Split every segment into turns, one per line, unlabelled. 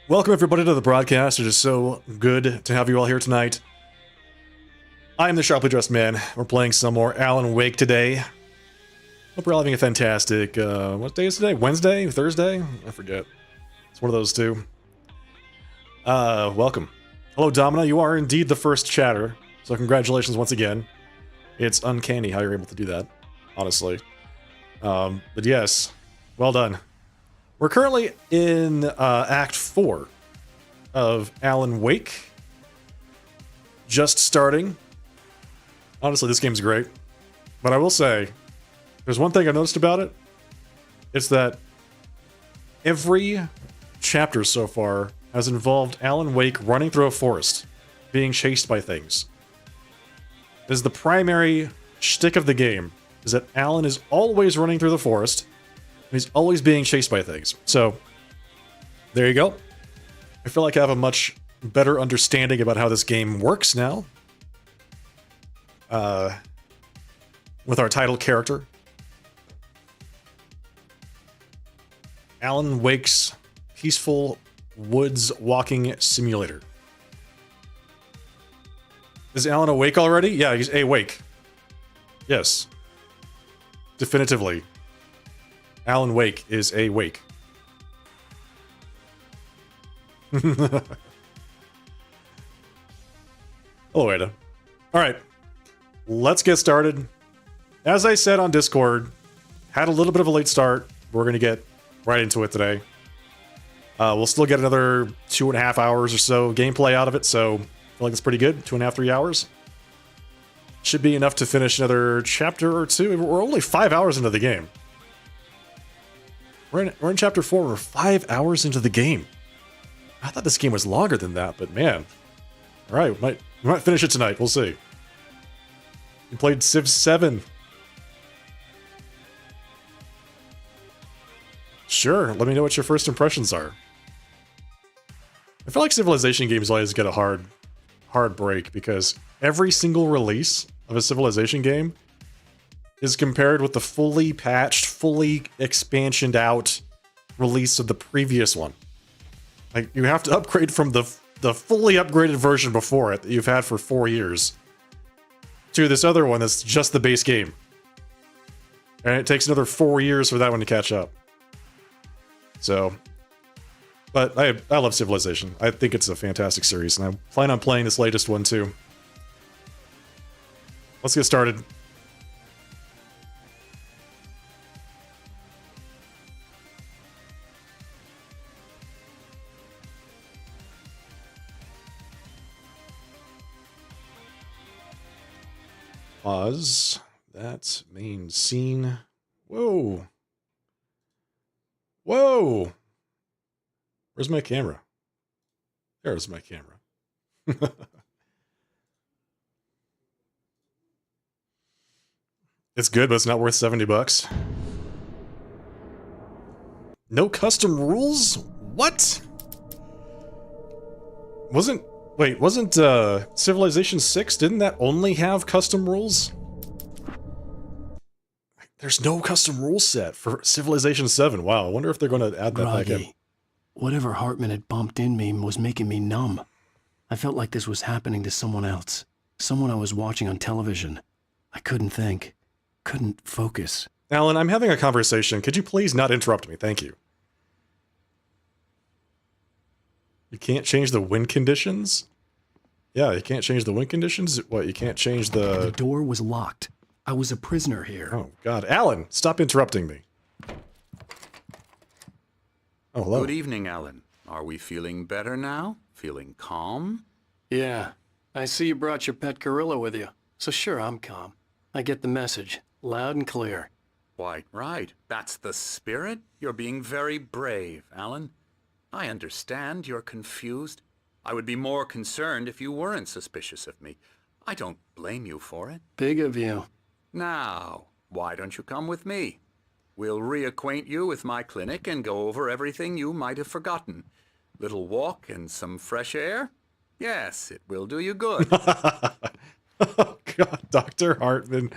Welcome everybody to the broadcast. It is so good to have you all here tonight. I am the Sharply Dressed Man. We're playing some more Alan Wake today. Hope we're all having a fantastic, what day is today? Wednesday? Thursday? I forget. It's one of those two. Welcome. Hello Domina, you are indeed the first chatter, so congratulations once again. It's uncanny how you're able to do that, honestly. But yes, well done. We're currently in Act 4 of Alan Wake. Just starting. Honestly, this game's great. But I will say, there's one thing I've noticed about it. It's that every chapter so far has involved Alan Wake running through a forest, being chased by things. This is the primary shtick of the game, is that Alan is always running through the forest, and he's always being chased by things. So, there you go. I feel like I have a much better understanding about how this game works now. With our title character. Alan Wake's Peaceful Woods Walking Simulator. Is Alan awake already? Yeah, he's awake. Yes. Definitively. Alan Wake is awake. Hello, Ada. Alright. Let's get started. As I said on Discord, had a little bit of a late start. We're going to get right into it today. We'll still get another 2.5 hours or so gameplay out of it, so I feel like it's pretty good. 2.5, 3 hours. Should be enough to finish another chapter or two. We're only 5 hours into the game. We're in chapter 4. We're 5 hours into the game. I thought this game was longer than that, but man. All right, we might finish it tonight. We'll see. You played Civ 7. Sure, let me know what your first impressions are. I feel like Civilization games always get a hard break because every single release of a Civilization game is compared with the fully patched, fully expansioned out release of the previous one. Like, you have to upgrade from the fully upgraded version before it that you've had for 4 years to this other one that's just the base game. And it takes another 4 years for that one to catch up. So, but I love Civilization. I think it's a fantastic series, and I plan on playing this latest one too. Let's get started. Pause. That's main scene. Whoa. Whoa. Where's my camera? There's my camera. It's good, but it's not worth $70. No custom rules? What? Wasn't Civilization 6, didn't that only have custom rules? There's no custom rule set for Civilization 7. Wow, I wonder if they're going to add that back in.
Whatever Hartman had bumped in me was making me numb. I felt like this was happening to someone else. Someone I was watching on television. I couldn't think. Couldn't focus.
Alan, I'm having a conversation. Could you please not interrupt me? Thank you. You can't change the win conditions? Yeah, you can't change the win conditions? What, you can't change the...
The door was locked. I was a prisoner here.
Oh, God. Alan, stop interrupting me. Oh, hello.
Good evening, Alan. Are we feeling better now? Feeling calm?
Yeah. I see you brought your pet gorilla with you. So sure, I'm calm. I get the message. Loud and clear.
Quite right. That's the spirit. You're being very brave, Alan. I understand you're confused. I would be more concerned if you weren't suspicious of me. I don't blame you for it.
Big of you.
Now, why don't you come with me? We'll reacquaint you with my clinic and go over everything you might have forgotten. Little walk and some fresh air? Yes, it will do you good.
Oh, God, Dr. Hartman.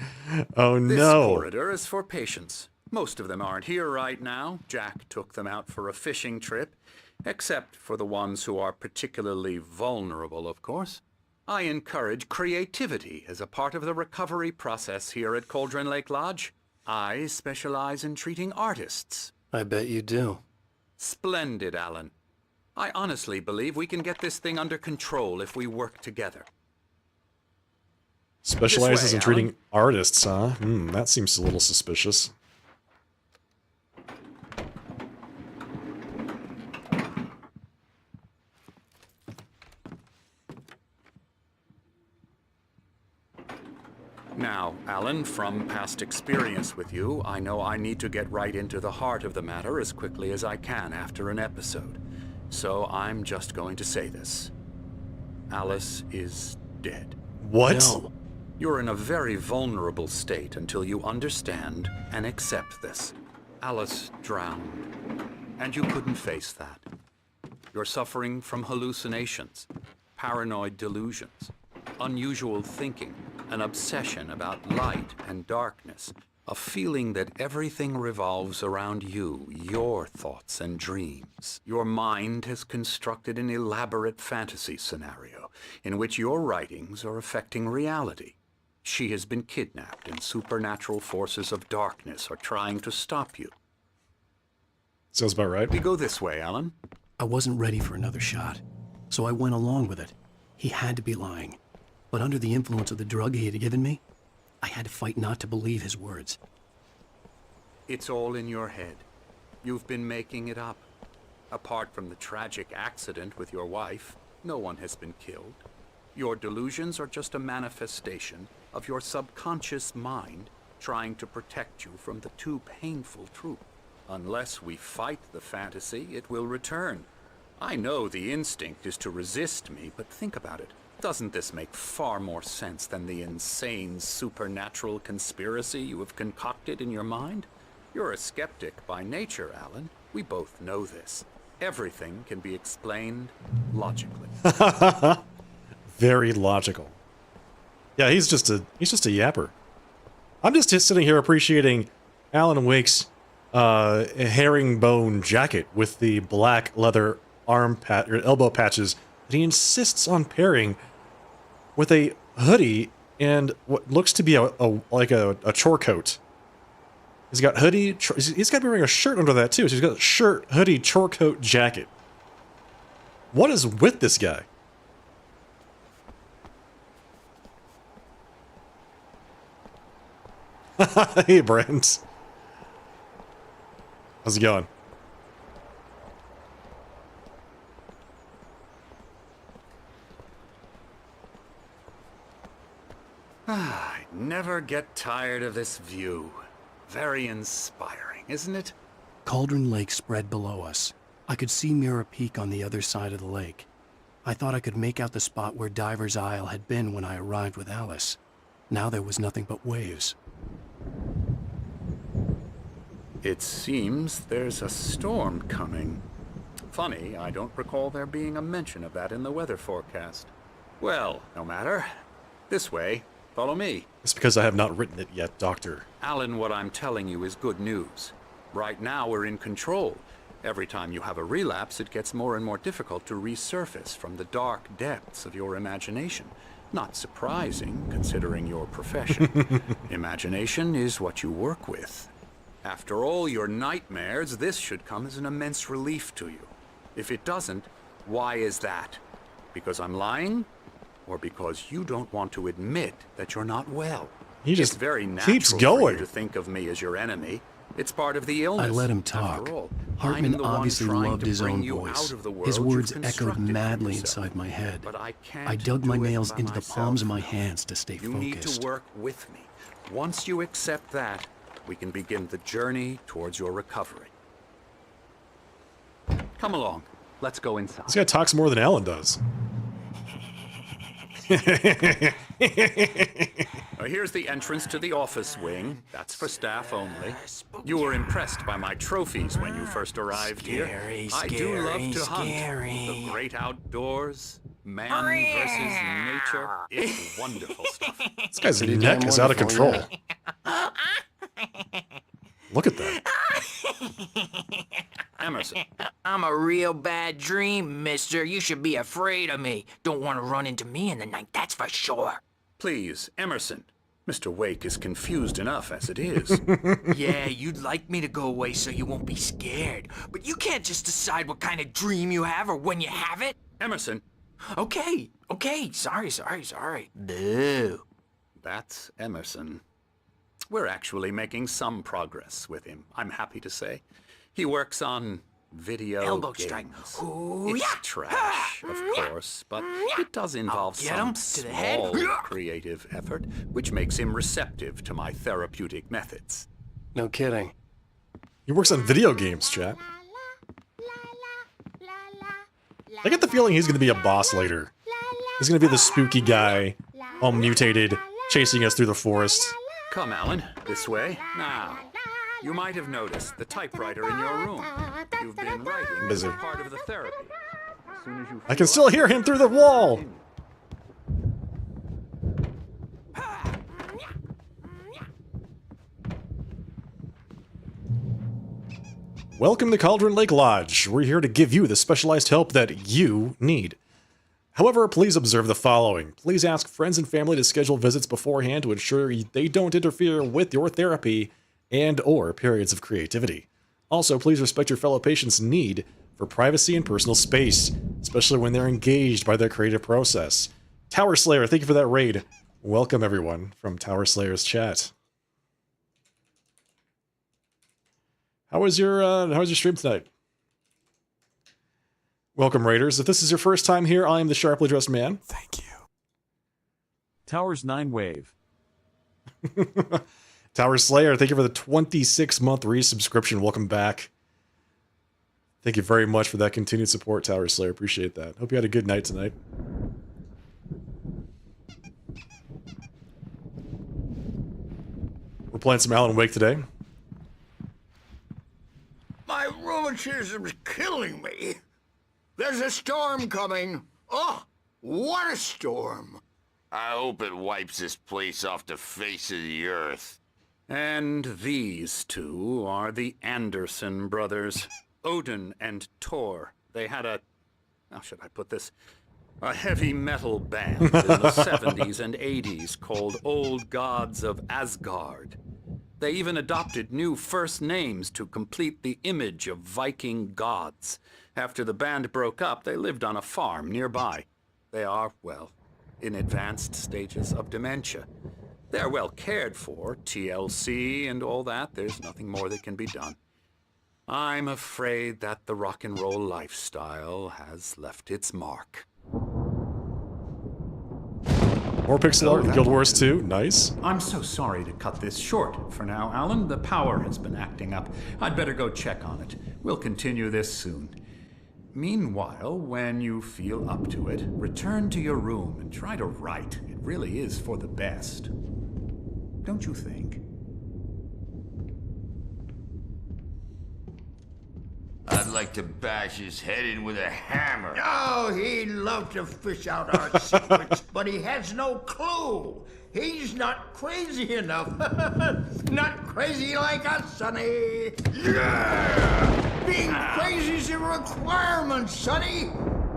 Oh,
This
no.
corridor is for patients. Most of them aren't here right now. Jack took them out for a fishing trip. except for the ones who are particularly vulnerable, of course. I encourage creativity as a part of the recovery process here at Cauldron Lake Lodge. I specialize in treating artists.
I bet you do.
Splendid, Alan. I honestly believe we can get this thing under control if we work together.
Specializes in treating
Alan.
artists, huh? That seems a little suspicious.
Now, Alan, from past experience with you, I know I need to get right into the heart of the matter as quickly as I can after an episode. So I'm just going to say this. Alice is dead.
What?
No.
You're in a very vulnerable state until you understand and accept this. Alice drowned, and you couldn't face that. You're suffering from hallucinations, paranoid delusions, unusual thinking, an obsession about light and darkness, a feeling that everything revolves around you, your thoughts and dreams. Your mind has constructed an elaborate fantasy scenario in which your writings are affecting reality. She has been kidnapped and supernatural forces of darkness are trying to stop you.
Sounds about right.
We go this way, Alan.
I wasn't ready for another shot, so I went along with it. He had to be lying. But under the influence of the drug he had given me, I had to fight not to believe his words.
It's all in your head. You've been making it up. Apart from the tragic accident with your wife, no one has been killed. Your delusions are just a manifestation of your subconscious mind trying to protect you from the too painful truth. Unless we fight the fantasy, it will return. I know the instinct is to resist me, but think about it. Doesn't this make far more sense than the insane supernatural conspiracy you have concocted in your mind? You're a skeptic by nature, Alan. We both know this. Everything can be explained logically.
Very logical. Yeah, he's just a yapper. I'm just sitting here appreciating Alan Wake's herringbone jacket with the black leather elbow patches that he insists on pairing with a hoodie and what looks to be like a chore coat. He's got hoodie. He's got to be wearing a shirt under that too. So he's got a shirt, hoodie, chore coat, jacket. What is with this guy? Hey, Brent. How's it going?
I never get tired of this view. Very inspiring, isn't it?
Cauldron Lake spread below us. I could see Mirror Peak on the other side of the lake. I thought I could make out the spot where Diver's Isle had been when I arrived with Alice. Now there was nothing but waves.
It seems there's a storm coming. Funny, I don't recall there being a mention of that in the weather forecast. Well, no matter. This way. Follow me.
It's because I have not written it yet, Doctor.
Alan, what I'm telling you is good news. Right now, we're in control. Every time you have a relapse, it gets more and more difficult to resurface from the dark depths of your imagination. Not surprising, considering your profession. Imagination is what you work with. After all your nightmares, this should come as an immense relief to you. If it doesn't, why is that? Because I'm lying? Or because you don't want to admit that you're not well?
He just
it's very natural
keeps
for
going.
you to think of me as your enemy. It's part of the illness.
I let him
After
talk.
all, I'm
Hartman
the one
obviously
trying
loved
to
his
bring
own
you
voice.
out of the world
His
you've
words echoed
constructed for
madly
yourself.
inside my head.
But I can't
I dug my
do it
nails
by
into the
myself.
palms of my hands to stay
You need
focused.
to work with me. Once you accept that, we can begin the journey towards your recovery. Come along. Let's go inside.
This guy talks more than Alan does.
Here's the entrance to the office wing. That's for staff only. You were impressed by my trophies when you first arrived here. I do love to hunt. The great outdoors, man versus nature. It's wonderful stuff.
This guy's
Pretty
neck
damn
is out of
wonderful,
control. Look at that.
Emerson.
I'm a real bad dream, mister. You should be afraid of me. Don't want to run into me in the night, that's for sure.
Please, Emerson. Mr. Wake is confused enough as it is.
Yeah, you'd like me to go away so you won't be scared. But you can't just decide what kind of dream you have or when you have it.
Emerson,
Okay, sorry. Boo.
that's Emerson. We're actually making some progress with him, I'm happy to say. He works on video
Elbow
games.
strike.
It's trash, of course, but it does involve
get him
some
to the head.
small creative effort, which makes him receptive to my therapeutic methods.
No kidding.
He works on video games, chat. I get the feeling he's going to be a boss later. He's going to be the spooky guy, all mutated, chasing us through the forest.
Come, Alan, this way. Now, you might have noticed the typewriter in your room. You've been writing
Busy.
as part of the therapy. As soon as you
I can still hear him through the wall! Welcome to Cauldron Lake Lodge. We're here to give you the specialized help that you need. However, please observe the following. Please ask friends and family to schedule visits beforehand to ensure they don't interfere with your therapy and/or periods of creativity. Also, please respect your fellow patients' need for privacy and personal space, especially when they're engaged by their creative process. Tower Slayer, thank you for that raid. Welcome, everyone, from Tower Slayer's chat. How was your stream tonight? Welcome, Raiders. If this is your first time here, I am the Sharply Dressed Man.
Thank you.
Towers 9 Wave.
Tower Slayer, thank you for the 26-month resubscription. Welcome back. Thank you very much for that continued support, Tower Slayer. Appreciate that. Hope you had a good night tonight. We're playing some Alan Wake today.
My rheumatism's killing me. There's a storm coming. Oh, what a storm.
I hope it wipes this place off the face of the earth.
And these two are the Anderson brothers, Odin and Thor. They had a, how should I put this? A heavy metal band in the 70s and 80s called Old Gods of Asgard. They even adopted new first names to complete the image of Viking gods. After the band broke up, they lived on a farm nearby. They are, well, in advanced stages of dementia. They're well cared for, TLC and all that. There's nothing more that can be done. I'm afraid that the rock and roll lifestyle has left its mark.
More pixel art in Guild Wars 2. Nice.
I'm so sorry to cut this short for now, Alan. The power has been acting up. I'd better go check on it. We'll continue this soon. Meanwhile, when you feel up to it, return to your room and try to write. It really is for the best. Don't you think?
I'd like to bash his head in with a hammer.
Oh, he'd love to fish out our secrets, but he has no clue. He's not crazy enough. Not crazy like us, Sonny. Yeah! Being crazy's a requirement, Sonny.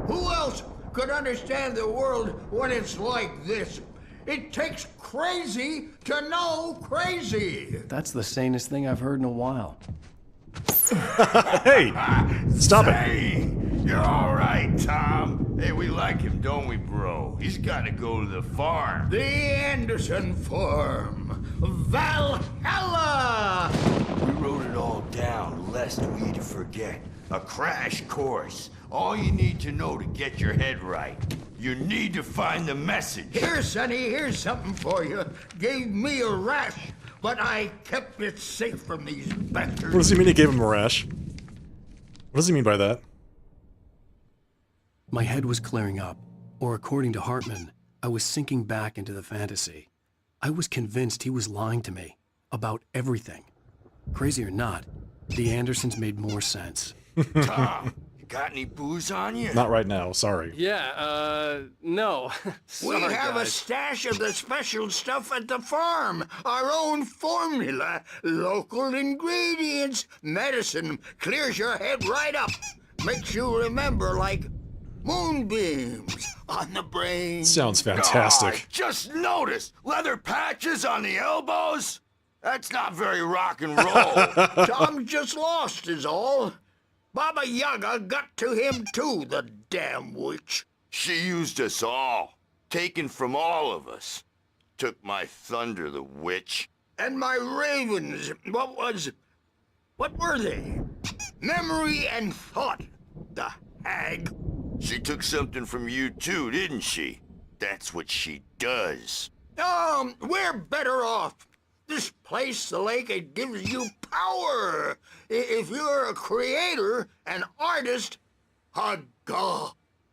Who else could understand the world when it's like this? It takes crazy to know crazy.
That's the sanest thing I've heard in a while.
Hey! Stop it.
Hey, you're all right, Tom. Hey, we like him, don't we, bro? He's got to go to the farm.
The Anderson Farm. Valhalla!
We wrote it all down, lest we forget. A crash course. All you need to know to get your head right. You need to find the message.
Here, Sonny, here's something for you. Gave me a rash, but I kept it safe from these bastards.
What does he mean he gave him a rash? What does he mean by that?
My head was clearing up, or according to Hartman, I was sinking back into the fantasy. I was convinced he was lying to me about everything. Crazy or not, the Andersons made more sense.
Tom, you Got any booze on you?
Not right now, sorry.
Yeah, no.
We
Sorry,
have a
guys.
stash of the special stuff at the farm. Our own formula. Local ingredients. Medicine. Clears your head right up. Makes you remember like moonbeams on the brain.
Sounds fantastic.
God, just notice leather patches on the elbows. That's not very rock and roll.
Tom's just lost is all. Baba Yaga got to him too, the damn witch.
She used us all, taken from all of us. Took my thunder, the witch.
And my ravens, what were they? Memory and thought, the hag.
She took something from you too, didn't she? That's what she does.
We're better off. This place, the lake, it gives you power. If you're a creator, an artist, a god.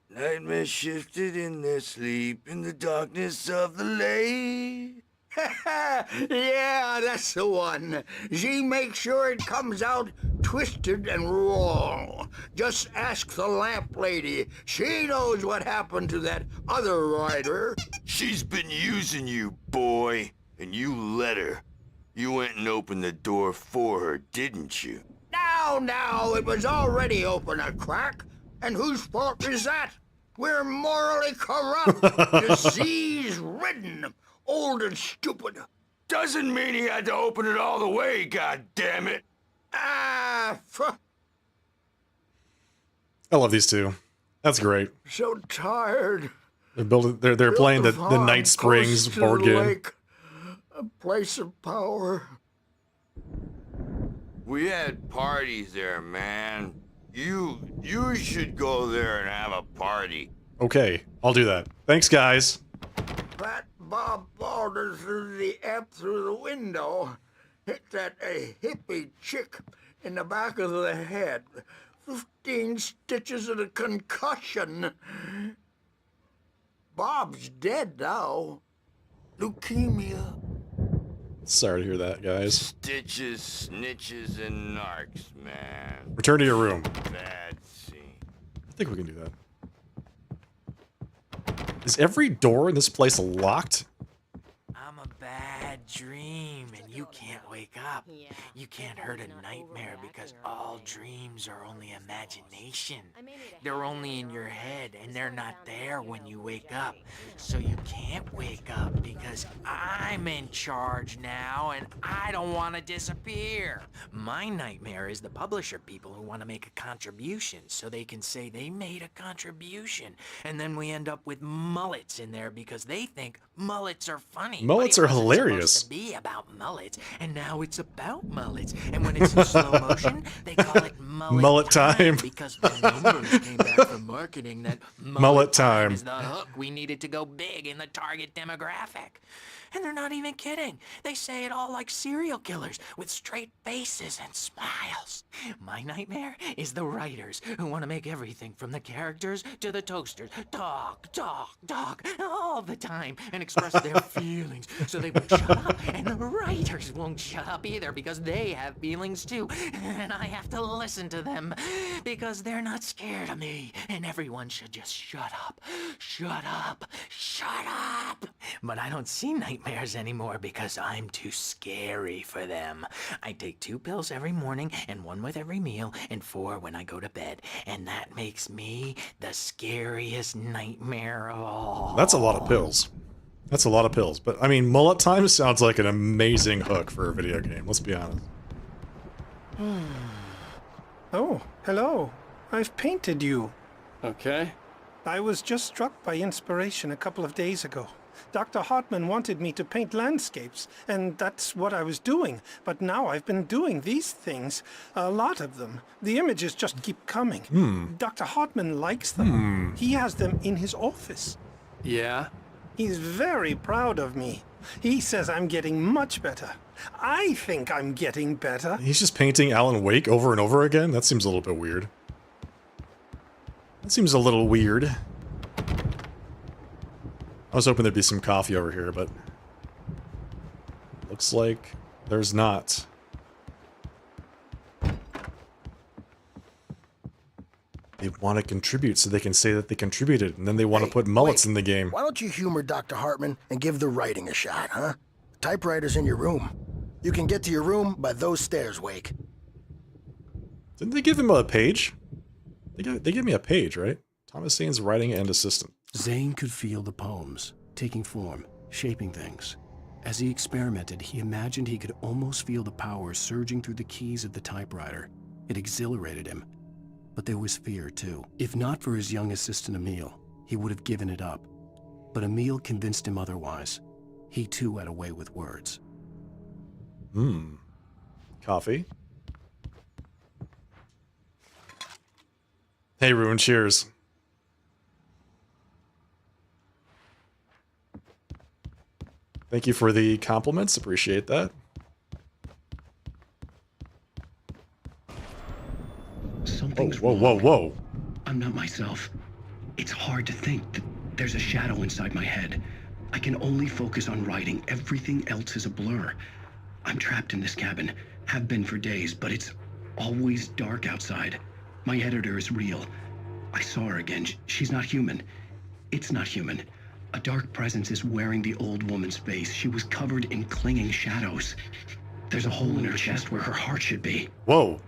Nightmare shifted in their sleep in the darkness of the lake.
Yeah, that's the one. She makes sure it comes out twisted and raw. Just ask the lamp lady. She knows what happened to that other rider.
She's been using you, boy, and you let her. You went and opened the door for her, didn't you?
Now, it was already open a crack. And whose fault is that? We're morally corrupt, disease-ridden, old and stupid.
Doesn't mean he had to open it all the way, goddammit.
Ah,
I love these two. That's great.
so tired.
They're building. They're playing the
farm
Night Springs
close to
board
the
game.
lake. A place of power.
We had parties there, man. You should go there and have a party.
Okay, I'll do that. Thanks, guys.
That Bob Balder threw the app through the window. Hit that hippie chick in the back of the head. 15 stitches and a concussion. Bob's dead now. Leukemia.
Sorry to hear that, guys.
Stitches, snitches, and narcs, man.
Return to your room.
Bad scene.
I think we can do that. Is every door in this place locked?
I'm a bad dream, and you can't wake up. You can't hurt a nightmare because all dreams are only imagination. They're only in your head, and they're not there when you wake up. So you can't wake up because I'm in charge now, and I don't want to disappear. My nightmare is the publisher people who want to make a contribution so they can say they made a contribution. And then we end up with mullets in there because they think mullets are funny.
Mullets
But it
are
wasn't
hilarious.
supposed to be about mullets, and now it's about mullets. And when it's in slow motion, they call it
Mullet time.
because the numbers came back from marketing that
Mullet time.
is the hook we needed to go big in the target demographic. And they're not even kidding. They say it all like serial killers with straight faces and smiles. My nightmare is the writers who want to make everything from the characters to the toasters talk all the time and express their feelings so they won't shut up. And the writers won't shut up either because they have feelings too. And I have to listen to them because they're not scared of me. And everyone should just shut up. Shut up. Shut up. But I don't see nightmares anymore because I'm too scary for them. I take 2 pills every morning and 1 with every meal and 4 when I go to bed. And that makes me the scariest nightmare of all.
That's a lot of pills. That's a lot of pills. But, I mean, mullet time sounds like an amazing hook for a video game. Let's be honest.
Oh, hello. I've painted you.
Okay.
I was just struck by inspiration a couple of days ago. Dr. Hartman wanted me to paint landscapes, and that's what I was doing. But now I've been doing these things, a lot of them. The images just keep coming. Dr. Hartman likes them. He has them in his office.
Yeah?
He's very proud of me. He says I'm getting much better. I think I'm getting better.
He's just painting Alan Wake over and over again? That seems a little bit weird. That seems a little weird. I was hoping there'd be some coffee over here, but looks like there's not. They want to contribute so they can say that they contributed, and then they want to put mullets in the game.
Why don't you humor Dr. Hartman and give the writing a shot, huh? Typewriter's in your room. You can get to your room by those stairs, Wake.
Didn't they give him a page? They gave me a page, right? Thomas Zane's writing and assistant.
Zane could feel the poems, taking form, shaping things. As he experimented, he imagined he could almost feel the power surging through the keys of the typewriter. It exhilarated him. But there was fear, too. If not for his young assistant Emil, he would have given it up. But Emil convinced him otherwise. He, too, had a way with words.
Coffee. Hey, Rune, cheers. Thank you for the compliments. Appreciate that.
Something's
whoa,
wrong.
whoa, whoa.
I'm not myself. It's hard to think that there's a shadow inside my head. I can only focus on writing. Everything else is a blur. I'm trapped in this cabin. Have been for days, but it's always dark outside. My editor is real. I saw her again. She's not human. It's not human. A dark presence is wearing the old woman's face. She was covered in clinging shadows. There's a hole in her chest where her heart should be.
Whoa.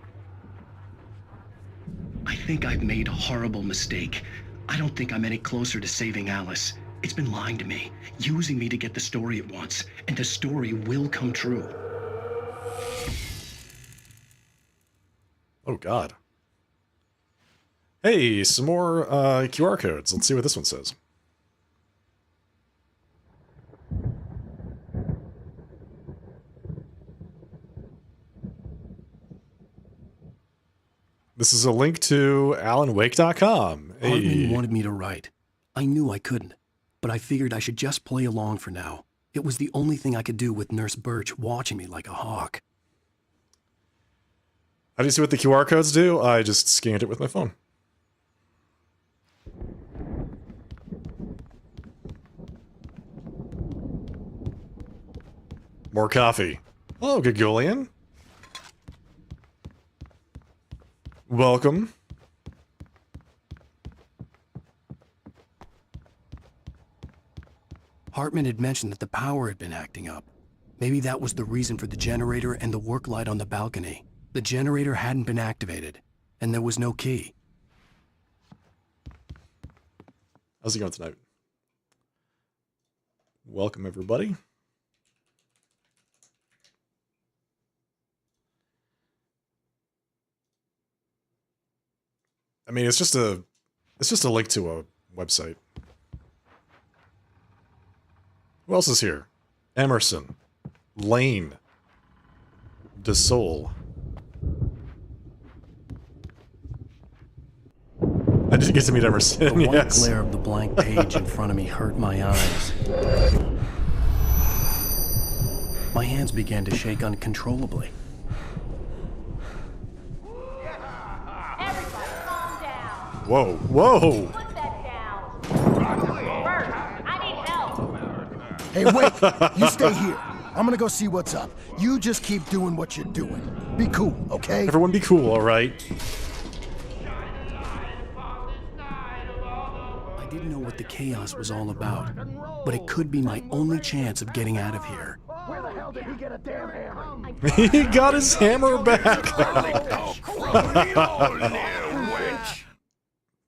I think I've made a horrible mistake. I don't think I'm any closer to saving Alice. It's been lying to me, using me to get the story it wants, and the story will come true.
Oh, God. Hey, some more QR codes. Let's see what this one says. This is a link to alanwake.com. Hey.
Hartman wanted me to write. I knew I couldn't, but I figured I should just play along for now. It was the only thing I could do with Nurse Birch watching me like a hawk.
How do you see what the QR codes do? I just scanned it with my phone. More coffee. Hello, Gagolian. Welcome.
Hartman had mentioned that the power had been acting up. Maybe that was the reason for the generator and the work light on the balcony. The generator hadn't been activated, and there was no key.
How's it going tonight? Welcome, everybody. I mean, it's just a link to a website. Who else is here? Emerson, Lane, DeSoul. I did get to meet Emerson.
The white
Yes.
glare of the blank page in front of me hurt my eyes. My hands began to shake uncontrollably.
Whoa, whoa!
Put that down. Bert, I need help.
Hey, wait! You stay here. I'm gonna go see what's up. You just keep doing what you're doing. Be cool, okay?
Everyone be cool, alright?
I didn't know what the chaos was all about, but it could be my only chance of getting out of here.
Where the hell did he get a damn hammer?
He got his hammer back!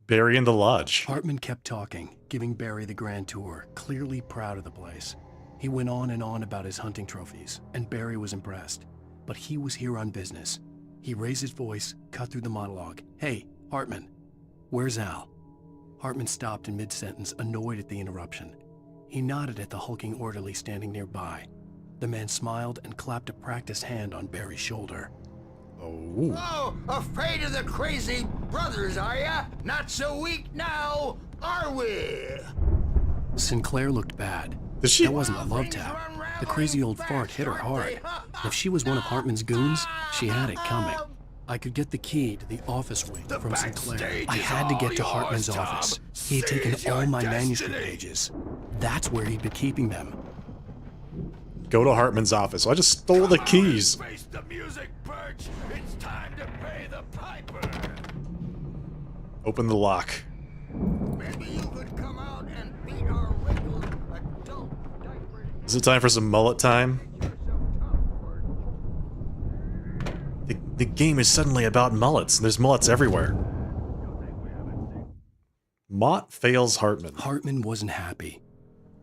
Barry in the lodge.
Hartman kept talking, giving Barry the grand tour, clearly proud of the place. He went on and on about his hunting trophies, and Barry was impressed. But he was here on business. He raised his voice, cut through the monologue. Hey, Hartman, where's Al? Hartman stopped in mid-sentence, annoyed at the interruption. He nodded at the hulking orderly standing nearby. The man smiled and clapped a practiced hand on Barry's shoulder.
Oh.
Oh, afraid of the crazy brothers, are ya? Not so weak now, are we?
Sinclair looked bad.
Did she?
That wasn't a love tap. The crazy old fart hit her hard. If she was one of Hartman's goons, she had it coming. I could get the key to the office wing from Sinclair. I had to get to Hartman's office. He had taken all my manuscript pages. That's where he'd been keeping them.
Go to Hartman's office. I just stole the keys.
Face the music, Birch. It's time to pay the piper.
Open the lock.
Maybe you could come out and beat our regular adult diaper.
Is it time for some mullet time? The game is suddenly about mullets. There's mullets everywhere. Mott fails Hartman.
Hartman wasn't happy.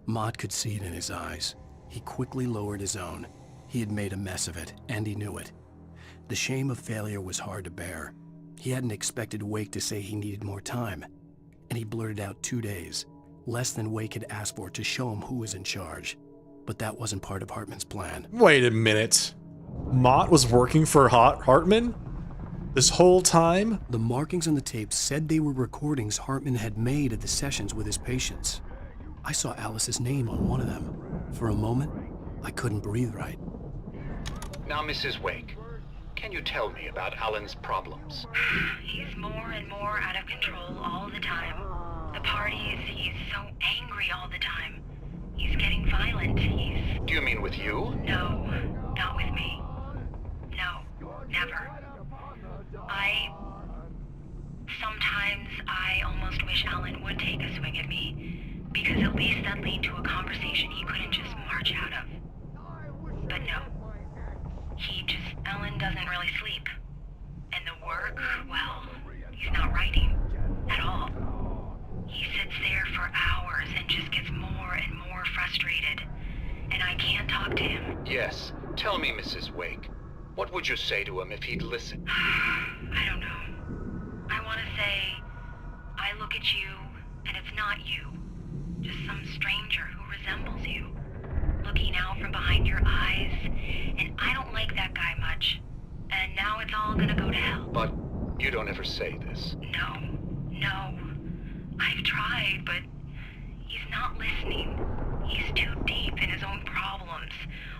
Mott could see it in his eyes. He quickly lowered his own. He had made a mess of it, and he knew it. The shame of failure was hard to bear. He hadn't expected Wake to say he needed more time, and he blurted out 2 days, less than Wake had asked for to show him who was in charge. But that wasn't part of Hartman's plan.
Wait a minute. Mott was working for Hartman? This whole time?
The markings on the tape said they were recordings Hartman had made at the sessions with his patients. I saw Alice's name on one of them. For a moment, I couldn't breathe right.
Now, Mrs. Wake, can you tell me about Alan's problems?
He's more and more out of control all the time. The parties, he's so angry all the time. He's getting violent.
Do you mean with you?
No, not with me. No, never. Sometimes I almost wish Alan would take a swing at me, because at least that'd lead to a conversation he couldn't just march out of. But no. Alan doesn't really sleep. And the work, well, he's not writing at all. He sits there for hours and just gets more and more frustrated. And I can't talk to him.
Yes. Tell me, Mrs. Wake. What would you say to him if he'd listen?
I don't know. I want to say, I look at you, and it's not you. Just some stranger who resembles you. Looking out from behind your eyes, and I don't like that guy much. And now it's all gonna go to hell.
But you don't ever say this.
No. I've tried, but he's not listening. He's too deep in his own problems,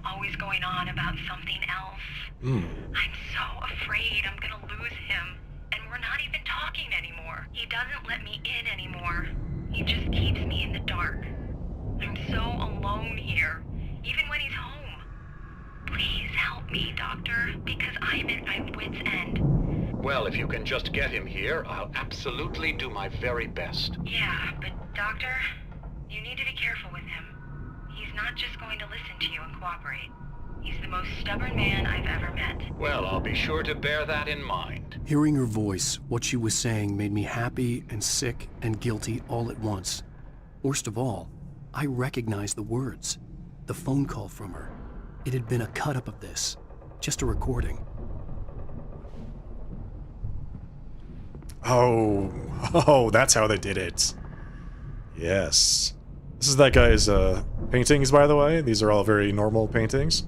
always going on about something else. I'm so afraid I'm gonna lose him, and we're not even talking anymore. He doesn't let me in anymore. He just keeps me in the dark. I'm so alone here, even when he's home. Please help me, Doctor, because I'm at my wit's end.
Well, if you can just get him here, I'll absolutely do my very best.
Yeah, but Doctor, you need to be careful with him. He's not just going to listen to you and cooperate. He's the most stubborn man I've ever met.
Well, I'll be sure to bear that in mind.
Hearing her voice, what she was saying made me happy and sick and guilty all at once. Worst of all, I recognized the words. The phone call from her. It had been a cut-up of this. Just a recording.
Oh, that's how they did it. Yes. This is that guy's paintings, by the way. These are all very normal paintings.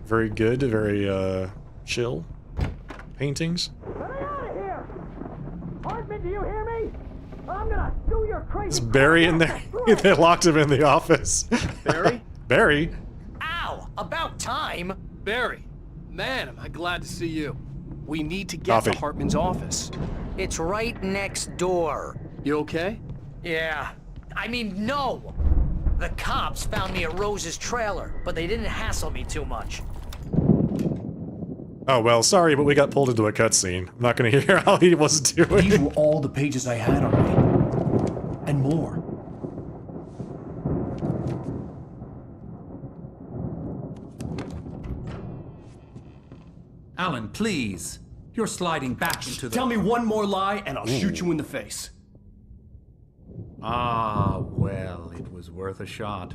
Very good, very chill paintings.
Get out of here! Hartman, do you hear me? I'm gonna sue your crazy...
Is Barry in there? They locked him in the office.
Barry?
Barry?
Ow! About time!
Barry, man, am I glad to see you.
We need to get to Hartman's office.
It's right next door.
You okay?
Yeah. I mean, no! The cops found me at Rose's trailer, but they didn't hassle me too much.
Oh, well, sorry, but we got pulled into a cutscene. I'm not gonna hear how he was doing.
These were all the pages I had on me. And more.
Alan, please. You're sliding back into the...
Tell me one more lie and I'll shoot you in the face.
Ah, well, it was worth a shot.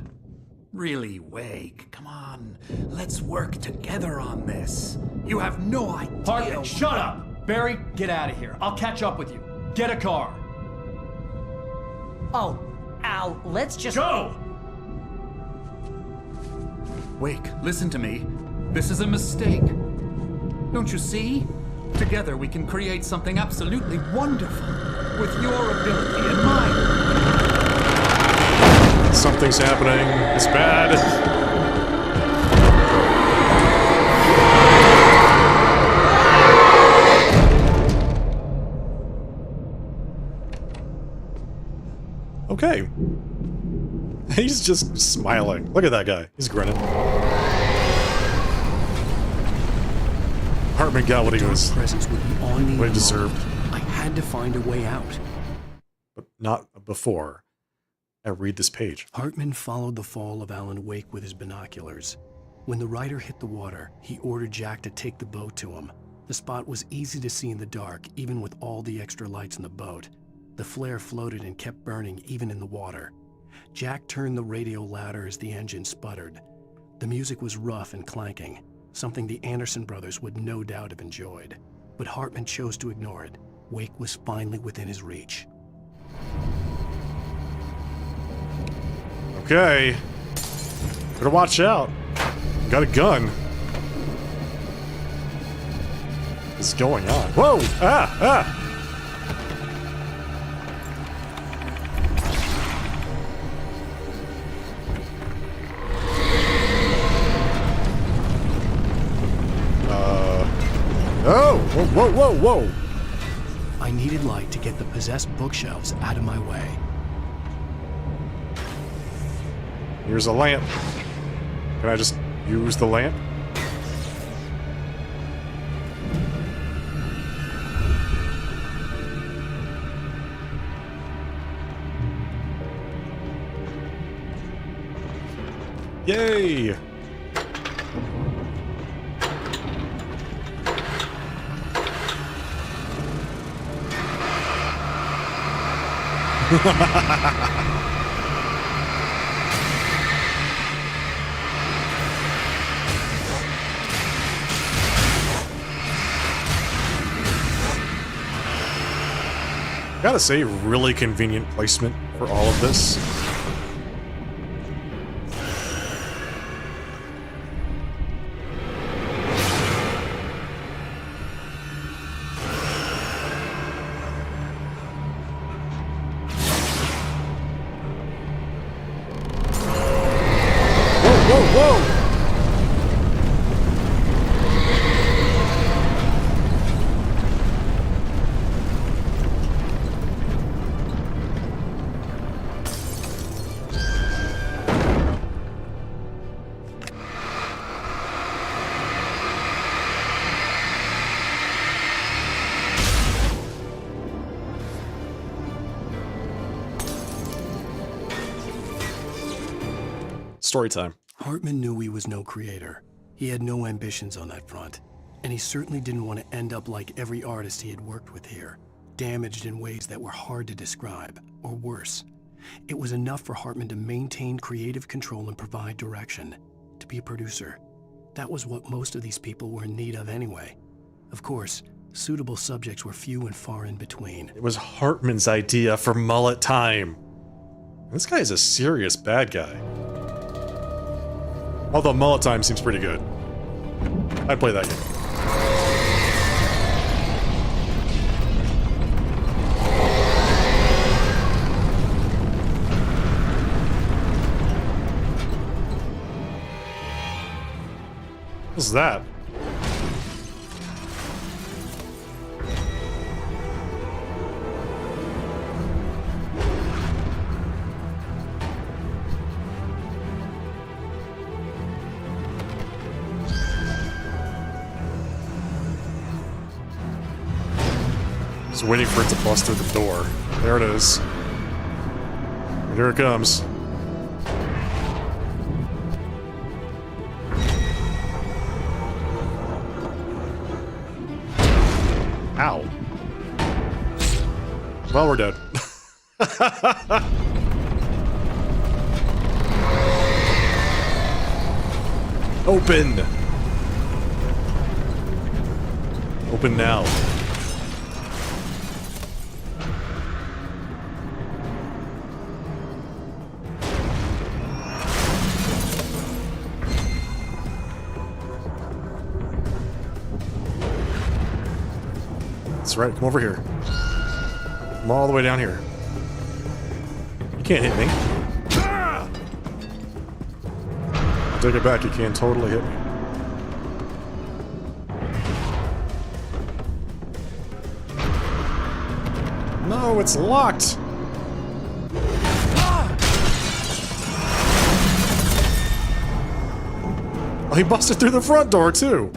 Really, Wake, come on. Let's work together on this. You have no idea...
Hartman, shut up! Barry, get out of here. I'll catch up with you. Get a car.
Oh, Al, let's just...
Go!
Wake, listen to me. This is a mistake. Don't you see? Together we can create something absolutely wonderful. With your ability and mine.
Something's happening. It's bad. Okay. He's just smiling. Look at that guy. He's grinning. Hartman got what he was.
Presence would be on me
what he deserved.
I had to find a way out.
But not before I read this page.
Hartman followed the fall of Alan Wake with his binoculars. When the rider hit the water, he ordered Jack to take the boat to him. The spot was easy to see in the dark, even with all the extra lights in the boat. The flare floated and kept burning even in the water. Jack turned the radio louder as the engine sputtered. The music was rough and clanking, something the Anderson brothers would no doubt have enjoyed. But Hartman chose to ignore it. Wake was finally within his reach.
Okay. Better watch out. Got a gun. What's going on? Whoa! Ah! Ah! Oh! Whoa, whoa, whoa, whoa!
I needed light to get the possessed bookshelves out of my way.
Here's a lamp. Can I just use the lamp? Yay! Gotta say, really convenient placement for all of this. Story time.
Hartman knew he was no creator. He had no ambitions on that front. And he certainly didn't want to end up like every artist he had worked with here, damaged in ways that were hard to describe, or worse. It was enough for Hartman to maintain creative control and provide direction, to be a producer. That was what most of these people were in need of anyway. Of course, suitable subjects were few and far in between.
It was Hartman's idea for mullet time. This guy is a serious bad guy. Although mullet time seems pretty good. I'd play that game. What's that? Just waiting for it to bust through the door. There it is. And here it comes. Ow. Well, we're dead. Open! Open now. That's right, come over here. Come all the way down here. You can't hit me. Take it back, you can totally hit me. No, it's locked! Oh, he busted through the front door, too!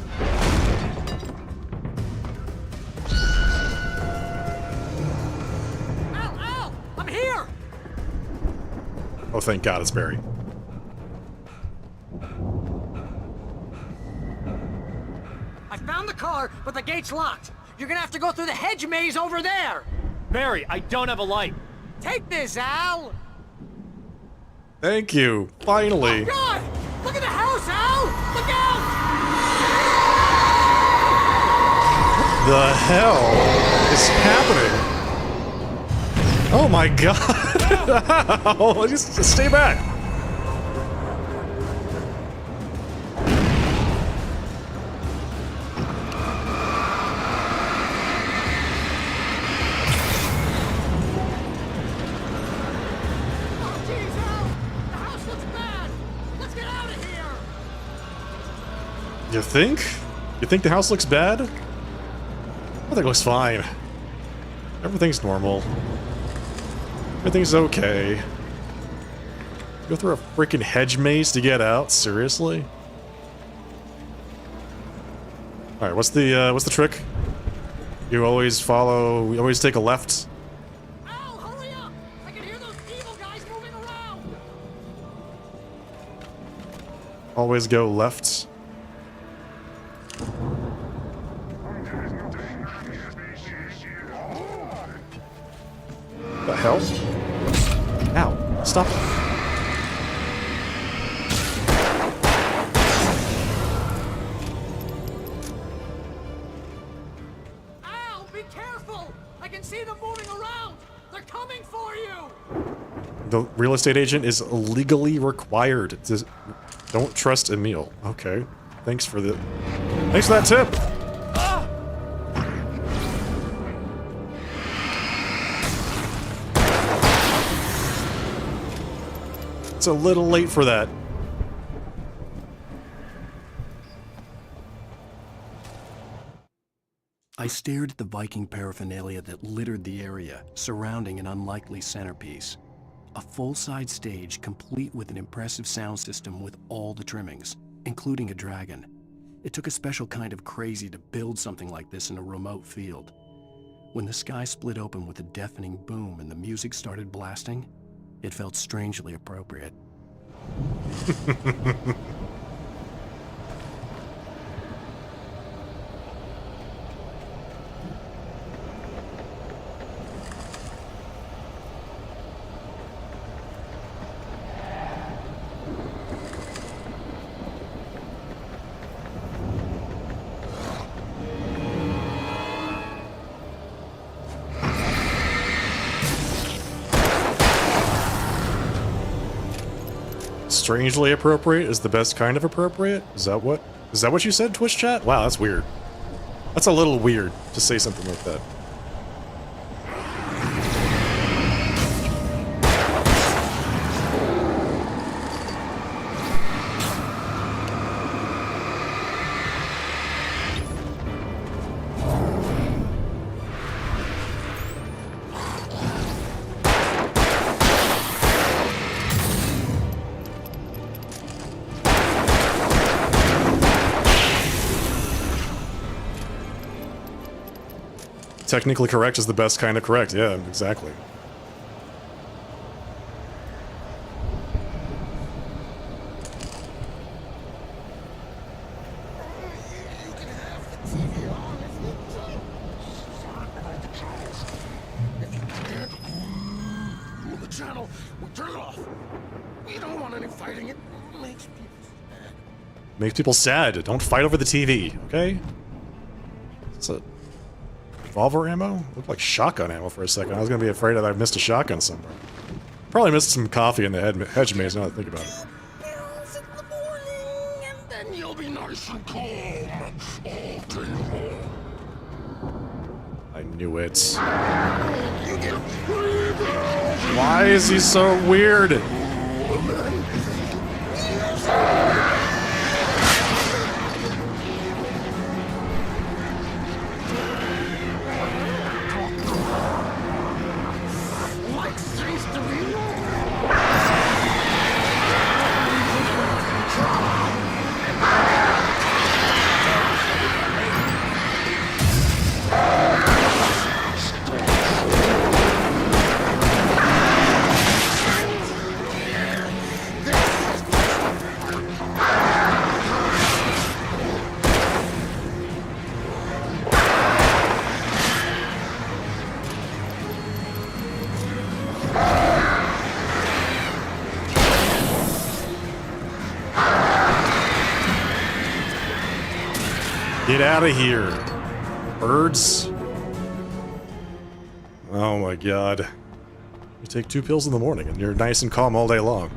thank God it's Barry.
I found the car, but the gate's locked. You're gonna have to go through the hedge maze over there.
Barry, I don't have a light.
Take this, Al.
Thank you. Finally.
God! Look at the house, Al! Look out!
The hell is happening? Oh my God! Oh, just stay back. You think? You think the house looks bad? I think it looks fine. Everything's normal. Everything's okay. Go through a freaking hedge maze to get out? Seriously? Alright, what's the trick? You always follow, you always take a left.
Al, hurry up! I can hear those evil guys moving around!
Always go left. The hell? Ow. Stop it.
Al, be careful! I can see them moving around! They're coming for you!
The real estate agent is legally required to... Don't trust Emil. Okay. Thanks for that tip! It's a little late for that.
I stared at the Viking paraphernalia that littered the area, surrounding an unlikely centerpiece. A full-size stage complete with an impressive sound system with all the trimmings, including a dragon. It took a special kind of crazy to build something like this in a remote field. When the sky split open with a deafening boom and the music started blasting, it felt strangely appropriate.
Strangely appropriate is the best kind of appropriate? Is that what you said, Twitch chat? Wow, that's weird. That's a little weird to say something like that. Technically correct is the best kind of correct. Yeah, exactly.
The channel, we turn it off. We don't want any fighting. It makes people sad.
Makes people sad. Don't fight over the TV, okay? It's a revolver ammo? Looked like shotgun ammo for a second. I was gonna be afraid that I missed a shotgun somewhere. Probably missed some coffee in the hedge maze now that I think about it.
And then you'll be nice and calm all day long.
I knew it. Why is he so weird? Get out of here. Birds. Oh my god. You take 2 pills in the morning and you're nice and calm all day long.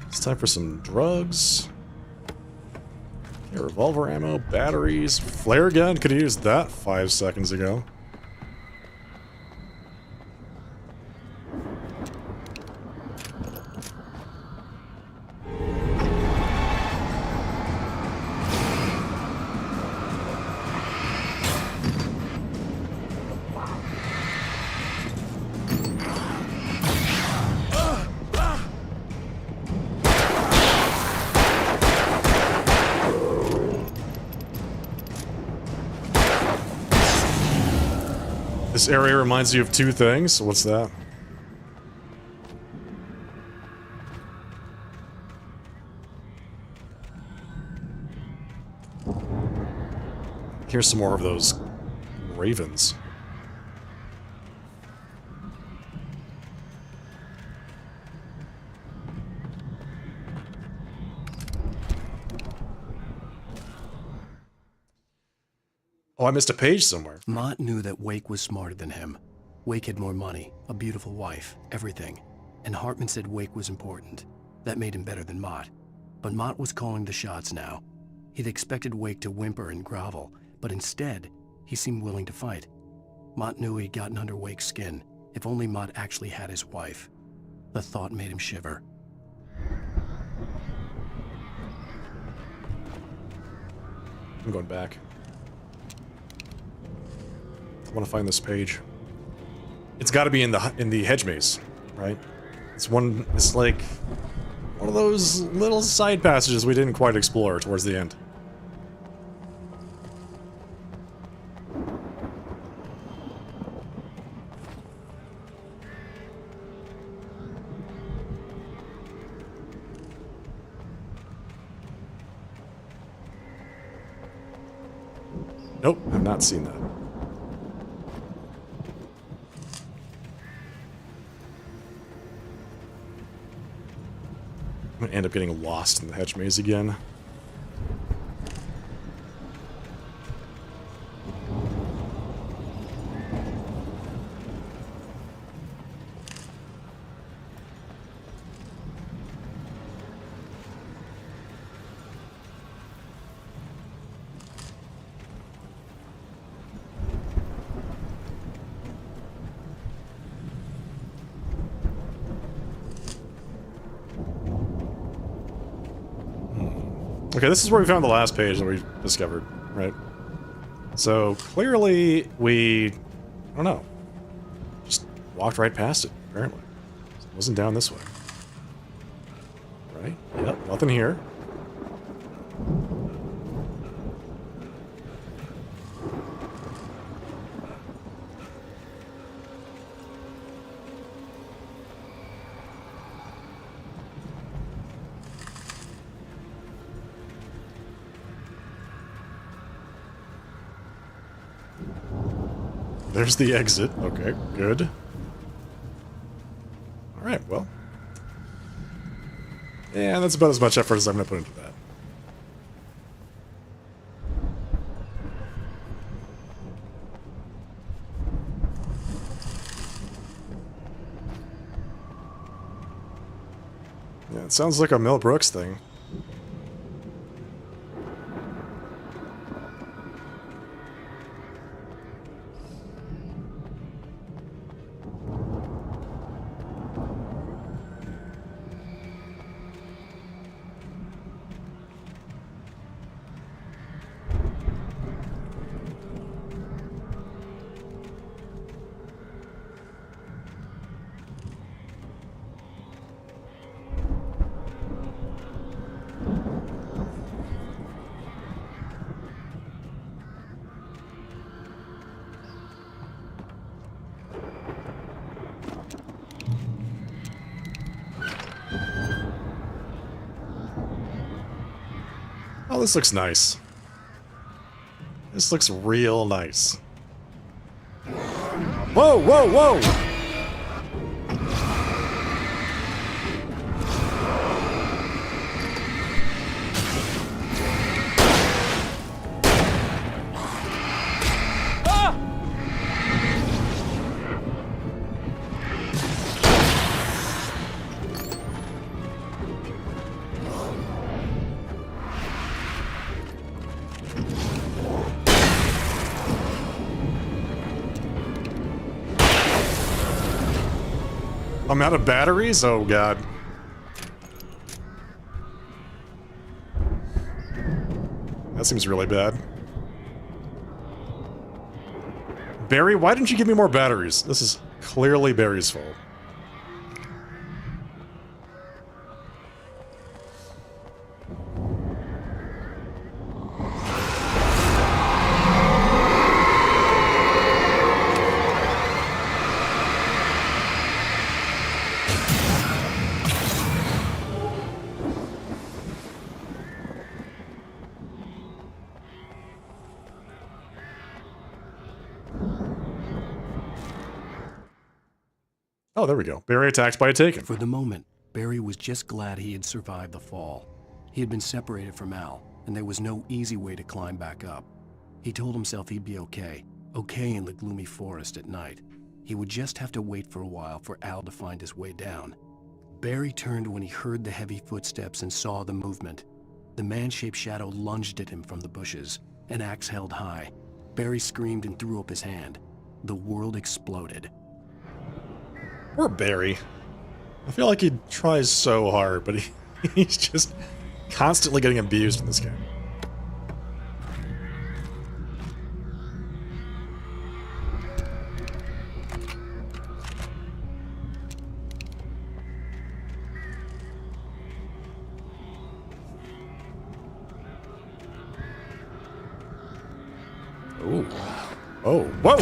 It's time for some drugs. Okay, revolver ammo, batteries, flare gun. Could have used that 5 seconds ago. This area reminds you of 2 things. What's that? Here's some more of those ravens. Oh, I missed a page somewhere.
Mott knew that Wake was smarter than him. Wake had more money, a beautiful wife, everything. And Hartman said Wake was important. That made him better than Mott. But Mott was calling the shots now. He'd expected Wake to whimper and grovel, but instead, he seemed willing to fight. Mott knew he'd gotten under Wake's skin. If only Mott actually had his wife. The thought made him shiver.
I'm going back. I want to find this page. It's got to be in the hedge maze, right? It's like one of those little side passages we didn't quite explore towards the end. Nope, I've not seen that. I'm gonna end up getting lost in the hedge maze again. Okay, this is where we found the last page that we discovered, right? So, clearly, I don't know, just walked right past it, apparently. It wasn't down this way. Right? Yep, nothing here. There's the exit. Okay, good. Alright, well. Yeah, that's about as much effort as I'm going to put into that. Yeah, it sounds like a Mel Brooks thing. Oh, this looks nice. This looks real nice. Whoa, whoa, whoa! I'm out of batteries? Oh, God. That seems really bad. Barry, why didn't you give me more batteries? This is clearly Barry's fault. Oh, there we go. Barry attacked by a Taken.
For the moment, Barry was just glad he had survived the fall. He had been separated from Al, and there was no easy way to climb back up. He told himself he'd be okay in the gloomy forest at night. He would just have to wait for a while for Al to find his way down. Barry turned when he heard the heavy footsteps and saw the movement. The man-shaped shadow lunged at him from the bushes, an axe held high. Barry screamed and threw up his hand. The world exploded.
Poor Barry. I feel like he tries so hard, but he's just constantly getting abused in this game. Ooh. Oh, whoa!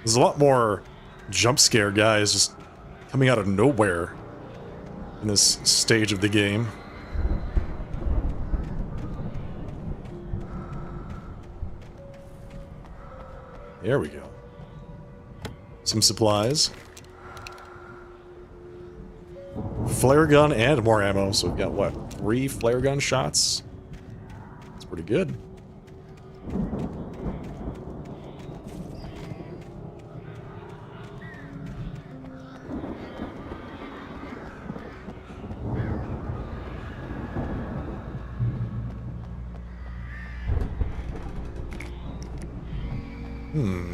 There's a lot more jump scare guys just coming out of nowhere in this stage of the game. There we go. Some supplies. Flare gun and more ammo, so we've got, what, 3 flare gun shots? That's pretty good.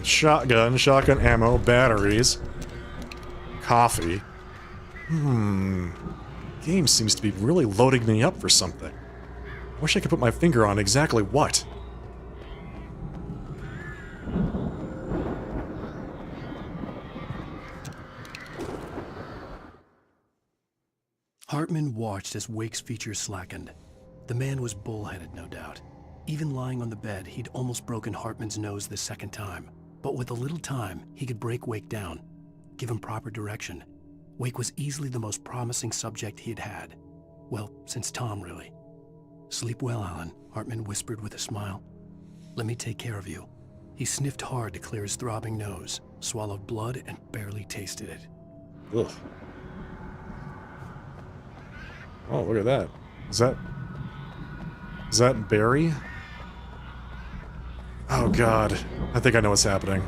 Shotgun ammo, batteries, coffee. Game seems to be really loading me up for something. I wish I could put my finger on exactly what.
Hartman watched as Wake's features slackened. The man was bullheaded, no doubt. Even lying on the bed, he'd almost broken Hartman's nose the second time. But with a little time, he could break Wake down, give him proper direction. Wake was easily the most promising subject he'd had. Well, since Tom, really. Sleep well, Alan, Hartman whispered with a smile. Let me take care of you. He sniffed hard to clear his throbbing nose, swallowed blood, and barely tasted it.
Ugh. Oh, look at that. Is that Barry? Oh god, I think I know what's happening.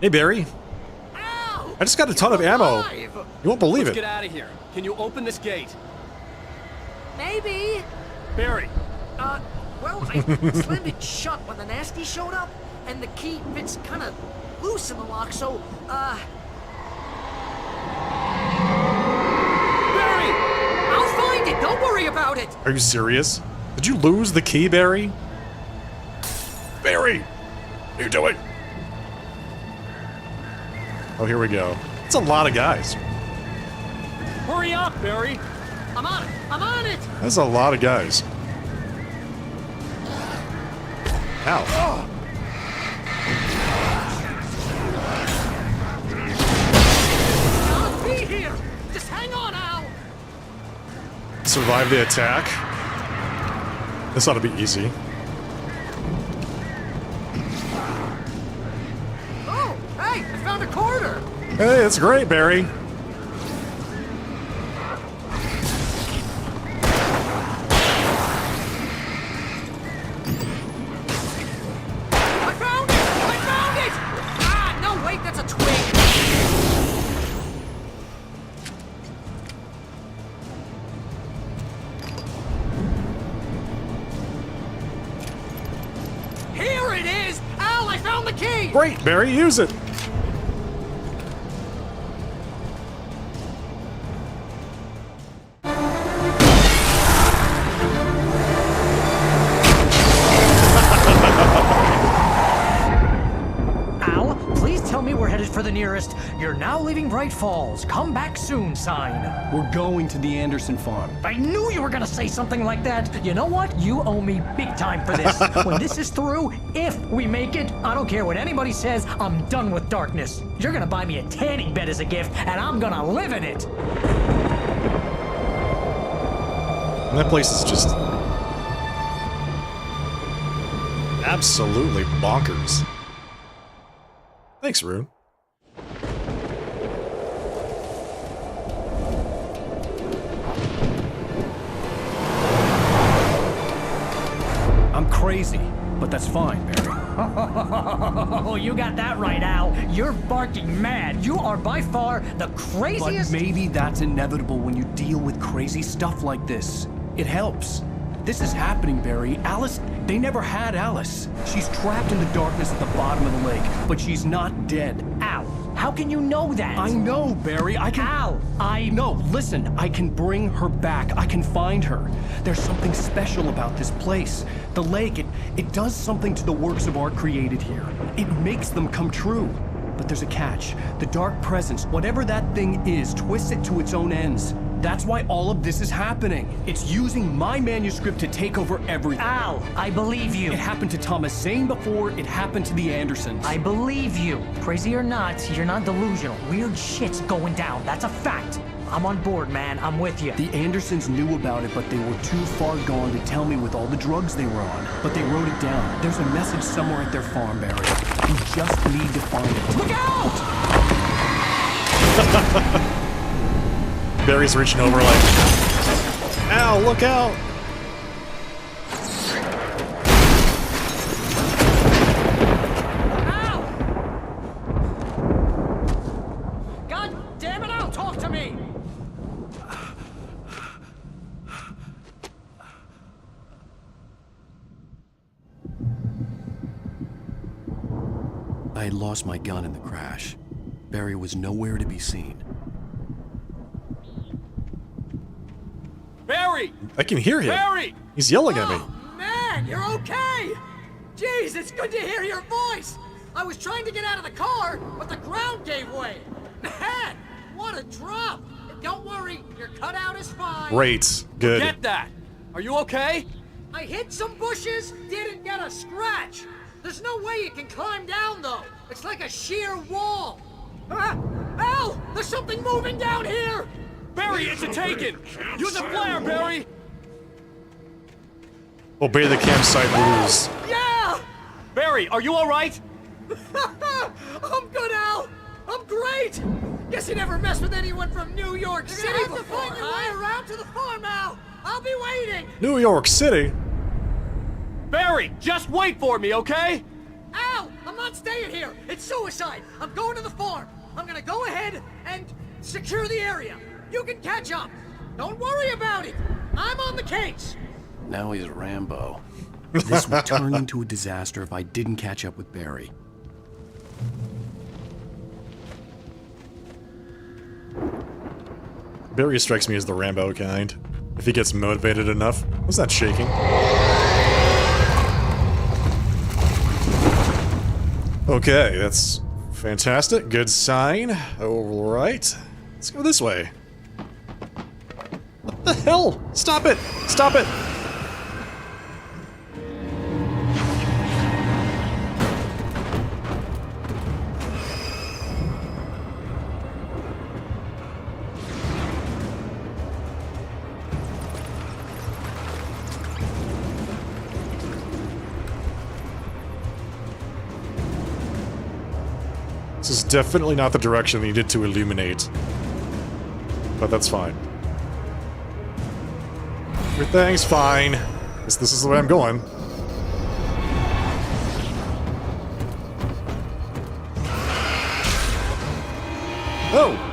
Hey Barry.
Ow!
I just got a ton of ammo. You won't believe
Let's
it.
get out of here. Can you open this gate?
Maybe.
Barry.
Well, I slammed it shut when the nasty showed up, and the key fits kind of loose in the lock, so, Barry! I'll find it! Don't worry about it!
Are you serious? Did you lose the key, Barry? Barry! What are you doing? Oh, here we go. It's a lot of guys.
Hurry up, Barry!
I'm on it! I'm on it!
That's a lot of guys. Ow.
I'll be here! Just hang on, Al!
Survive the attack. This ought to be easy.
around a corner.
Hey, it's great, Barry.
I found it! I found it! Ah, no, wait, that's a twig. Here it is! Al, I found the key!
Great, Barry, use it.
Al, please tell me we're headed for the nearest "You're now leaving Bright Falls. Come back soon" sign.
We're going to the Anderson farm.
I knew you were gonna say something like that. You know what? You owe me big time for this. When this is through, if we make it, I don't care what anybody says, I'm done with darkness. You're gonna buy me a tanning bed as a gift, and I'm gonna live in it.
And that place is just absolutely bonkers. Thanks, Rune.
I'm crazy, but that's fine, Barry.
Oh, you got that right, Al. You're barking mad. You are by far the craziest.
But maybe that's inevitable when you deal with crazy stuff like this. It helps. This is happening, Barry. Alice, they never had Alice. She's trapped in the darkness at the bottom of the lake, but she's not dead.
Al, how can you know that?
I know, Barry. I can...
Al,
No, listen. I can bring her back. I can find her. There's something special about this place. The lake, it does something to the works of art created here. It makes them come true. But there's a catch. The dark presence, whatever that thing is, twists it to its own ends. That's why all of this is happening. It's using my manuscript to take over everything.
Al, I believe you.
It happened to Thomas Zane before, it happened to the Andersons.
I believe you. Crazy or not, you're not delusional. Weird shit's going down. That's a fact. I'm on board, man. I'm with you.
The Andersons knew about it, but they were too far gone to tell me with all the drugs they were on. But they wrote it down. There's a message somewhere at their farm, Barry. You just need to find it.
Look out!
Barry's reaching over like, ow, look out!
Al! God damn it, Al, talk to me!
I had lost my gun in the crash. Barry was nowhere to be seen.
Barry!
I can hear him.
Barry!
He's yelling at me.
Oh, man, you're okay! Jeez, it's good to hear your voice! I was trying to get out of the car, but the ground gave way. Man, what a drop! Don't worry, your cutout is fine.
Great. Good.
Get that! Are you okay?
I hit some bushes, didn't get a scratch. There's no way you can climb down, though. It's like a sheer wall. Ah! Al! There's something moving down here!
Barry, it's a taken! Use a flare, Barry!
Obey the campsite rules.
Yeah!
Barry, are you alright?
I'm good, Al! I'm great! Guess you never mess with anyone from New York City before, have to find your way around to the farm, Al! I'll be waiting!
New York City?
Barry, just wait for me, okay?
Al! I'm not staying here! It's suicide! I'm going to the farm! I'm gonna go ahead and secure the area! You can catch up! Don't worry about it! I'm on the case!
Now he's Rambo. This would turn into a disaster if I didn't catch up with Barry.
Barry strikes me as the Rambo kind. If he gets motivated enough. What's that shaking? Okay, that's fantastic. Good sign. Alright. Let's go this way. What the hell? Stop it! Stop it! This is definitely not the direction needed to illuminate. But that's fine. Everything's fine. This is the way I'm going. Oh!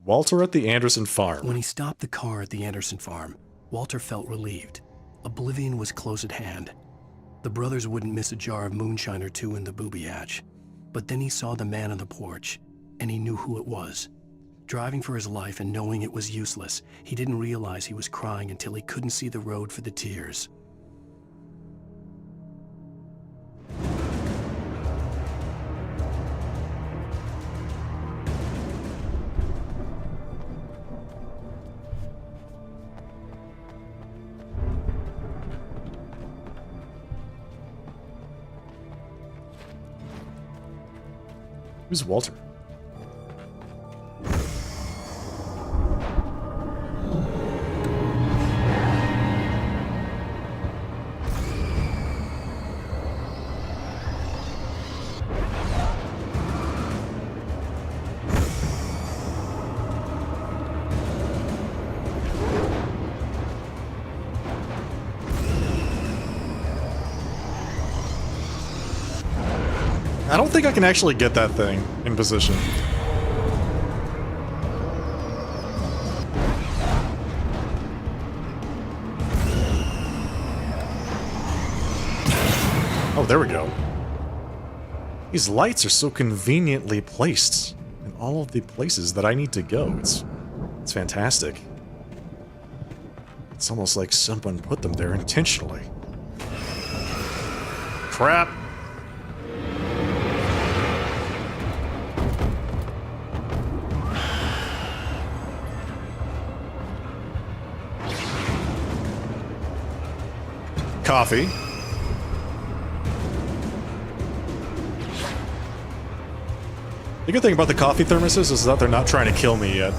Walter at the Anderson farm.
When he stopped the car at the Anderson farm, Walter felt relieved. Oblivion was close at hand. The brothers wouldn't miss a jar of moonshine or two in the booby hatch. But then he saw the man on the porch, and he knew who it was. Driving for his life and knowing it was useless, he didn't realize he was crying until he couldn't see the road for the tears.
Who's Walter? I don't think I can actually get that thing in position. Oh, there we go. These lights are so conveniently placed in all of the places that I need to go. It's fantastic. It's almost like someone put them there intentionally. Crap. Coffee. The good thing about the coffee thermoses is that they're not trying to kill me yet.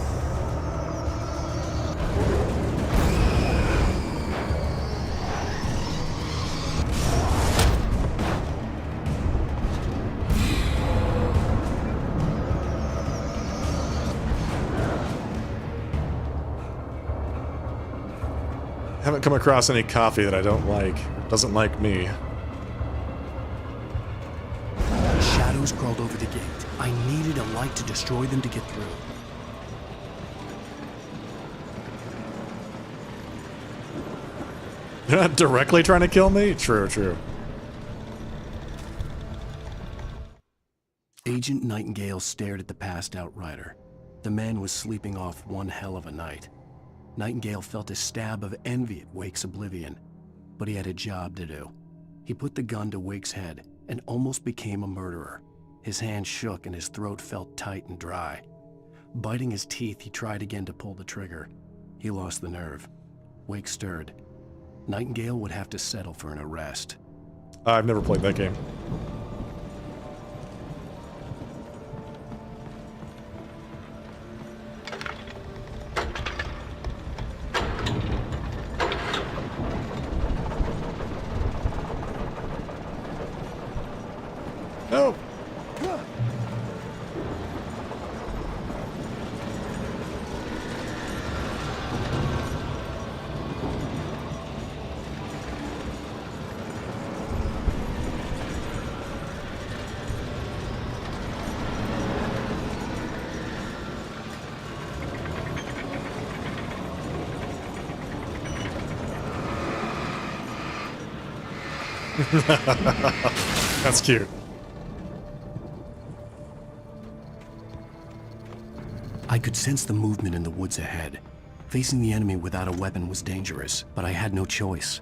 Haven't come across any coffee that I don't like. Doesn't like me.
Shadows crawled over the gate. I needed a light to destroy them to get through.
They're not directly trying to kill me? True, true.
Agent Nightingale stared at the passed-out rider. The man was sleeping off one hell of a night. Nightingale felt a stab of envy at Wake's oblivion, but he had a job to do. He put the gun to Wake's head and almost became a murderer. His hand shook and his throat felt tight and dry. Biting his teeth, he tried again to pull the trigger. He lost the nerve. Wake stirred. Nightingale would have to settle for an arrest.
I've never played that game. No. That's cute.
I could sense the movement in the woods ahead. Facing the enemy without a weapon was dangerous, but I had no choice.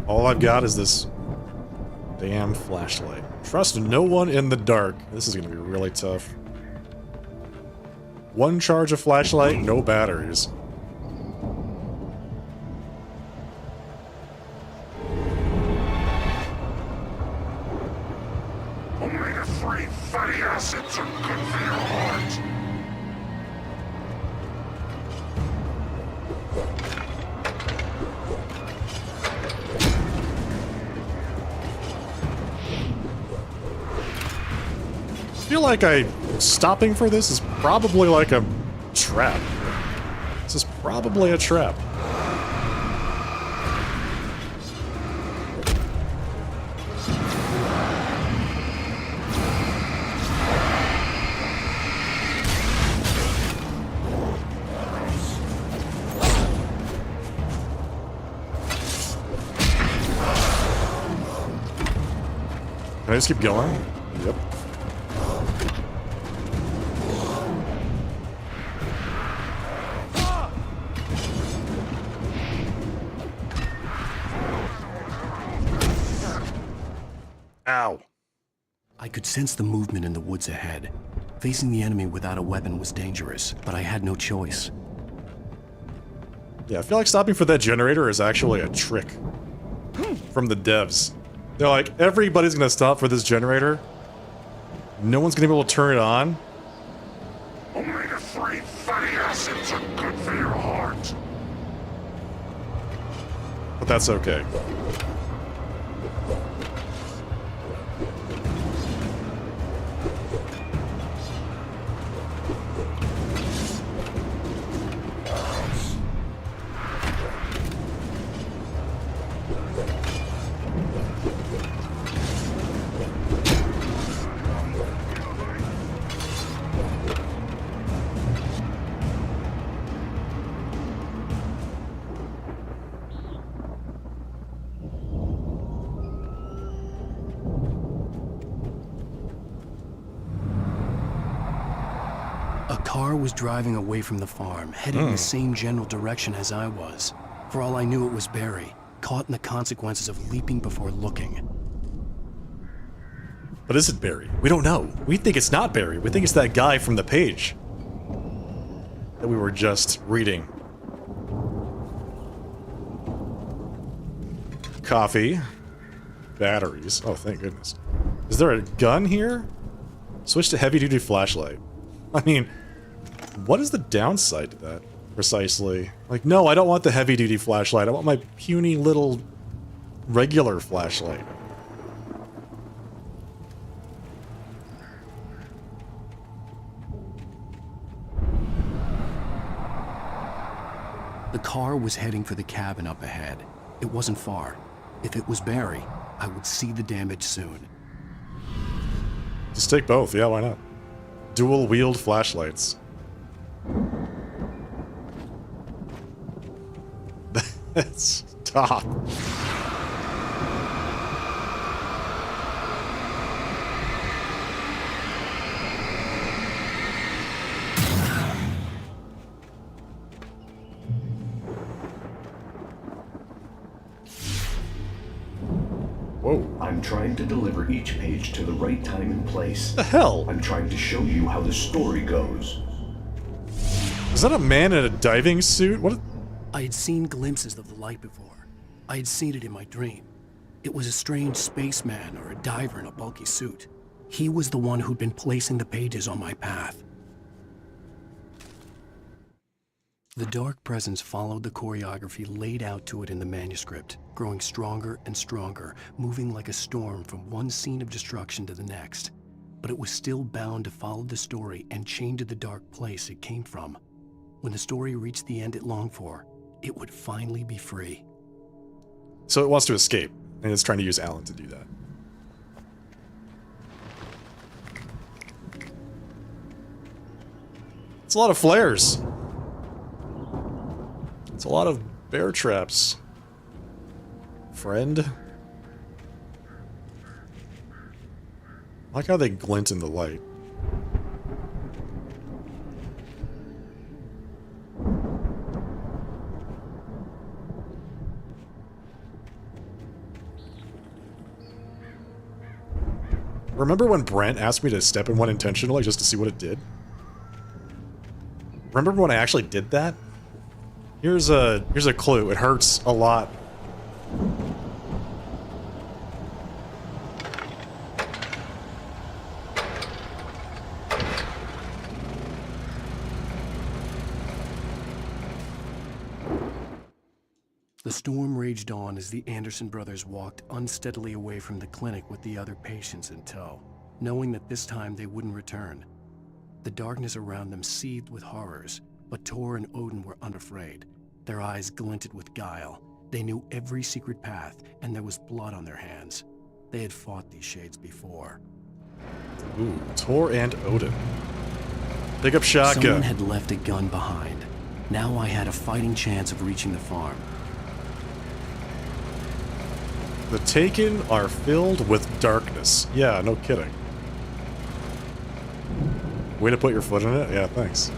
All I've got is this damn flashlight. Trust no one in the dark. This is going to be really tough. One charge of flashlight, no batteries.
Omega-3 fatty acids are good for your heart.
feel like stopping for this is probably like a trap. This is probably a trap. Can I just keep going? Yep. Ow.
I could sense the movement in the woods ahead. Facing the enemy without a weapon was dangerous, but I had no choice.
Yeah, I feel like stopping for that generator is actually a trick from the devs. They're like, everybody's gonna stop for this generator. No one's gonna be able to turn it on.
Omega-3 fatty acids are good for your heart.
But that's okay.
Was driving away from the farm, heading in the same general direction as I was. For all I knew, it was Barry, caught in the consequences of leaping before looking.
But is it Barry? We don't know. We think it's not Barry. We think it's that guy from the page that we were just reading. Coffee. Batteries. Oh, thank goodness. Is there a gun here? Switch to heavy-duty flashlight. I mean, what is the downside to that, precisely? Like, no, I don't want the heavy-duty flashlight. I want my puny little regular flashlight.
The car was heading for the cabin up ahead. It wasn't far. If it was Barry, I would see the damage soon.
Just take both. Yeah, why not? Dual-wield flashlights. Stop. Whoa.
I'm trying to deliver each page to the right time and place.
The hell?
I'm trying to show you how the story goes.
Is that a man in a diving suit? What?
I had seen glimpses of the light before. I had seen it in my dream. It was a strange spaceman or a diver in a bulky suit. He was the one who'd been placing the pages on my path. The dark presence followed the choreography laid out to it in the manuscript, growing stronger and stronger, moving like a storm from one scene of destruction to the next. But it was still bound to follow the story and chained to the dark place it came from. When the story reached the end it longed for, it would finally be free.
So it wants to escape, and it's trying to use Alan to do that. It's a lot of flares. It's a lot of bear traps. Friend? I like how they glint in the light. Remember when Brent asked me to step in one intentionally just to see what it did? Remember when I actually did that? Here's a clue. It hurts a lot.
The storm raged on as the Anderson brothers walked unsteadily away from the clinic with the other patients in tow. knowing that this time they wouldn't return. The darkness around them seethed with horrors, but Tor and Odin were unafraid. Their eyes glinted with guile. They knew every secret path, and there was blood on their hands. They had fought these shades before.
Ooh, Tor and Odin. Pick up shotgun.
Someone had left a gun behind. Now I had a fighting chance of reaching the farm.
The Taken are filled with darkness. Yeah, no kidding. Way to put your foot in it? Yeah, thanks.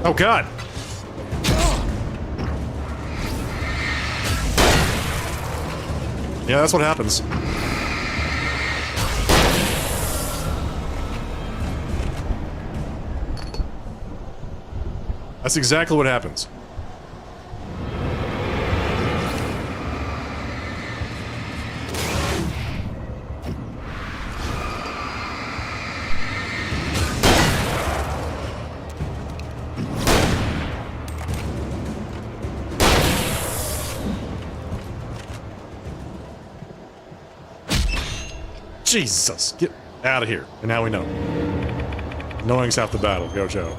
Oh god! Yeah, that's what happens. That's exactly what happens. Jesus, get out of here. And now we know. Knowing's half the battle. Go, Joe.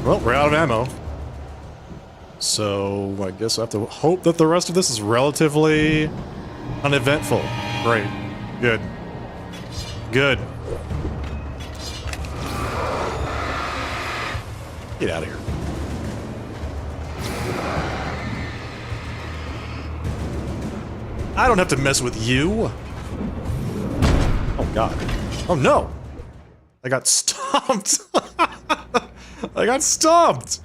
Well, we're out of ammo. So, I guess I have to hope that the rest of this is relatively uneventful. Great. Good. Good. Get out of here. I don't have to mess with you. Oh, God. Oh, no. I got stomped. I got stomped!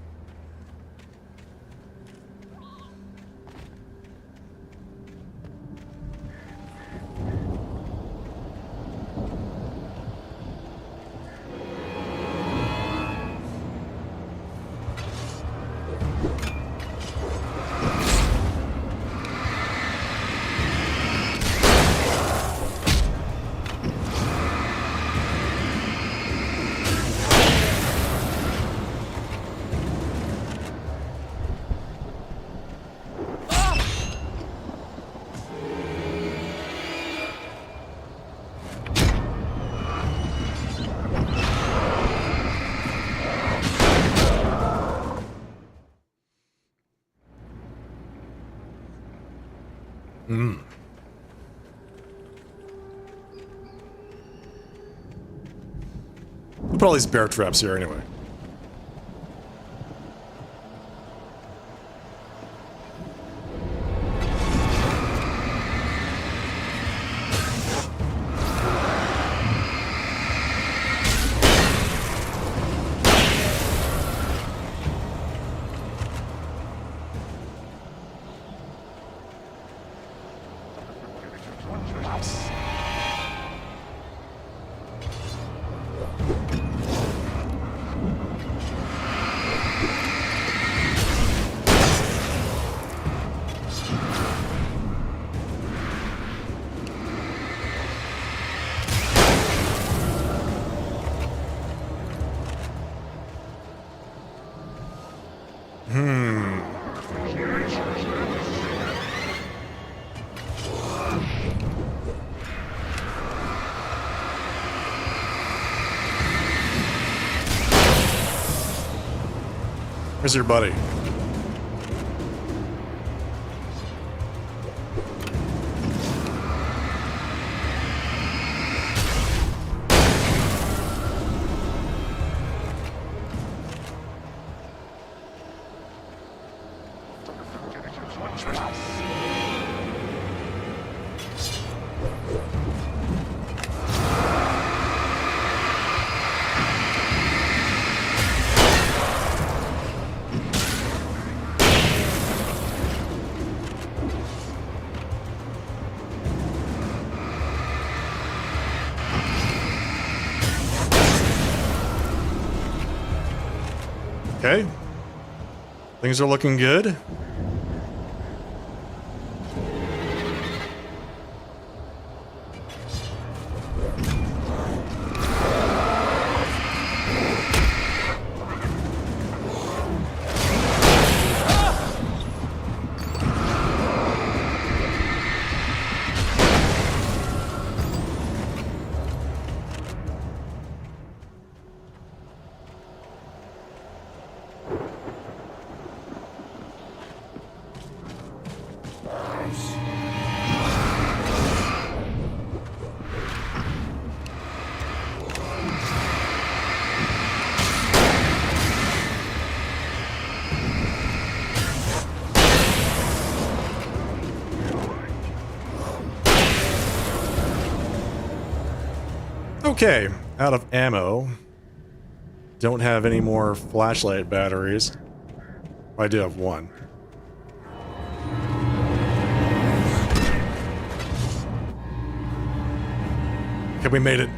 We'll put all these bear traps here anyway. Where's your buddy? Okay. Things are looking good. Okay, out of ammo. Don't have any more flashlight batteries. I do have one. Okay, we made it.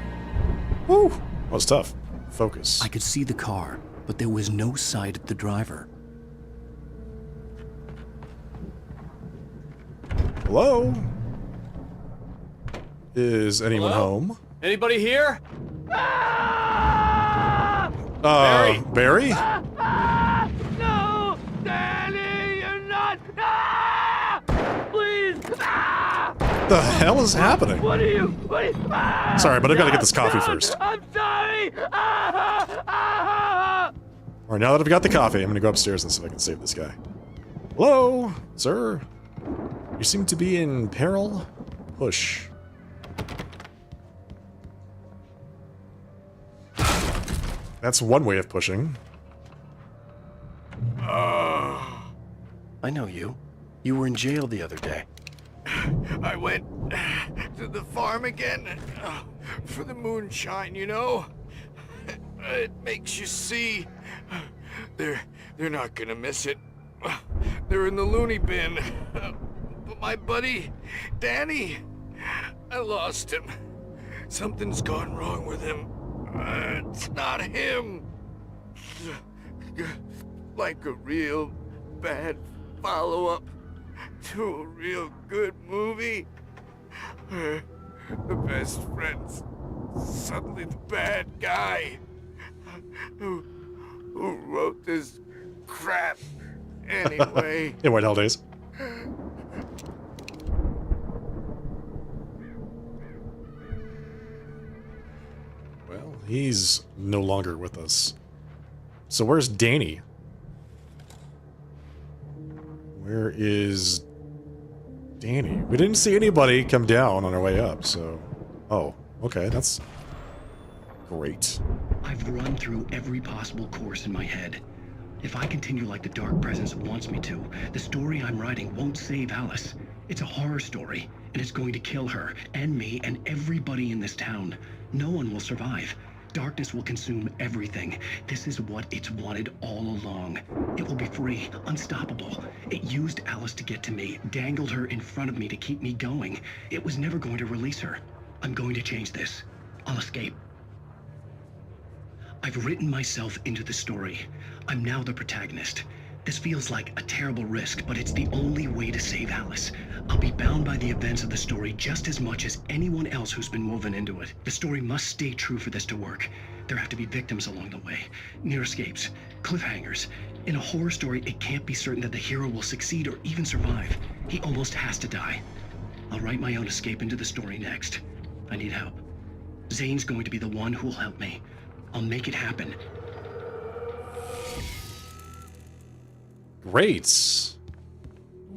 Woo! That was tough. Focus.
I could see the car, but there was no sight of the driver.
Hello? Is anyone
Hello?
home?
Anybody here?
Barry?
No! Danny, you're not! Please!
The hell is happening?
What are you? What are you?
Sorry, but I've got to get this coffee first.
I'm sorry!
Alright, now that I've got the coffee, I'm gonna go upstairs and see if I can save this guy. Hello, sir? You seem to be in peril? Push. That's one way of pushing.
I know you. You were in jail the other day.
I went to the farm again for the moonshine, you know? It makes you see. They're not gonna miss it. They're in the loony bin. But my buddy, Danny, I lost him. Something's gone wrong with him. It's not him. Like a real bad follow-up to a real good movie. The best friend's suddenly the bad guy. Who wrote this crap anyway?
In White Hell Days. Well, he's no longer with us. So where's Danny? Where is Danny? We didn't see anybody come down on our way up, so... Oh, okay, that's... great.
I've run through every possible course in my head. If I continue like the Dark Presence wants me to, the story I'm writing won't save Alice. It's a horror story, and it's going to kill her, and me, and everybody in this town. No one will survive. Darkness will consume everything. This is what it's wanted all along. It will be free, unstoppable. It used Alice to get to me, dangled her in front of me to keep me going. It was never going to release her. I'm going to change this. I'll escape. I've written myself into the story. I'm now the protagonist. This feels like a terrible risk, but it's the only way to save Alice. I'll be bound by the events of the story just as much as anyone else who's been woven into it. The story must stay true for this to work. There have to be victims along the way, near escapes, cliffhangers. In a horror story, it can't be certain that the hero will succeed or even survive. He almost has to die. I'll write my own escape into the story next. I need help. Zane's going to be the one who will help me. I'll make it happen.
Great.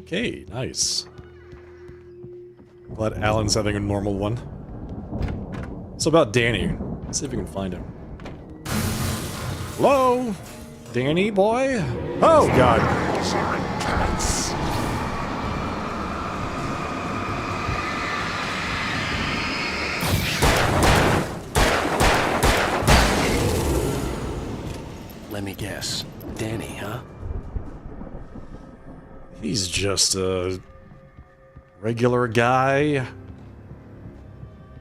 Okay, nice. Glad Alan's having a normal one. So about Danny. Let's see if we can find him. Hello? Danny boy? Oh, God.
Let me guess. Danny, huh?
He's just a regular guy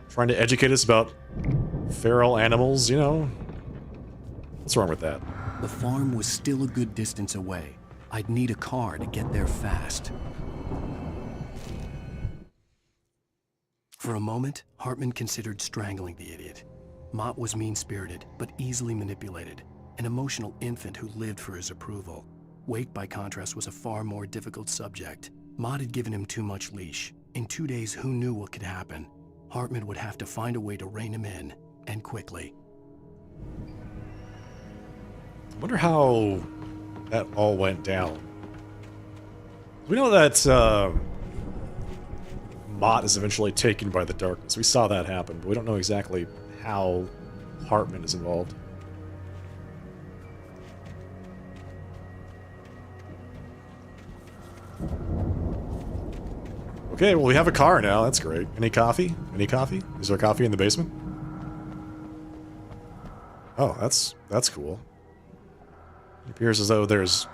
trying to educate us about feral animals, you know? What's wrong with that?
The farm was still a good distance away. I'd need a car to get there fast. For a moment, Hartman considered strangling the idiot. Mott was mean-spirited, but easily manipulated. An emotional infant who lived for his approval. Wake, by contrast, was a far more difficult subject. Mott had given him too much leash. In 2 days, who knew what could happen? Hartman would have to find a way to rein him in, and quickly.
I wonder how that all went down. We know that Mott is eventually taken by the darkness. We saw that happen, but we don't know exactly how Hartman is involved. Okay, well, we have a car now. That's great. Any coffee? Any coffee? Is there coffee in the basement? Oh, that's cool. It appears as though there's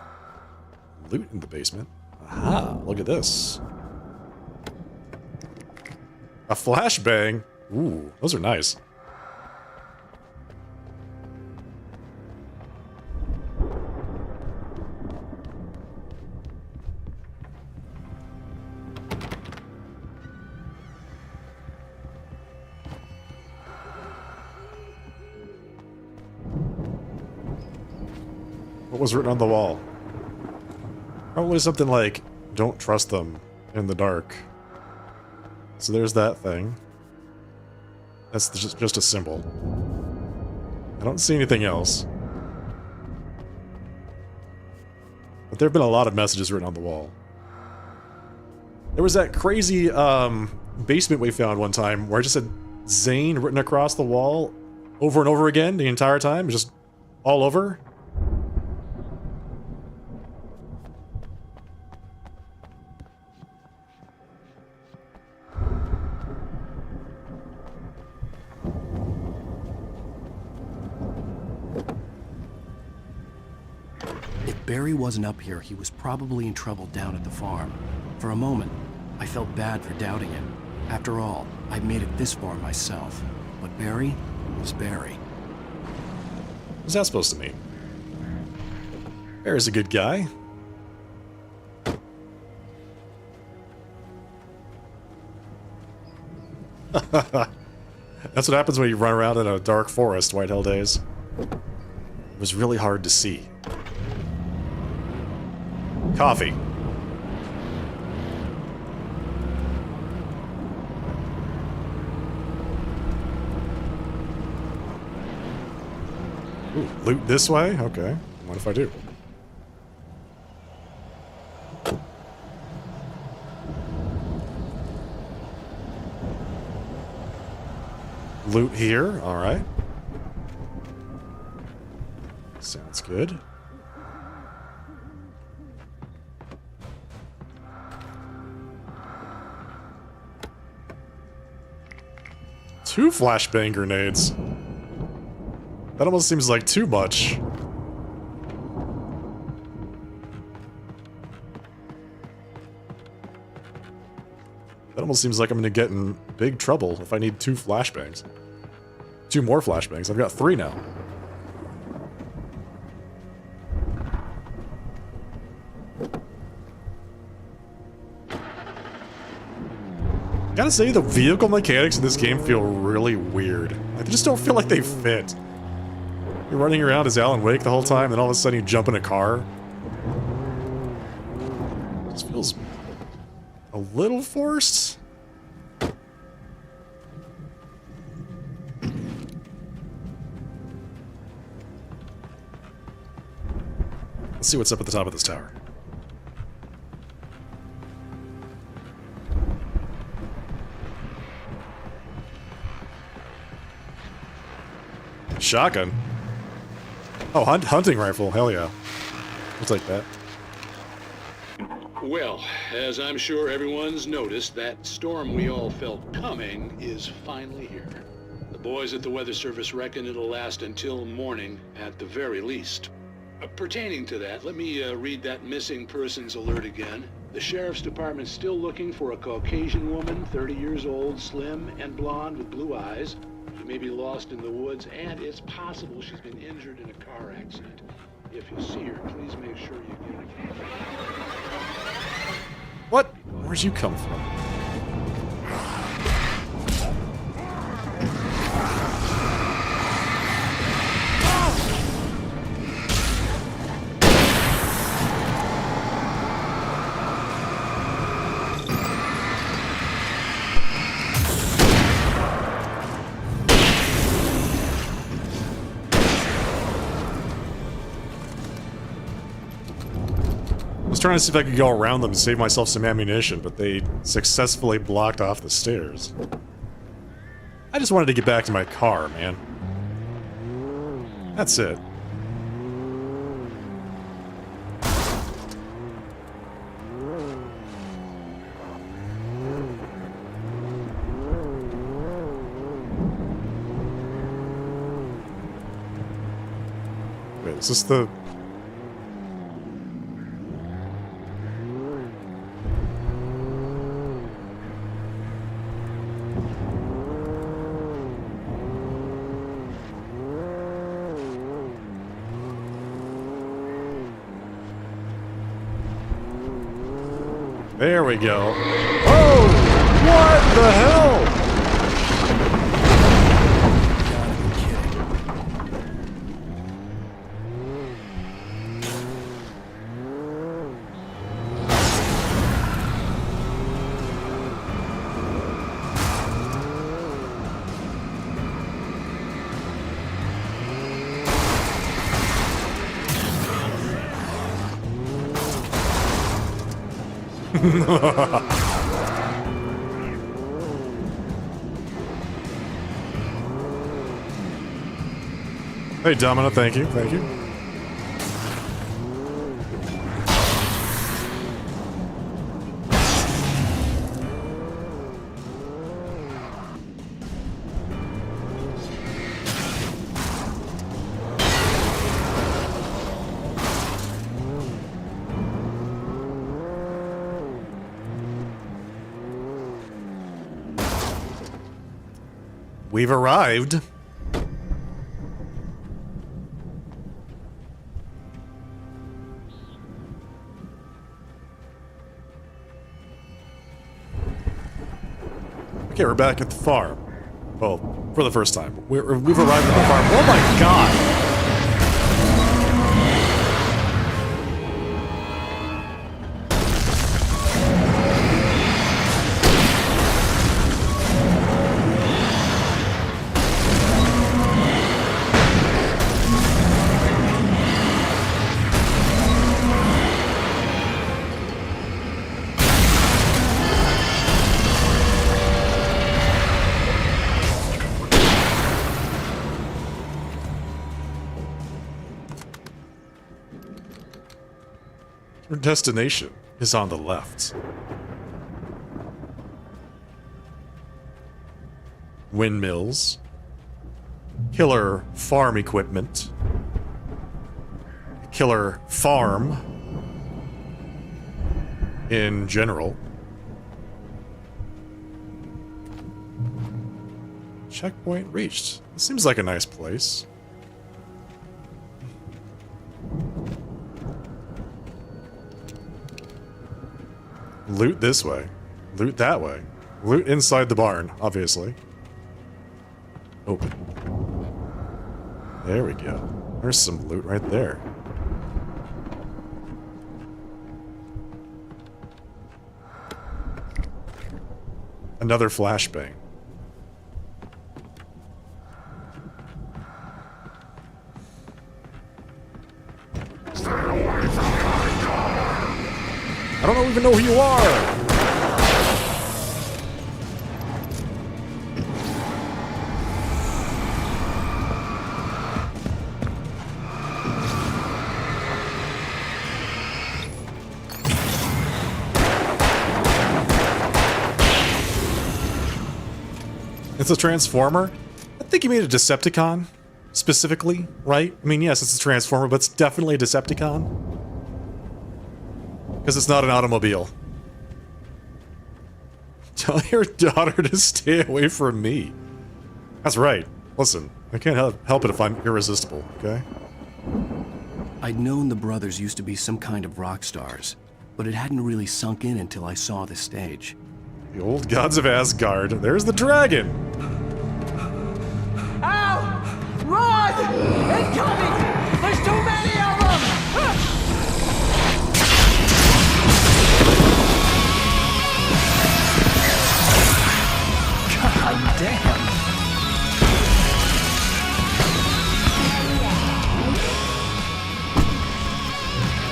loot in the basement. Aha, look at this. A flashbang. Ooh, those are nice. What was written on the wall? Probably something like, don't trust them in the dark. So there's that thing. That's just a symbol. I don't see anything else. But there have been a lot of messages written on the wall. There was that crazy basement we found one time where it just said Zane written across the wall over and over again the entire time, just all over.
If Barry wasn't up here, he was probably in trouble down at the farm. For a moment, I felt bad for doubting him. After all, I'd made it this far myself. But Barry was Barry.
What's that supposed to mean? Barry's a good guy. That's what happens when you run around in a dark forest, Whitehell days. It was really hard to see. Coffee. Ooh, loot this way? Okay. What if I do? Loot here, alright. Sounds good. Two flashbang grenades. That almost seems like too much. That almost seems like I'm gonna get in big trouble if I need two flashbangs. Two more flashbangs. I've got 3 now. Gotta say, the vehicle mechanics in this game feel really weird. They just don't feel like they fit. You're running around as Alan Wake the whole time, and all of a sudden you jump in a car. It just feels a little forced. Let's see what's up at the top of this tower. Shotgun. Oh, hunting rifle. Hell yeah. I'll take that.
Well, as I'm sure everyone's noticed, that storm we all felt coming is finally here. The boys at the Weather Service reckon it'll last until morning at the very least. Pertaining to that, let me read that missing persons alert again. The Sheriff's Department's still looking for a Caucasian woman, 30 years old, slim and blonde with blue eyes. She may be lost in the woods, and it's possible she's been injured in a car accident. If you see her, please make sure you get her.
What? Where'd you come from? I was trying to see if I could go around them and save myself some ammunition, but they successfully blocked off the stairs. I just wanted to get back to my car, man. That's it. Wait, is this the... There we go. Oh! What the hell? Hey, Domino, thank you, thank you. We've arrived. Okay, we're back at the farm. Well, for the first time. We've arrived at the farm. Oh my god! Your destination is on the left. Windmills. Killer farm equipment. Killer farm. In general. Checkpoint reached. This seems like a nice place. Loot this way. Loot that way. Loot inside the barn, obviously. Open. There we go. There's some loot right there. Another flashbang. I don't even know who you are! It's a Transformer? I think you made a Decepticon, specifically, right? I mean, yes, it's a Transformer, but it's definitely a Decepticon. Because it's not an automobile. Tell your daughter to stay away from me. That's right. Listen, I can't help it if I'm irresistible, okay?
I'd known the brothers used to be some kind of rock stars, but it hadn't really sunk in until I saw the stage.
The old gods of Asgard. There's the dragon!
Ow! Run! Incoming! There's too many of them! God damn!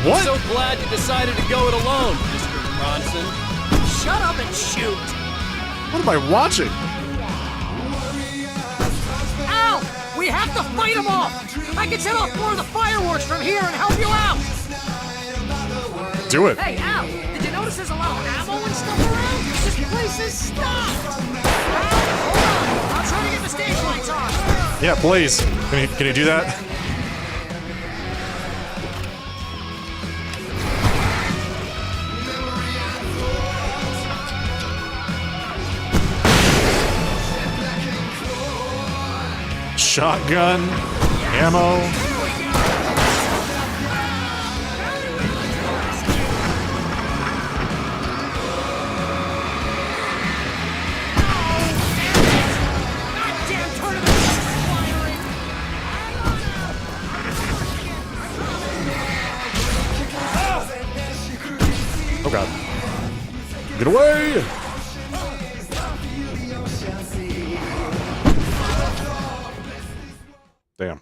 What?
I'm so glad you decided to go it alone, Mr. Bronson.
Shut up and shoot!
What am I watching?
Ow! We have to fight them off! I can set off more of the fireworks from here and help you out!
Do it.
Hey, Al! Did you notice there's a lot of ammo and stuff around? This place is stocked! Al, hold on! I'll try to get the stage lights on!
Yeah, please. Can you do that? Shotgun, ammo. Oh god. Get away! Damn.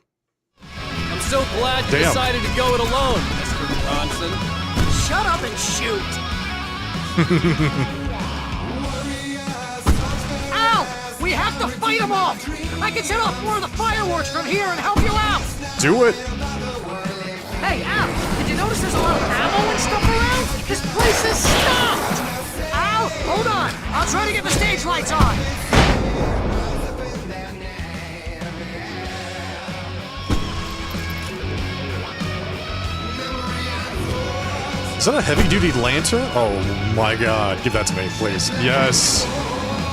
I'm so glad you decided to go it alone, Mr. Bronson.
Shut up and shoot!
Ow! We have to fight them off! I can set off more of the fireworks from here and help you out!
Do it!
Hey, Al! Did you notice there's a lot of ammo and stuff around? This place is stocked! Al, hold on! I'll try to get the stage lights on!
Is that a heavy-duty lantern? Oh my god, give that to me, please. Yes!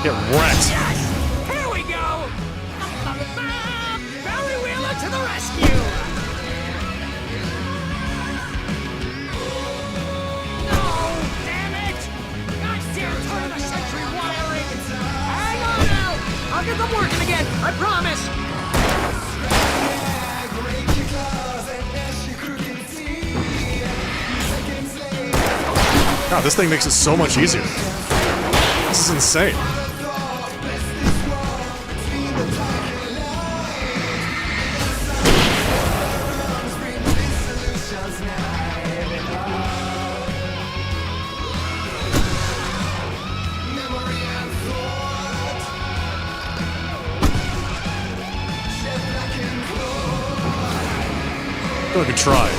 Get wrecked!
Yes! Here we go! Barry Wheeler to the rescue! No! Damn it! Goddamn turn-of-the-century wiring! Hang on, Al! I'll get them working again, I promise!
God, this thing makes it so much easier. This is insane. I could try.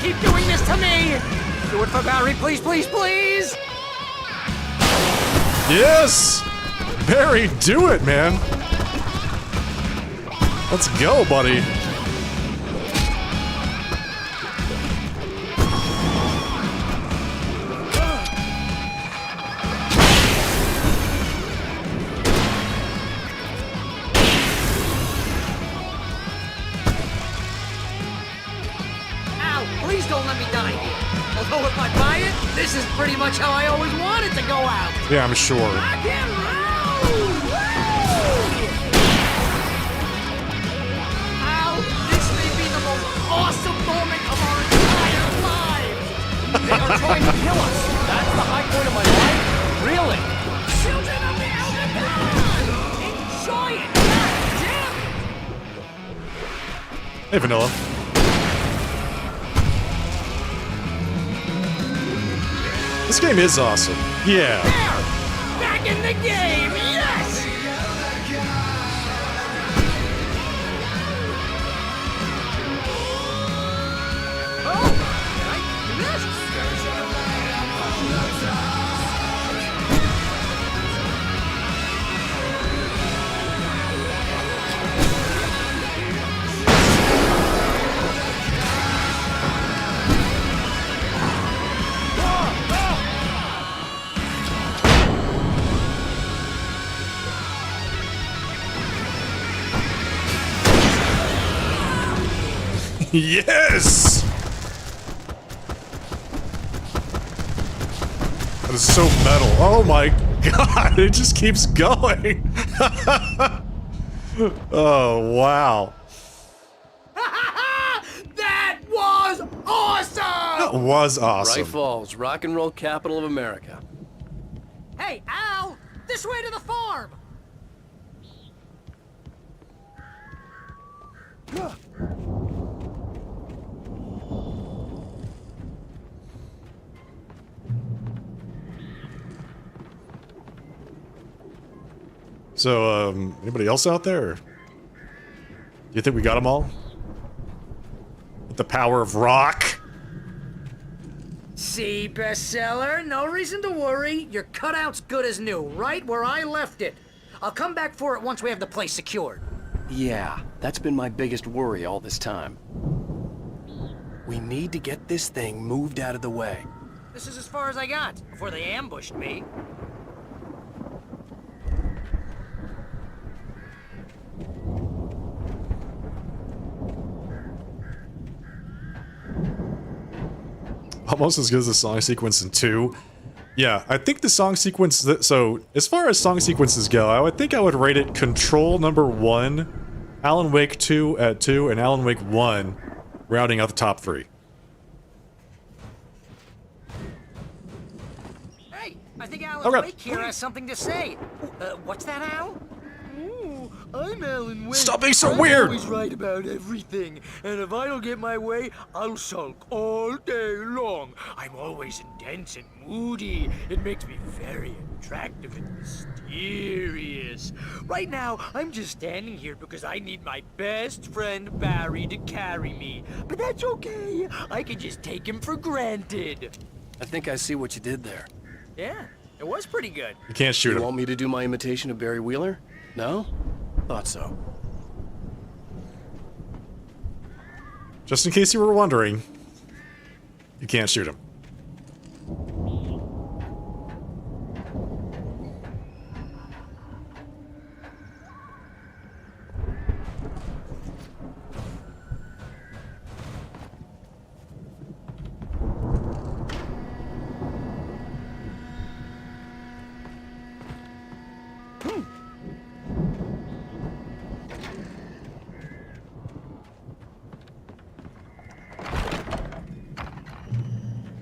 Keep doing this to me! Do it for Barry, please, please, please!
Yes! Barry, do it, man! Let's go, buddy!
Please don't let me die here. Although if I buy it, this is pretty much how I always wanted to go out.
Yeah, I'm sure.
Rock and roll! Woo! Al, this may be the most awesome moment of our entire lives.
They are trying to kill us. That's the high point of my life? Really?
Children of the Elder God! Enjoy it! God damn it!
Hey, Vanilla. This game is awesome. Yeah.
There! Back in the game! Yes!
Yes! That is so metal. Oh my god, it just keeps going. Oh, wow.
That was awesome!
That was awesome.
Bright Falls, rock and roll capital of America.
Hey, Al! This way to the farm!
So, anybody else out there? Do you think we got them all? With the power of rock?
See, bestseller? No reason to worry. Your cutout's good as new, right where I left it. I'll come back for it once we have the place secured.
Yeah, that's been my biggest worry all this time. We need to get this thing moved out of the way.
This is as far as I got, before they ambushed me.
Almost as good as the song sequence in 2. Yeah, I think the song sequence... So, as far as song sequences go, I would think I would rate it Control number 1, Alan Wake 2 at 2, and Alan Wake 1 rounding out the top 3.
Hey, I think Alan Wake here has something to say. What's that, Al?
Ooh, I'm Alan Wake.
Stop being so
I'm
weird!
always right about everything, and if I don't get my way, I'll sulk all day long. I'm always intense and moody. It makes me very attractive and mysterious. Right now, I'm just standing here because I need my best friend Barry to carry me. But that's okay. I can just take him for granted.
I think I see what you did there.
Yeah, it was pretty good.
You can't shoot him.
You want me to do my imitation of Barry Wheeler? No? Thought so.
Just in case you were wondering, you can't shoot him.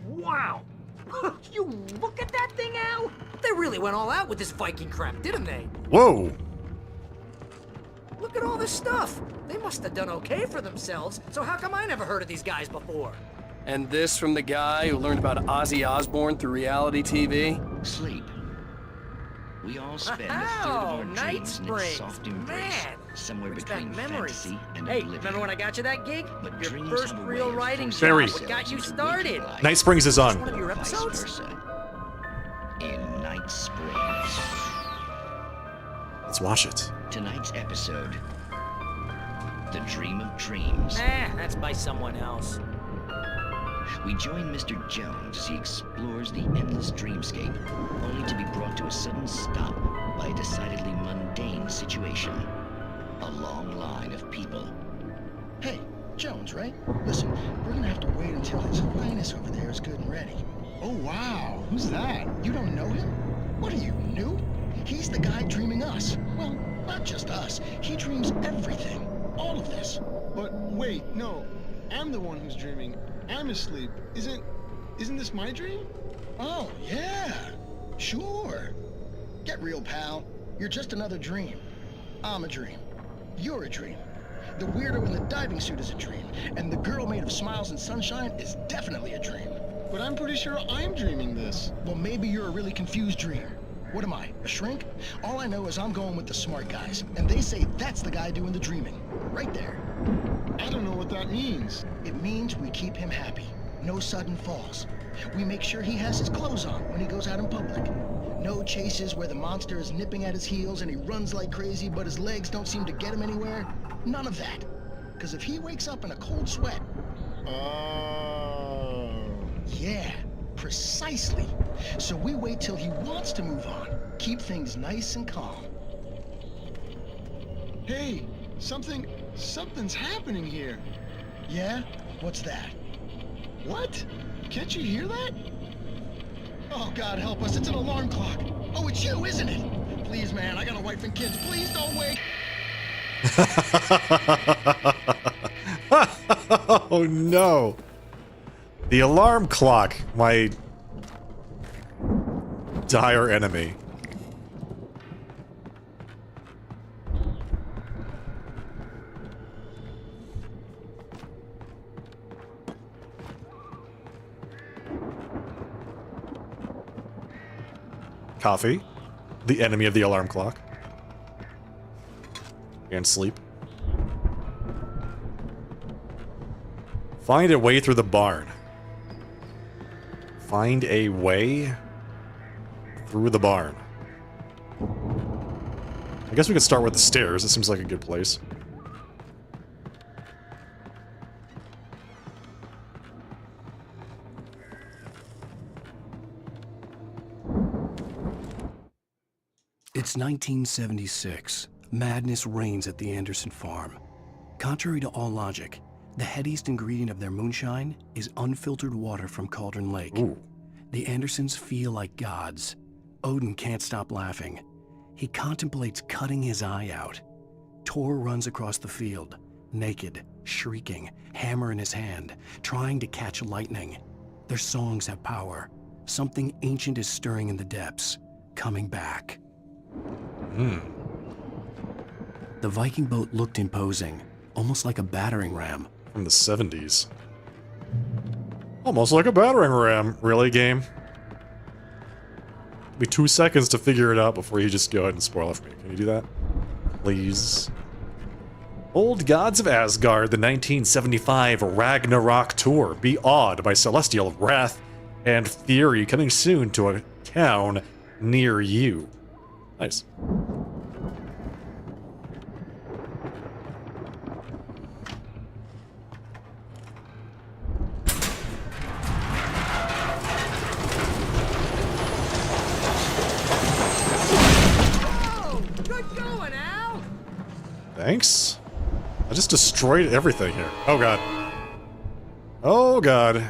Wow! You look at that thing, Al! They really went all out with this Viking crap, didn't they?
Whoa!
Look at all this stuff. They must have done okay for themselves, so how come I never heard of these guys before?
And this from the guy who learned about Ozzy Osbourne through reality TV?
Sleep. We all spend a third of our dreams in its soft embrace, somewhere between fantasy and
Hey,
oblivion.
remember when I got you that gig?
But
Your
dreams
first
have a
real
way of
writing
forcing
Very.
job. What got you started?
Night Springs is on.
One of your episodes?
Vice versa. In Night Springs.
Let's watch it.
Tonight's episode, The Dream of Dreams.
That's by someone else.
We join Mr. Jones as he explores the endless dreamscape, only to be brought to a sudden stop by a decidedly mundane situation. A long line of people.
Hey, Jones, right? Listen, we're gonna have to wait until His Highness over there is good and ready. Oh, wow. Who's that? You don't know him? What are you, new? He's the guy dreaming us. Well, not just us. He dreams everything. All of this.
But wait, no. I'm the one who's dreaming. I'm asleep. Isn't this my dream?
Oh, yeah. Sure. Get real, pal. You're just another dream. I'm a dream. You're a dream. The weirdo in the diving suit is a dream. And the girl made of smiles and sunshine is definitely a dream.
But I'm pretty sure I'm dreaming this.
Well, maybe you're a really confused dreamer. What am I, a shrink? All I know is I'm going with the smart guys, and they say that's the guy doing the dreaming. Right there.
I don't know what that means.
It means we keep him happy. No sudden falls. We make sure he has his clothes on when he goes out in public. No chases where the monster is nipping at his heels and he runs like crazy, but his legs don't seem to get him anywhere. None of that. Because if he wakes up in a cold sweat... Yeah, precisely. So we wait till he wants to move on. Keep things nice and calm.
Hey, something's happening here.
Yeah? What's that? What? Can't you hear that? Oh, God help us, it's an alarm clock. Oh, it's you, isn't it? Please, man, I got a wife and kids. Please don't wake.
Oh no. The alarm clock, my dire enemy. Coffee, the enemy of the alarm clock. And sleep. Find a way through the barn. Find a way through the barn. I guess we could start with the stairs. It seems like a good place.
It's 1976. Madness reigns at the Anderson farm. Contrary to all logic, the headiest ingredient of their moonshine is unfiltered water from Cauldron Lake.
Ooh.
The Andersons feel like gods. Odin can't stop laughing. He contemplates cutting his eye out. Tor runs across the field, naked, shrieking, hammer in his hand, trying to catch lightning. Their songs have power. Something ancient is stirring in the depths, coming back. The Viking boat looked imposing, almost like a battering ram.
From the 70s. Almost like a battering ram. Really, game? Give me 2 seconds to figure it out before you just go ahead and spoil it for me. Can you do that? Please. Old Gods of Asgard, the 1975 Ragnarok tour. Be awed by celestial wrath and fury coming soon to a town near you. Nice.
Good going, Al!
Thanks. I just destroyed everything here. Oh god. Oh god.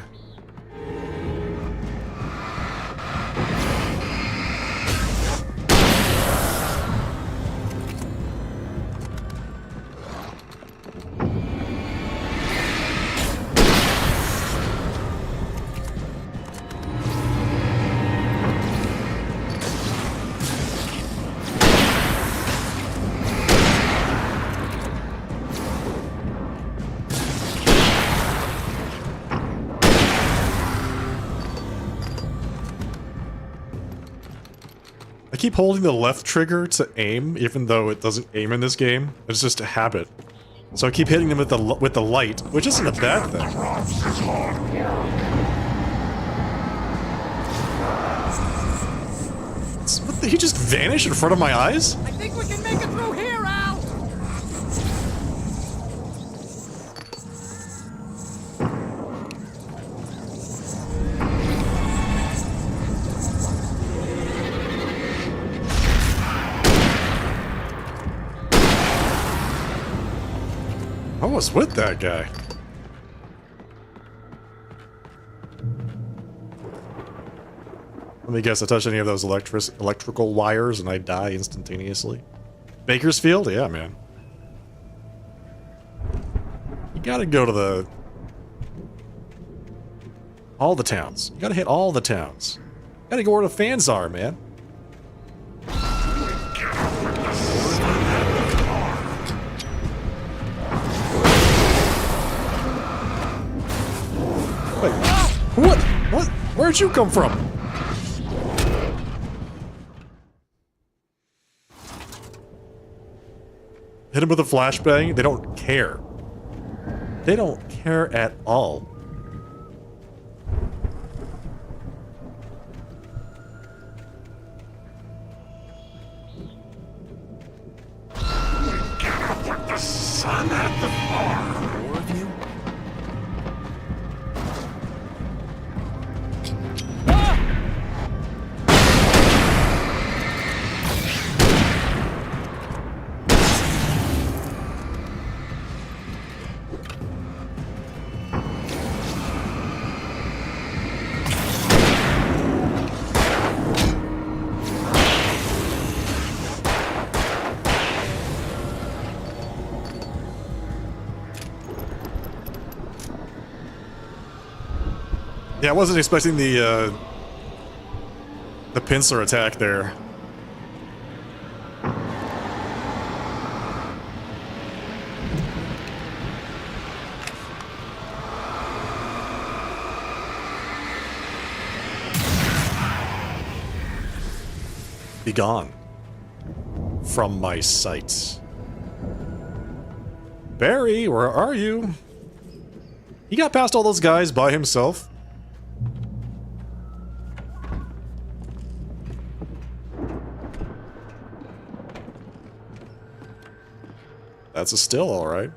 I keep holding the left trigger to aim, even though it doesn't aim in this game. It's just a habit. So I keep hitting them with the light, which isn't a bad thing. What the, he just vanished in front of my eyes?
I think we can make it through here, Al!
I was with that guy. Let me guess, I touch any of those electrical wires and I die instantaneously. Bakersfield? Yeah, man. You gotta go to all the towns. You gotta hit all the towns. You gotta go where the fans are, man. Wait, what? What? Where'd you come from? Hit him with a flashbang? They don't care. They don't care at all.
Put the sun at the farm.
More of you?
Yeah, I wasn't expecting the pincer attack there. Be gone from my sight. Barry, where are you? He got past all those guys by himself. That's a still, alright.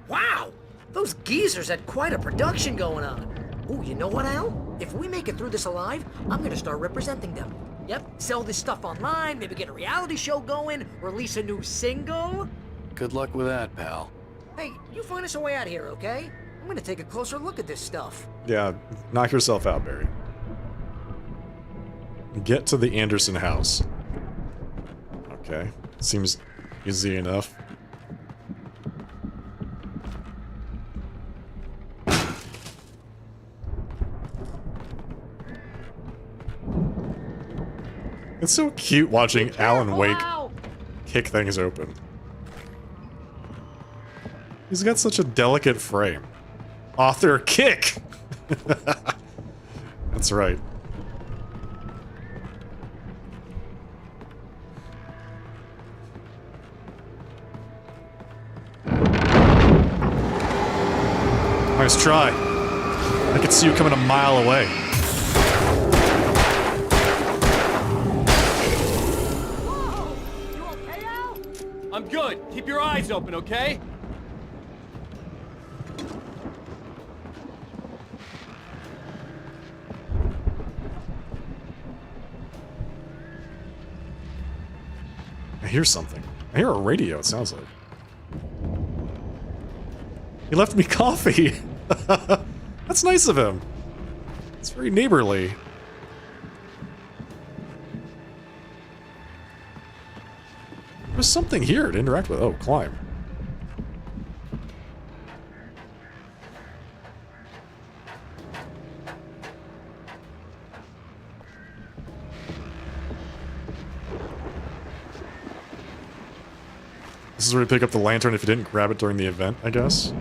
Wow! Those geezers had quite a production going on. Ooh, you know what, Al? If we make it through this alive, I'm gonna start representing them. Yep, sell this stuff online, maybe get a reality show going, release a new single.
Good luck with that, pal.
Hey, you find us a way out of here, okay? I'm gonna take a closer look at this stuff.
Yeah, knock yourself out, Barry. Get to the Anderson house. Okay, seems easy enough. It's so cute watching Alan Wake kick things open. He's got such a delicate frame. Author kick! That's right. Nice try. I could see you coming a mile away.
I'm good. Keep your eyes open, okay?
I hear something. I hear a radio, it sounds like. He left me coffee! That's nice of him. It's very neighborly. There's something here to interact with. Oh, climb. This is where you pick up the lantern if you didn't grab it during the event, I guess.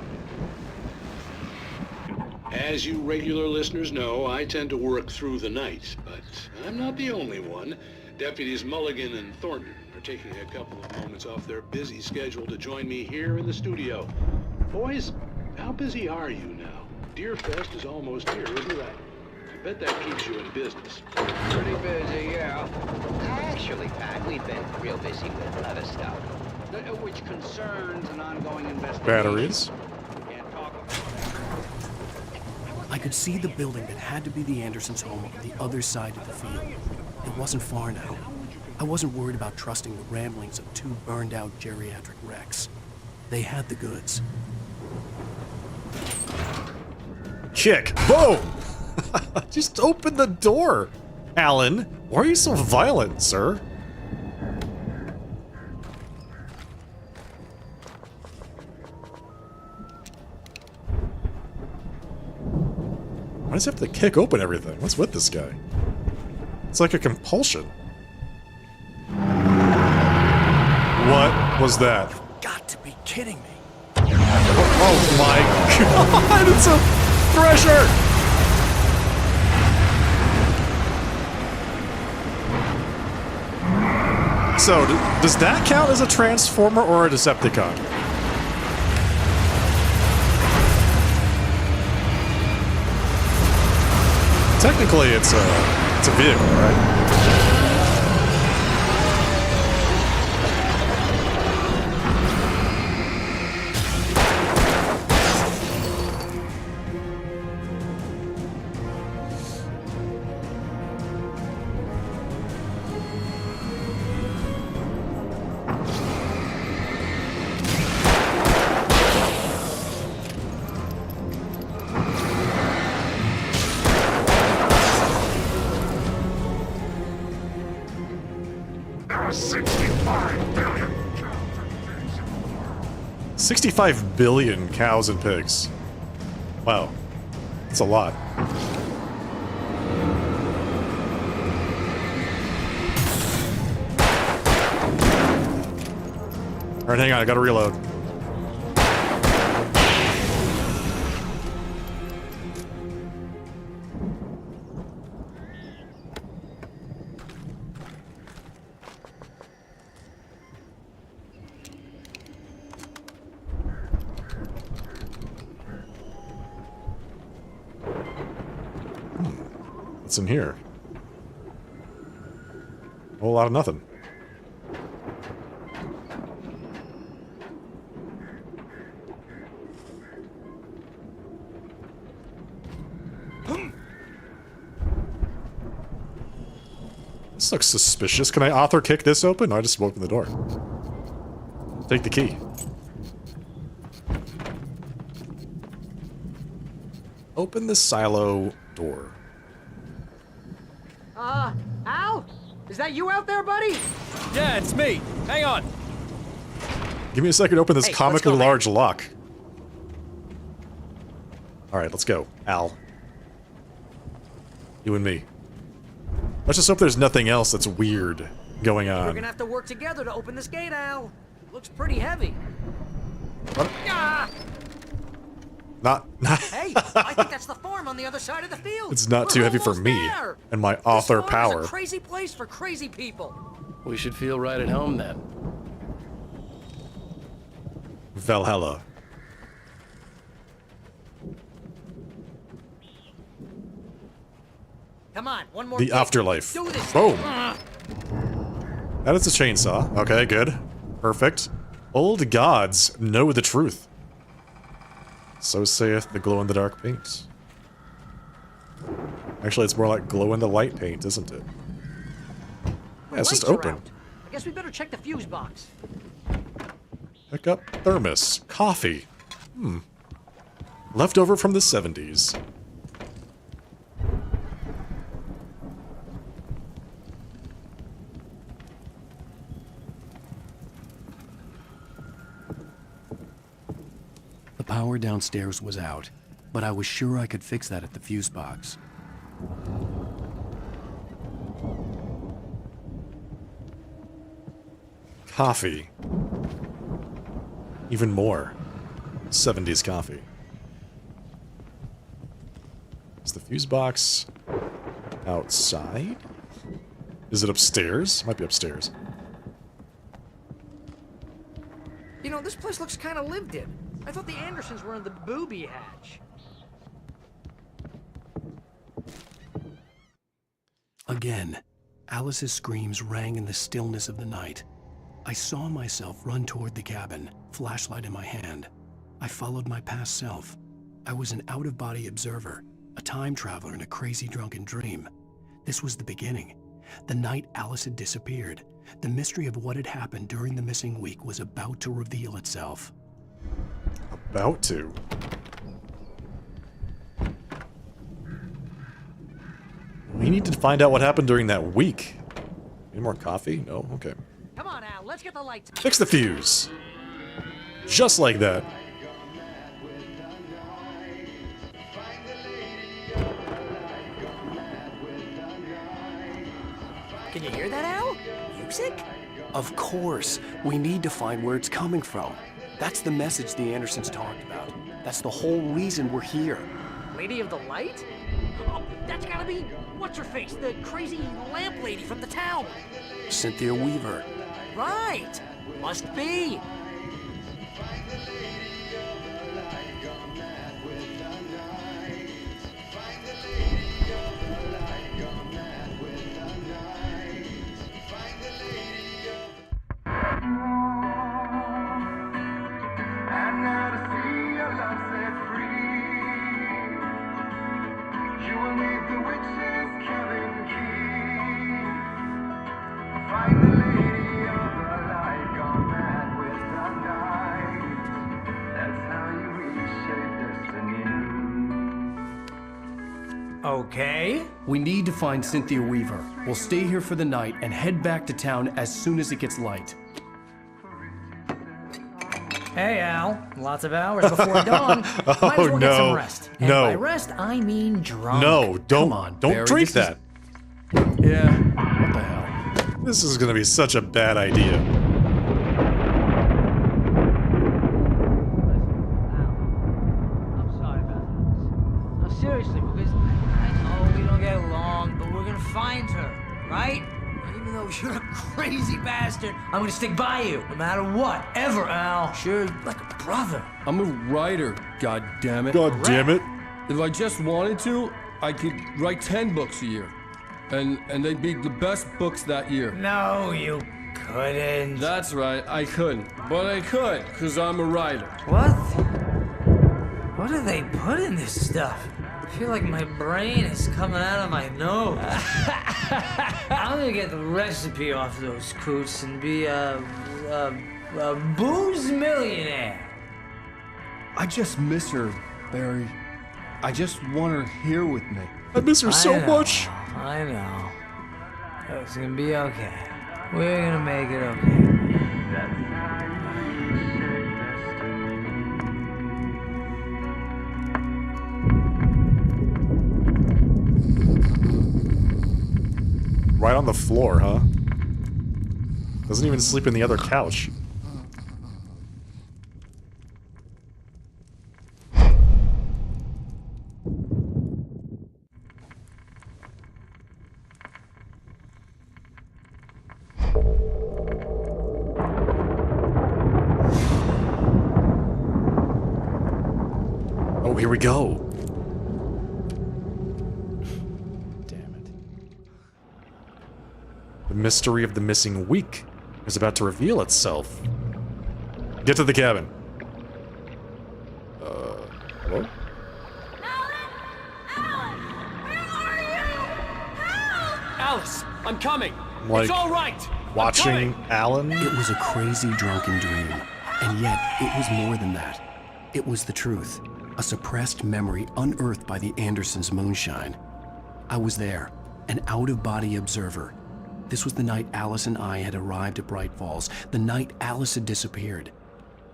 As you regular listeners know, I tend to work through the night, but I'm not the only one. Deputies Mulligan and Thornton are taking a couple of moments off their busy schedule to join me here in the studio. Boys, how busy are you now? Deerfest is almost here, isn't it? I bet that keeps you in business.
Pretty busy, yeah. Actually, Pat, we've been real busy with other stuff, which concerns an ongoing investigation.
Batteries.
I could see the building that had to be the Andersons' home on the other side of the field. It wasn't far now. I wasn't worried about trusting the ramblings of two burned-out geriatric wrecks. They had the goods.
Kick. Boom! Just open the door, Alan. Why are you so violent, sir? Why does he have to kick open everything? What's with this guy? It's like a compulsion. What was that?
Got to be kidding me.
Oh my god, it's a thresher! So, does that count as a Transformer or a Decepticon? Technically, it's a vehicle, right?
There are 65 billion.
65 billion cows and pigs. Wow. That's a lot. Alright, hang on, I gotta reload. What's in here? A whole lot of nothing. This looks suspicious. Can I author kick this open? No, I just opened the door. Take the key. Open the silo door.
Al? Is that you out there, buddy?
Yeah, it's me. Hang on.
Give me a second to open this
Hey, let's
comically
go, man.
large lock. Alright, let's go. Al. You and me. Let's just hope there's nothing else that's weird going
We're
on.
gonna have to work together to open this gate, Al. Looks pretty heavy.
What?
Ah!
Not
Hey, I think that's the farm on the other side of the field.
it's not
We're
too heavy for
almost
me
there.
and my author
This farm is
power.
a crazy place for crazy people.
We should feel right at home then.
Valhalla.
Come on, one more.
The
kick.
afterlife.
Do this.
Boom.
Ah.
That is a chainsaw. Okay, good. Perfect. Old gods know the truth. So saith the glow-in-the-dark paint. Actually, it's more like glow-in-the-light paint, isn't it? Yeah, it's just
Lights are
open.
out. I guess we better check the fuse box.
Pick up thermos. Coffee. Leftover from the 70s.
The power downstairs was out, but I was sure I could fix that at the fuse box.
Coffee. Even more. 70s coffee. Is the fuse box outside? Is it upstairs? Might be upstairs.
You know, this place looks kind of lived in. I thought the Andersons were in the booby hatch.
Again, Alice's screams rang in the stillness of the night. I saw myself run toward the cabin, flashlight in my hand. I followed my past self. I was an out-of-body observer, a time traveler in a crazy drunken dream. This was the beginning. The night Alice had disappeared. The mystery of what had happened during the missing week was about to reveal itself.
About to. We need to find out what happened during that week. Any more coffee? No? Okay.
Come on, Al, let's get the lights.
Fix the fuse. Just like that.
Can you hear that, Al? Music?
Of course. We need to find where it's coming from. That's the message the Andersons talked about. That's the whole reason we're here.
Lady of the Light? Oh, that's gotta be what's-her-face, the crazy lamp lady from the town.
Cynthia Weaver.
Right. Must be.
Okay.
We need to find Cynthia Weaver. We'll stay here for the night and head back to town as soon as it gets light.
Hey, Al. Lots of hours before dawn. Might as well get some rest. And
no.
by rest, I mean drunk.
No, don't, don't
Barry,
drink
this
that.
Yeah, what the hell?
This is gonna be such a bad idea.
crazy bastard. I'm gonna stick by you, no matter what, ever, Al. Sure, like a brother.
I'm a writer, god damn it.
God damn it.
If I just wanted to, I could write 10 books a year. And they'd be the best books that year.
No, you couldn't.
That's right, I couldn't. But I could, because I'm a writer.
What? What do they put in this stuff? I feel like my brain is coming out of my nose. I'm gonna get the recipe off those coots and be a booze millionaire.
I just miss her, Barry. I just want her here with me.
I miss her so much.
I know. It's gonna be okay. We're gonna make it okay.
Right on the floor, huh? Doesn't even sleep in the other couch. Oh, here we go. The mystery of the missing week is about to reveal itself. Get to the cabin. Hello?
Alice, I'm coming.
Like,
it's all right.
Watching Alan?
It was a crazy drunken dream, and yet it was more than that. It was the truth, a suppressed memory unearthed by the Andersons' moonshine. I was there, an out-of-body observer. This was the night Alice and I had arrived at Bright Falls, the night Alice had disappeared.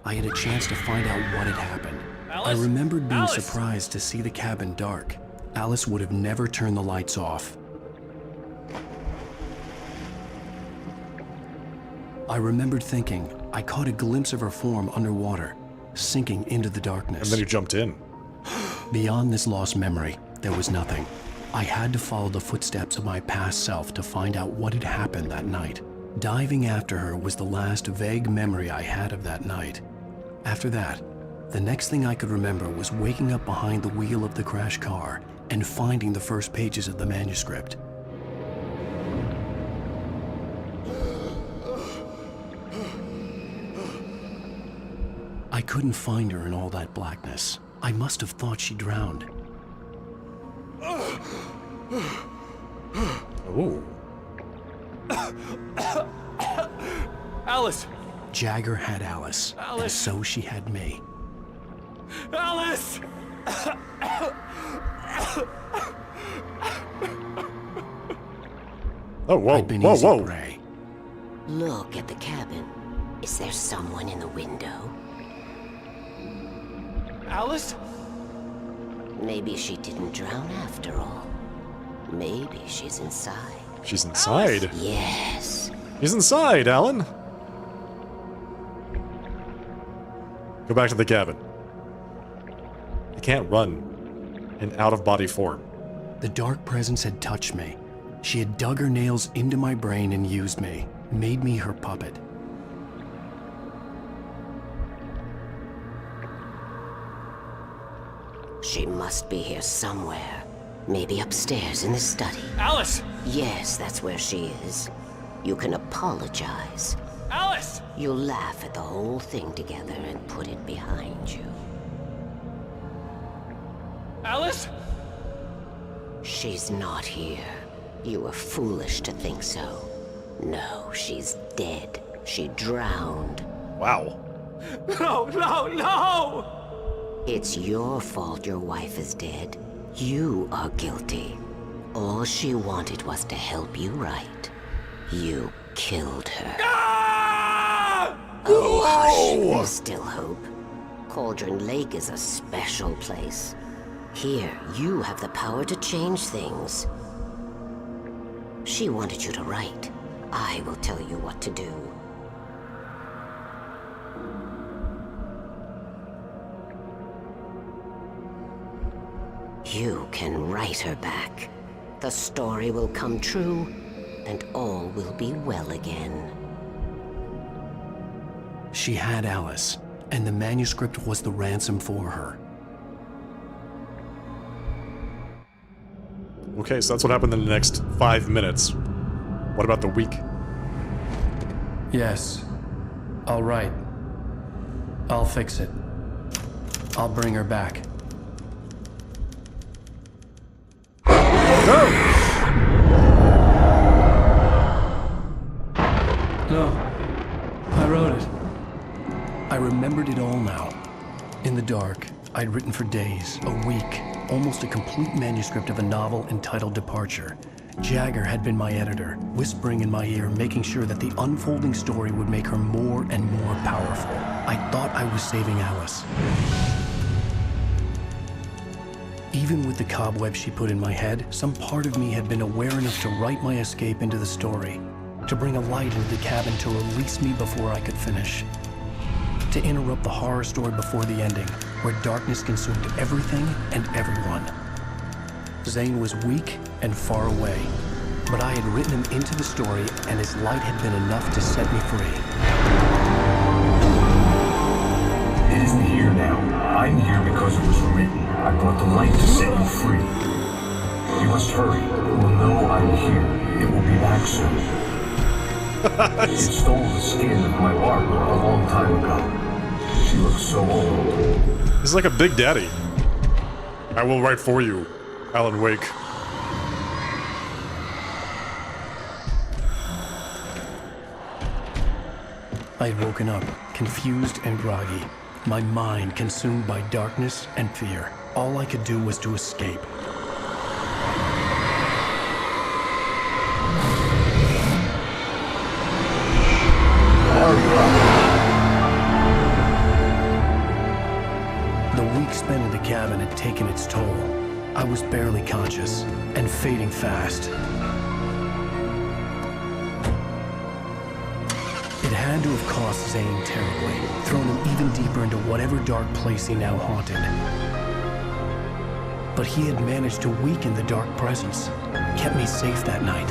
I had a chance to find out what had happened.
Alice?
I remembered being
Alice?
surprised to see the cabin dark. Alice would have never turned the lights off. I remembered thinking I caught a glimpse of her form underwater, sinking into the darkness.
And then you jumped in.
Beyond this lost memory, there was nothing. I had to follow the footsteps of my past self to find out what had happened that night. Diving after her was the last vague memory I had of that night. After that, the next thing I could remember was waking up behind the wheel of the crashed car and finding the first pages of the manuscript. I couldn't find her in all that blackness. I must have thought she drowned.
Oh.
Alice!
Jagger had Alice, and
Alice!
so she had me.
Alice!
Oh, whoa,
I'd been
whoa,
easy
whoa.
prey.
Look at the cabin. Is there someone in the window?
Alice?
Maybe she didn't drown after all. Maybe she's inside.
She's inside?
Yes.
He's inside, Alan. Go back to the cabin. You can't run in out-of-body form.
The dark presence had touched me. She had dug her nails into my brain and used me, made me her puppet.
She must be here somewhere. Maybe upstairs in the study.
Alice!
Yes, that's where she is. You can apologize.
Alice!
You'll laugh at the whole thing together and put it behind you.
Alice?
She's not here. You were foolish to think so. No, she's dead. She drowned.
Wow.
No, no, no!
It's your fault your wife is dead. You are guilty. All she wanted was to help you right. You killed her. Oh, hush. There's still hope. Cauldron Lake is a special place. Here, you have the power to change things. She wanted you to write. I will tell you what to do. You can write her back. The story will come true, and all will be well again.
She had Alice, and the manuscript was the ransom for her.
Okay, so that's what happened in the next 5 minutes. What about the week?
Yes. All right. I'll fix it. I'll bring her back. No. I wrote it. I remembered it all now. In the dark, I'd written for days, a week, almost a complete manuscript of a novel entitled Departure. Jagger had been my editor, whispering in my ear, making sure that the unfolding story would make her more and more powerful. I thought I was saving Alice. Even with the cobweb she put in my head, some part of me had been aware enough to write my escape into the story, to bring a light into the cabin to release me before I could finish, to interrupt the horror story before the ending, where darkness consumed everything and everyone. Zane was weak and far away, but I had written him into the story, and his light had been enough to set me free.
It isn't here now. I'm here because it was written. I brought the light to set you free. You must hurry. You will know I'm here. It will be back soon. It stole the skin of my Barbara a long time ago. She looks so old.
He's like a big daddy. I will write for you, Alan Wake.
I had woken up, confused and groggy, my mind consumed by darkness and fear. All I could do was to escape. The week spent in the cabin had taken its toll. I was barely conscious, and fading fast. It had to have cost Zane terribly, thrown him even deeper into whatever dark place he now haunted. But he had managed to weaken the dark presence, kept me safe that night.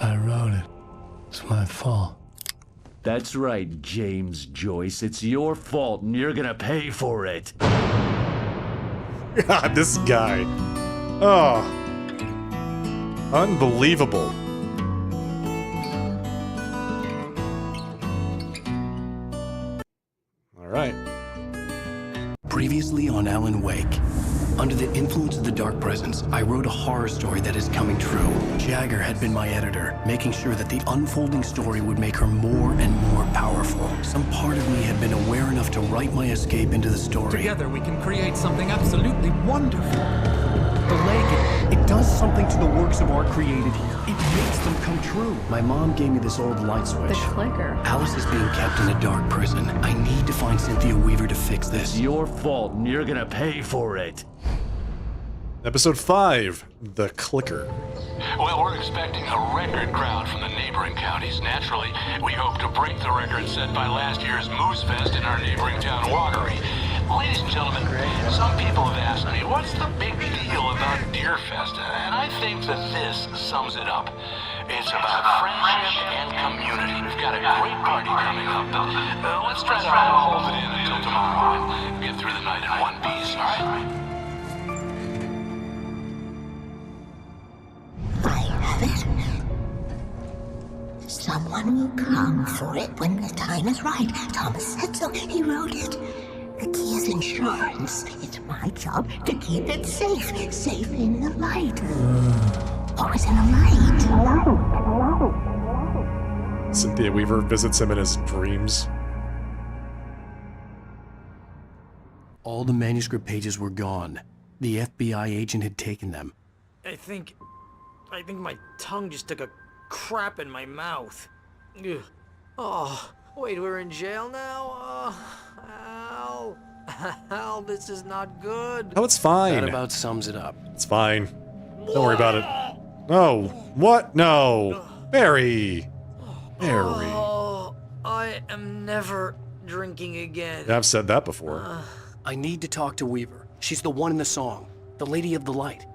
I wrote it. It's my fault.
That's right, James Joyce. It's your fault, and you're gonna pay for it.
God, this guy. Oh. Unbelievable. All right.
Previously on Alan Wake. Under the influence of the dark presence, I wrote a horror story that is coming true. Jagger had been my editor, making sure that the unfolding story would make her more and more powerful. Some part of me had been aware enough to write my escape into the story.
Together we can create something absolutely wonderful.
The lake, it does something to the works of art created here. It makes them come true. My mom gave me this old light switch.
The clicker.
Alice is being kept in a dark prison. I need to find Cynthia Weaver to fix this.
It's your fault, and you're gonna pay for it.
Episode 5, The Clicker.
Well, we're expecting a record crowd from the neighboring counties. Naturally, we hope to break the record set by last year's Moose Fest in our neighboring town, Watery. Ladies and gentlemen, some people have asked me, what's the big deal about Deer Fest? And I think that this sums it up. It's about friendship and community. We've got a great party coming up. Let's try to hold it in until tomorrow and get through the night in one piece, all right?
Someone will come for it when the time is right. Thomas said so. He wrote it. The key is insurance. It's my job to keep it safe. Safe in the light. Always in the light.
Cynthia Weaver visits him in his dreams.
All the manuscript pages were gone. The FBI agent had taken them.
I think my tongue just took a crap in my mouth. Ugh. Oh, wait, we're in jail now? Al. Al, this is not good.
Oh, it's fine.
That about sums it up.
It's fine. Don't worry about it. No. What? No. Barry. Barry.
Oh, I am never drinking again.
Yeah, I've said that before.
I need to talk to Weaver. She's the one in the song. The Lady of the Light.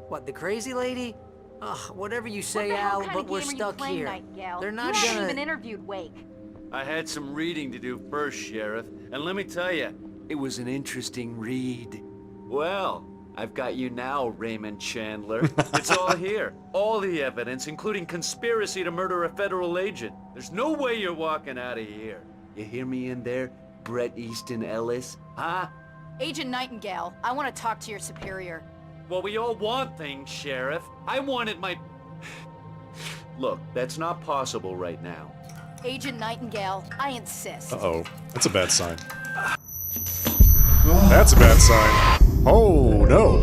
What, the crazy lady? Ugh, whatever you say,
What the hell
Al,
kind
but
of
we're
game are you
stuck
playing,
here.
Nightingale?
They're not
You haven't
gonna...
even interviewed Wake.
I had some reading to do first, Sheriff, and let me tell you, it was an interesting read. Well, I've got you now, Raymond Chandler. It's all here. All the evidence, including conspiracy to murder a federal agent. There's no way you're walking out of here. You hear me in there, Bret Easton Ellis? Huh?
Agent Nightingale, I want to talk to your superior.
Well, we all want things, Sheriff. I wanted my... Look, that's not possible right now.
Agent Nightingale, I insist.
Uh-oh. That's a bad sign. That's a bad sign. Oh, no.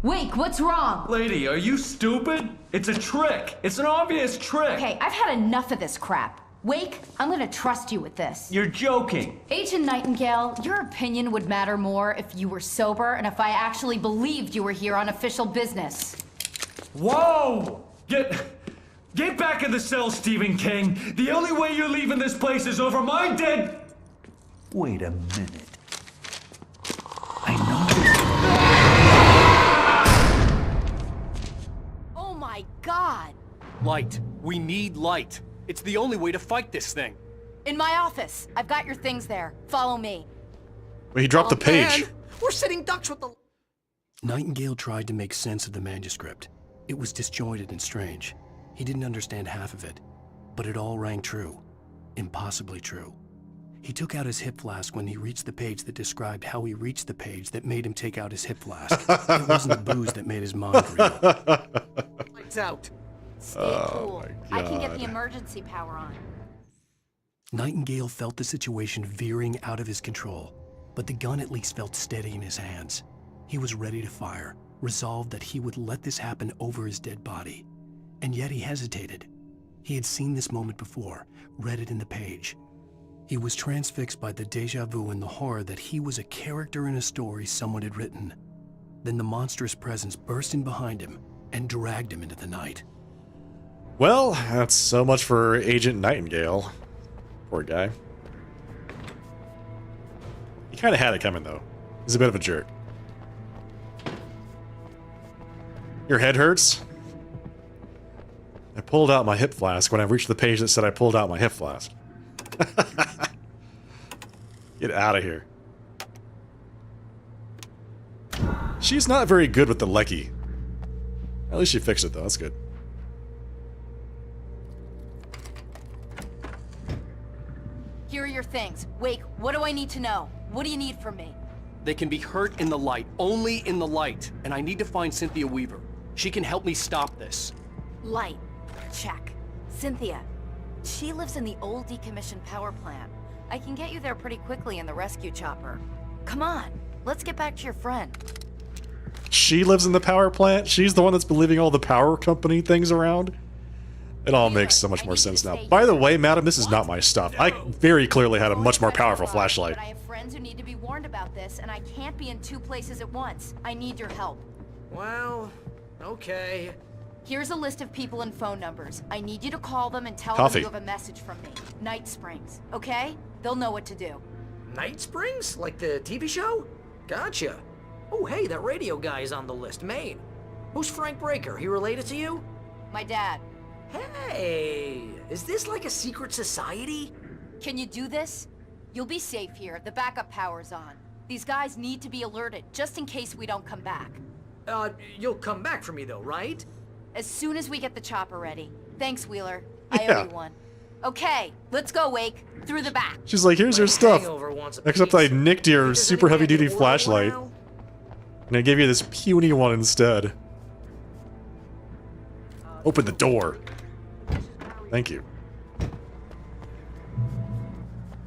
Wake, what's wrong?
Lady, are you stupid? It's a trick. It's an obvious trick.
Okay, I've had enough of this crap. Wake, I'm gonna trust you with this.
You're joking.
Agent Nightingale, your opinion would matter more if you were sober and if I actually believed you were here on official business.
Whoa! Get back in the cell, Stephen King. The only way you're leaving this place is over my dead... Wait a minute.
Oh my god!
Light. We need light. It's the only way to fight this thing.
In my office. I've got your things there. Follow me.
Wait, he dropped the page.
Man, we're sitting ducks with the...
Nightingale tried to make sense of the manuscript. It was disjointed and strange. He didn't understand half of it, but it all rang true. Impossibly true. He took out his hip flask when he reached the page that described how he reached the page that made him take out his hip flask. It wasn't the booze that made his mind reel.
Lights out.
Stay cool. I can get the emergency power on.
Nightingale felt the situation veering out of his control, but the gun at least felt steady in his hands. He was ready to fire, resolved that he would let this happen over his dead body. And yet he hesitated. He had seen this moment before, read it in the page. He was transfixed by the déjà vu and the horror that he was a character in a story someone had written. Then the monstrous presence burst in behind him and dragged him into the night.
Well, that's so much for Agent Nightingale. Poor guy. He kind of had it coming, though. He's a bit of a jerk. Your head hurts? I pulled out my hip flask when I reached the page that said I pulled out my hip flask. Get out of here. She's not very good with the Lecky. At least she fixed it, though. That's good.
Here are your things. Wake, what do I need to know? What do you need from me?
They can be hurt in the light, only in the light, and I need to find Cynthia Weaver. She can help me stop this.
Light. Check. Cynthia. She lives in the old decommissioned power plant. I can get you there pretty quickly in the rescue chopper. Come on, let's get back to your friend.
She lives in the power plant? She's the one that's been leaving all the power company things around? It all makes so much more sense now. By the way, madam, this is not my stuff. I very clearly had a much more powerful flashlight.
But I have friends who need to be warned about this, and I can't be in two places at once. I need your help.
Well, okay.
Here's a list of people and phone numbers. I need you to call them and tell
Coffee.
them you have a message from me. Night Springs, okay? They'll know what to do.
Night Springs? Like the TV show? Gotcha. Oh, hey, that radio guy is on the list, Maine. Who's Frank Breaker? He related to you?
My dad.
Hey, is this like a secret society?
Can you do this? You'll be safe here. The backup power's on. These guys need to be alerted, just in case we don't come back.
You'll come back for me though, right?
As soon as we get the chopper ready. Thanks, Wheeler. I owe you one. Okay, let's go, Wake. Through the back.
She's like, here's your stuff. Except I nicked your super heavy-duty flashlight. And I gave you this puny one instead. Open the door. Thank you.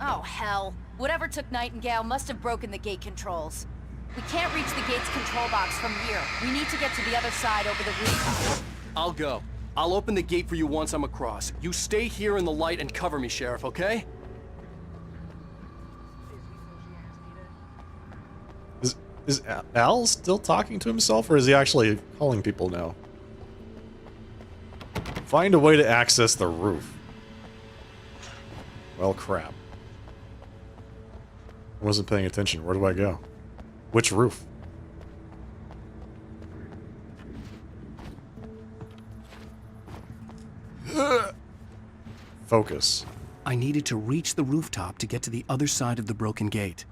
Oh, hell. Whatever took Nightingale must have broken the gate controls. We can't reach the gate's control box from here. We need to get to the other side over the rooftop.
I'll go. I'll open the gate for you once I'm across. You stay here in the light and cover me, Sheriff, okay?
Is Al still talking to himself, or is he actually calling people now? Find a way to access the roof. Well, crap. I wasn't paying attention. Where do I go? Which roof? Focus.
I needed to reach the rooftop to get to the other side of the broken gate.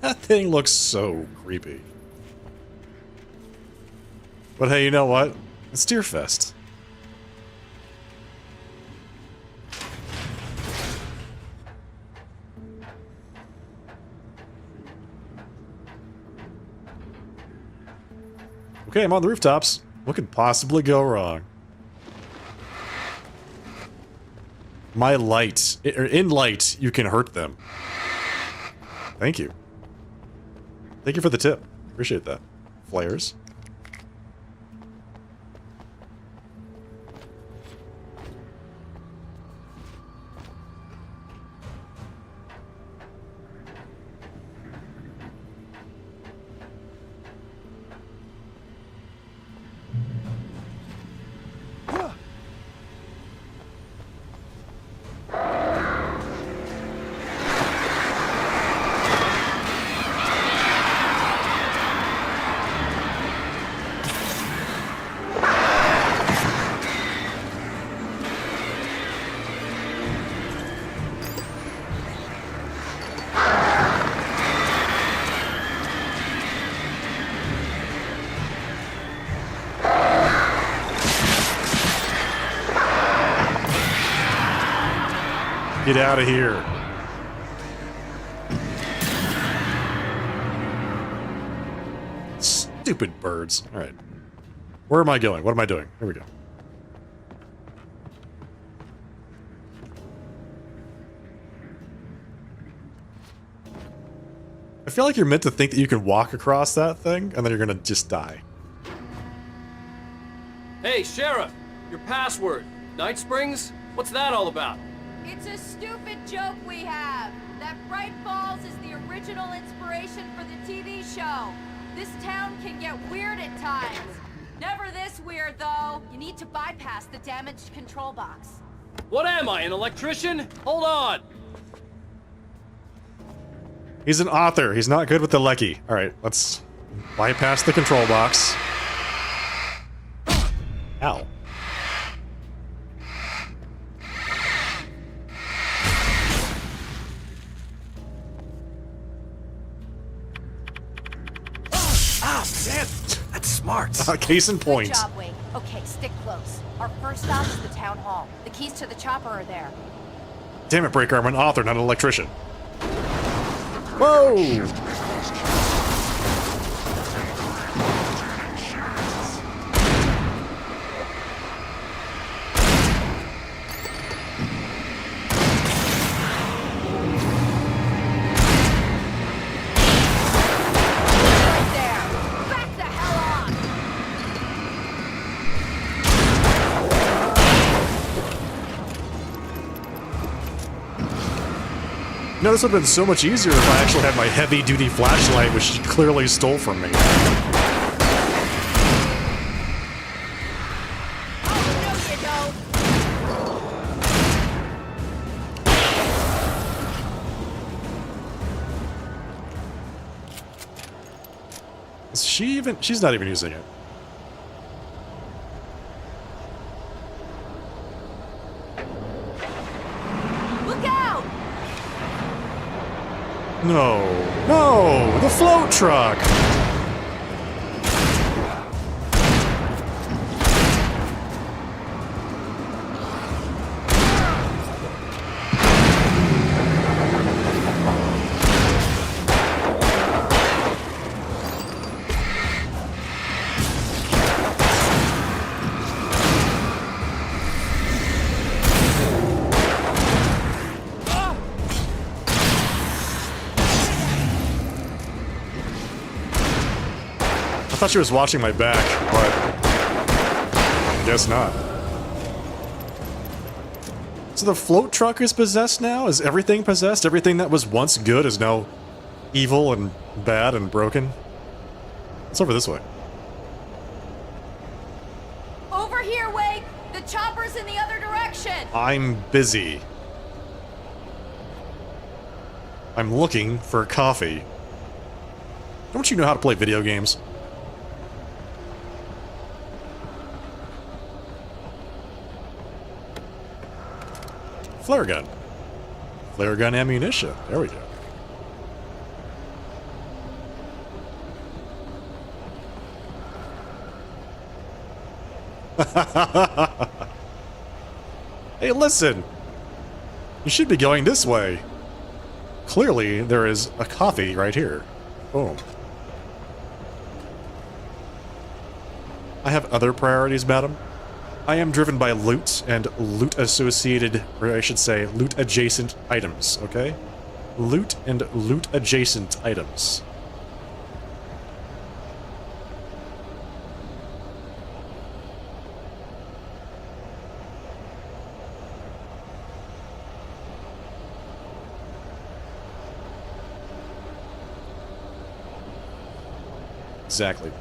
That thing looks so creepy. But hey, you know what? It's Deerfest. Okay, I'm on the rooftops. What could possibly go wrong? My light. In light, you can hurt them. Thank you. Thank you for the tip. Appreciate that. Flares. Get out of here. Stupid birds. Alright. Where am I going? What am I doing? Here we go. I feel like you're meant to think that you can walk across that thing, and then you're gonna just die.
Hey, Sheriff! Your password. Night Springs? What's that all about?
It's a stupid joke we have. That Bright Falls is the original inspiration for the TV show. This town can get weird at times. Never this weird, though. You need to bypass the damaged control box.
What am I, an electrician? Hold on!
He's an author. He's not good with the lecky. Alright, let's bypass the control box. Ow.
Man, that's smart.
Case in point.
Good job, Wade. Okay, stick close. Our first stop is the town hall. The keys to the chopper are there.
Damn it, Breaker, I'm an author, not an electrician. Whoa! You know, this would have been so much easier if I actually had my heavy-duty flashlight, which she clearly stole from me. Is she even? She's not even using it. No, no, the float truck. thought she was watching my back, but I guess not. So the float truck is possessed now? Is everything possessed? Everything that was once good is now evil and bad and broken? It's over this way.
Over here, Wake! The chopper's in the other direction!
I'm busy. I'm looking for coffee. Don't you know how to play video games? Flare gun. Flare gun ammunition. There we go. Hey, listen! You should be going this way. Clearly, there is a coffee right here. Boom. I have other priorities, madam. I am driven by loot and loot-associated, or I should say, loot-adjacent items, okay? Loot and loot-adjacent items. Exactly.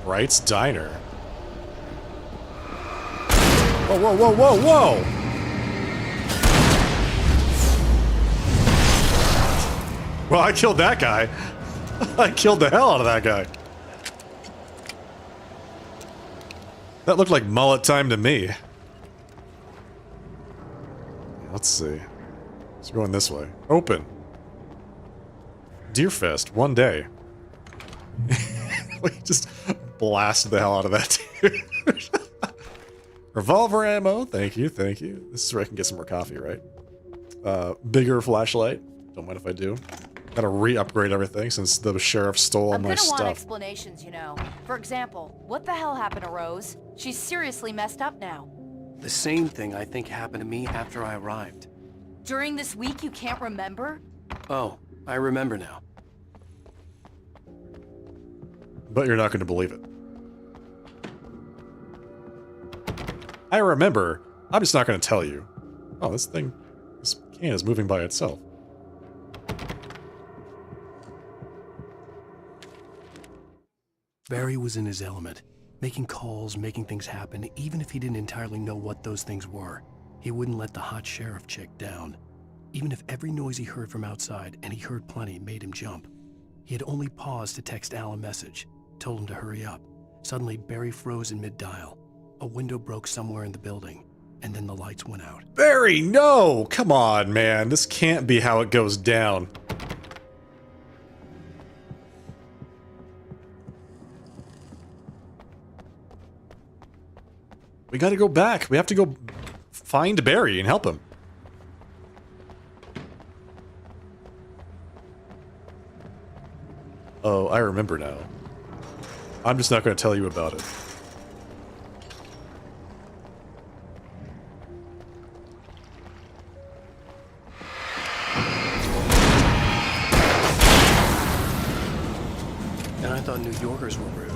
Wright's Diner. Whoa, whoa, whoa, whoa, whoa! Well, I killed that guy. I killed the hell out of that guy. That looked like mullet time to me. Let's see. It's going this way. Open. Deerfest, one day. We just blasted the hell out of that dude. Revolver ammo, thank you, thank you. This is where I can get some more coffee, right? Bigger flashlight, don't mind if I do. Gotta re-upgrade everything since the sheriff stole all my
I'm gonna want
stuff.
explanations, you know. For example, what the hell happened to Rose? She's seriously messed up now.
The same thing I think happened to me after I arrived.
During this week, you can't remember?
Oh, I remember now.
But you're not going to believe it. I remember. I'm just not going to tell you. Oh, this can is moving by itself.
Barry was in his element, making calls, making things happen, even if he didn't entirely know what those things were. He wouldn't let the hot sheriff chick down. Even if every noise he heard from outside, and he heard plenty, made him jump. He had only paused to text Al a message, told him to hurry up. Suddenly, Barry froze in mid-dial. A window broke somewhere in the building, and then the lights went out.
Barry, no! Come on, man. This can't be how it goes down. We gotta go back. We have to go find Barry and help him. Oh, I remember now. I'm just not going to tell you about it.
And I thought New Yorkers were rude.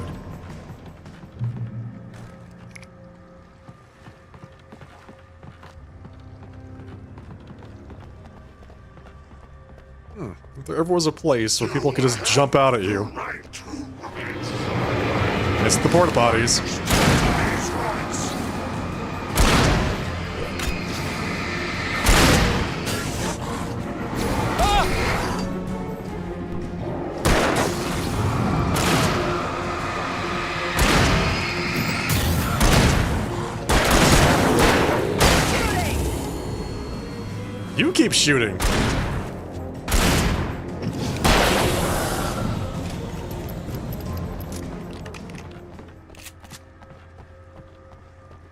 If there ever was a place where people could just jump out at you. It's the porta potties. You keep shooting.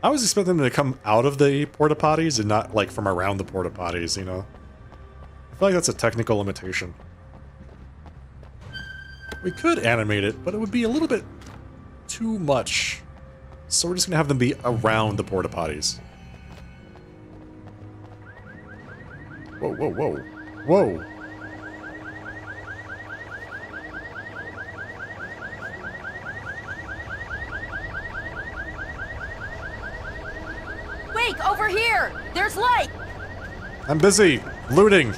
I was expecting them to come out of the porta potties and not like from around the porta potties, you know? I feel like that's a technical limitation. We could animate it, but it would be a little bit too much. So we're just gonna have them be around the porta potties. Whoa, whoa, whoa. Whoa.
Wake, over here! There's light!
I'm busy looting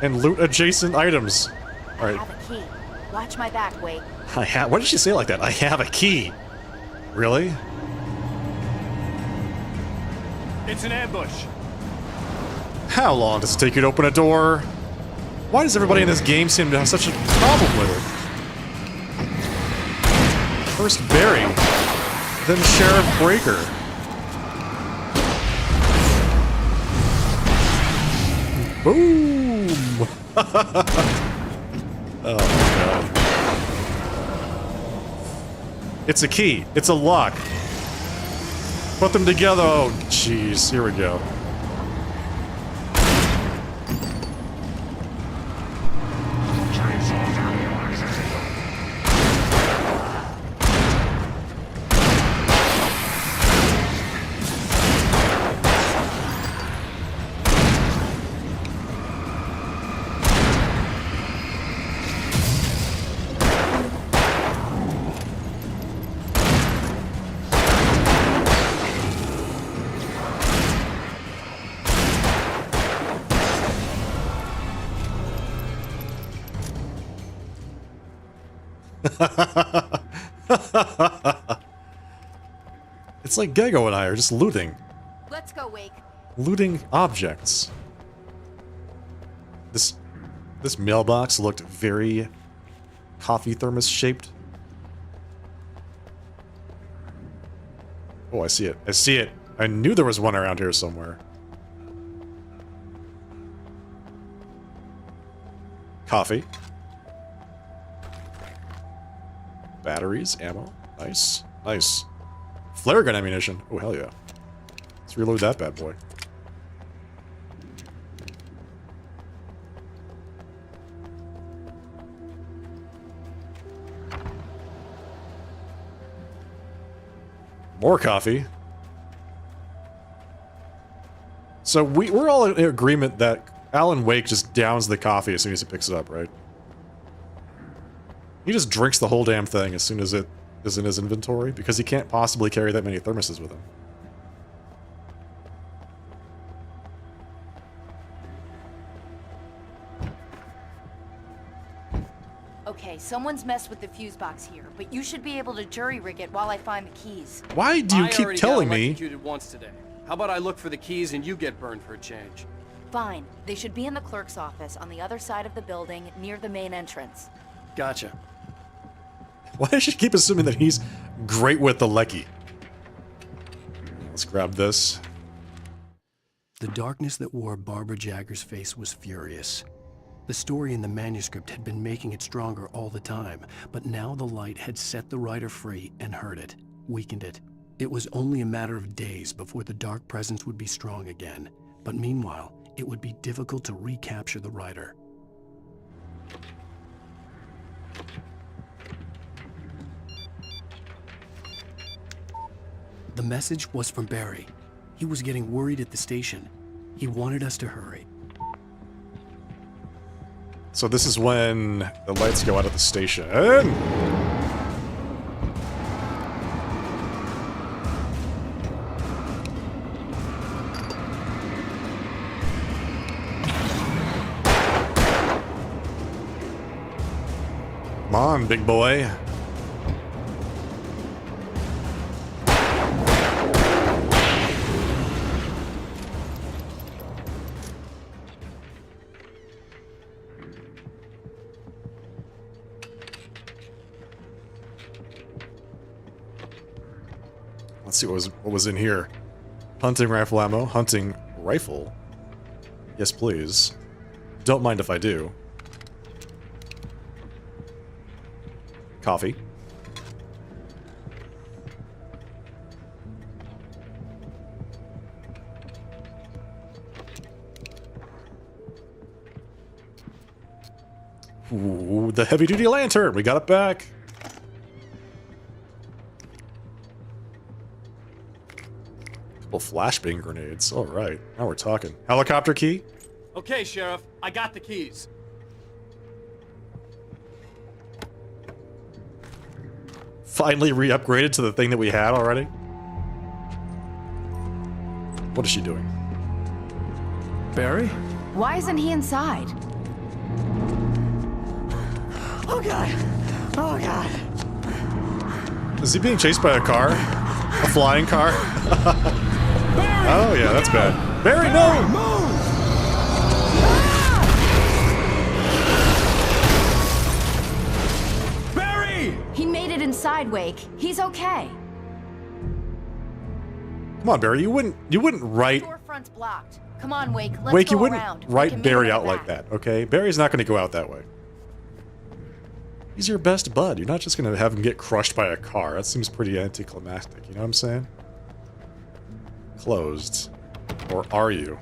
and loot adjacent items. All
I
right.
have a key. Watch my back, Wake.
What did she say like that? I have a key. Really?
It's an ambush.
How long does it take you to open a door? Why does everybody in this game seem to have such a problem with it? First Barry, then Sheriff Breaker. Boom! Oh my god. It's a key. It's a lock. Put them together. Oh, jeez. Here we go. It's like Gego and I are just looting.
Let's go, Wake.
Looting objects. This mailbox looked very coffee thermos shaped. Oh, I see it. I see it. I knew there was one around here somewhere. Coffee. Batteries, ammo. Nice. Nice. Flare gun ammunition. Oh, hell yeah. Let's reload that bad boy. More coffee. So we're all in agreement that Alan Wake just downs the coffee as soon as he picks it up, right? He just drinks the whole damn thing as soon as it is in his inventory, because he can't possibly carry that many thermoses with him.
Okay, someone's messed with the fuse box here, but you should be able to jury-rig it while I find the keys.
Why do you
I
keep
already
telling
got
me?
electrocuted once today. How about I look for the keys and you get burned for a change?
Fine. They should be in the clerk's office on the other side of the building, near the main entrance.
Gotcha.
Why does she keep assuming that he's great with the Lecky? Let's grab this.
The darkness that wore Barbara Jagger's face was furious. The story in the manuscript had been making it stronger all the time, but now the light had set the writer free and hurt it, weakened it. It was only a matter of days before the dark presence would be strong again, but meanwhile, it would be difficult to recapture the writer. The message was from Barry. He was getting worried at the station. He wanted us to hurry.
So this is when the lights go out at the station. Come on, big boy. Let's see what was in here. Hunting rifle ammo. Hunting rifle. Yes, please. Don't mind if I do. Coffee. Ooh, the heavy-duty lantern. We got it back. Couple flashbang grenades. All right, now we're talking. Helicopter key.
Okay, Sheriff, I got the keys.
Finally re-upgraded to the thing that we had already. What is she doing?
Barry?
Why isn't he inside?
Oh god! Oh god!
Is he being chased by a car? A flying car? Oh yeah, that's bad. Barry, no!
Barry!
He made it inside, Wake. He's okay.
Come on, Barry. You wouldn't write
Storefront's blocked. Come on, Wake. Let's
Wake.
go
You wouldn't
around. We
write
can meet
Barry
him
out
in the
like that, okay? Barry's not going to go out that way. He's your best bud. You're not just going to have him get crushed by a car. That seems pretty anticlimactic. You know what I'm saying? Closed. Or are you?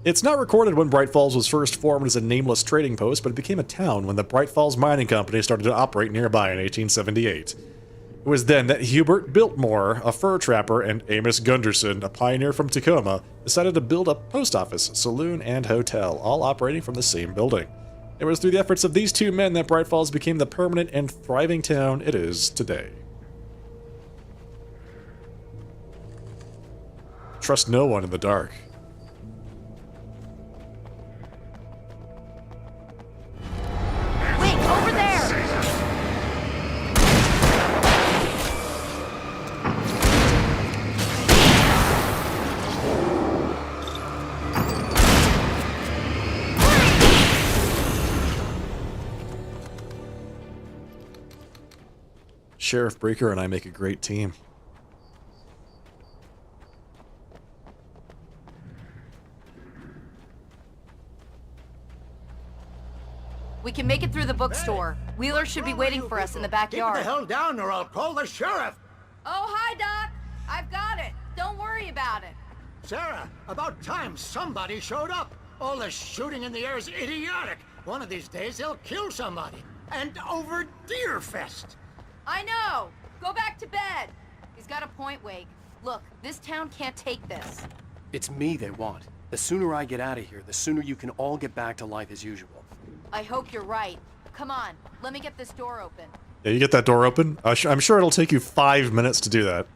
It's not recorded when Bright Falls was first formed as a nameless trading post, but it became a town when the Bright Falls Mining Company started to operate nearby in 1878. It was then that Hubert Biltmore, a fur trapper, and Amos Gunderson, a pioneer from Tacoma, decided to build a post office, saloon, and hotel, all operating from the same building. It was through the efforts of these two men that Bright Falls became the permanent and thriving town it is today. Trust no one in the dark.
Wake, over there!
Sheriff Breaker and I make a great team.
We can make it through the bookstore. Wheeler should be waiting for us in the backyard.
Keep the hell down or I'll call the sheriff.
Oh, hi, Doc. I've got it. Don't worry about it.
Sarah, about time somebody showed up. All the shooting in the air is idiotic. One of these days they'll kill somebody. And over Deerfest.
I know. Go back to bed.
He's got a point, Wake. Look, this town can't take this.
It's me they want. The sooner I get out of here, the sooner you can all get back to life as usual.
I hope you're right. Come on, let me get this door open.
Yeah, you get that door open? I'm sure it'll take you 5 minutes to do that.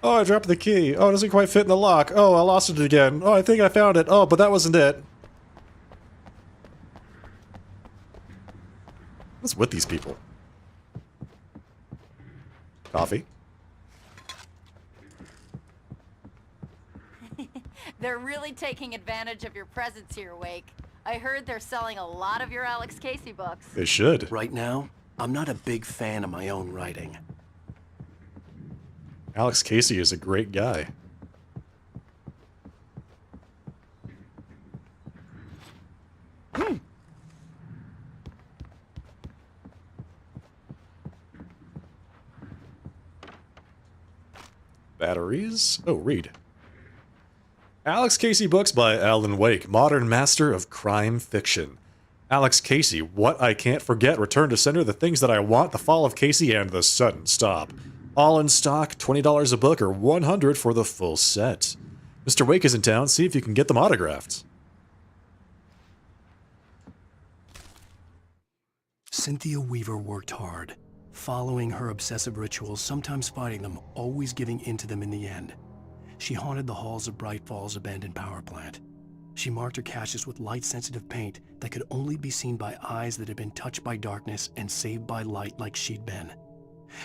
Oh, I dropped the key. Oh, it doesn't quite fit in the lock. Oh, I lost it again. Oh, I think I found it. Oh, but that wasn't it. What's with these people? Coffee?
They're really taking advantage of your presence here, Wake. I heard they're selling a lot of your Alex Casey books.
They should.
Right now, I'm not a big fan of my own writing.
Alex Casey is a great guy. Batteries? Oh, read. Alex Casey books by Alan Wake, modern master of crime fiction. Alex Casey, What I Can't Forget, Return to Sender, The Things That I Want, The Fall of Casey, and The Sudden Stop. All in stock, $20 a book or $100 for the full set. Mr. Wake is in town, see if you can get them autographed.
Cynthia Weaver worked hard, following her obsessive rituals, sometimes fighting them, always giving in to them in the end. She haunted the halls of Bright Falls' abandoned power plant. She marked her caches with light-sensitive paint that could only be seen by eyes that had been touched by darkness and saved by light like she'd been.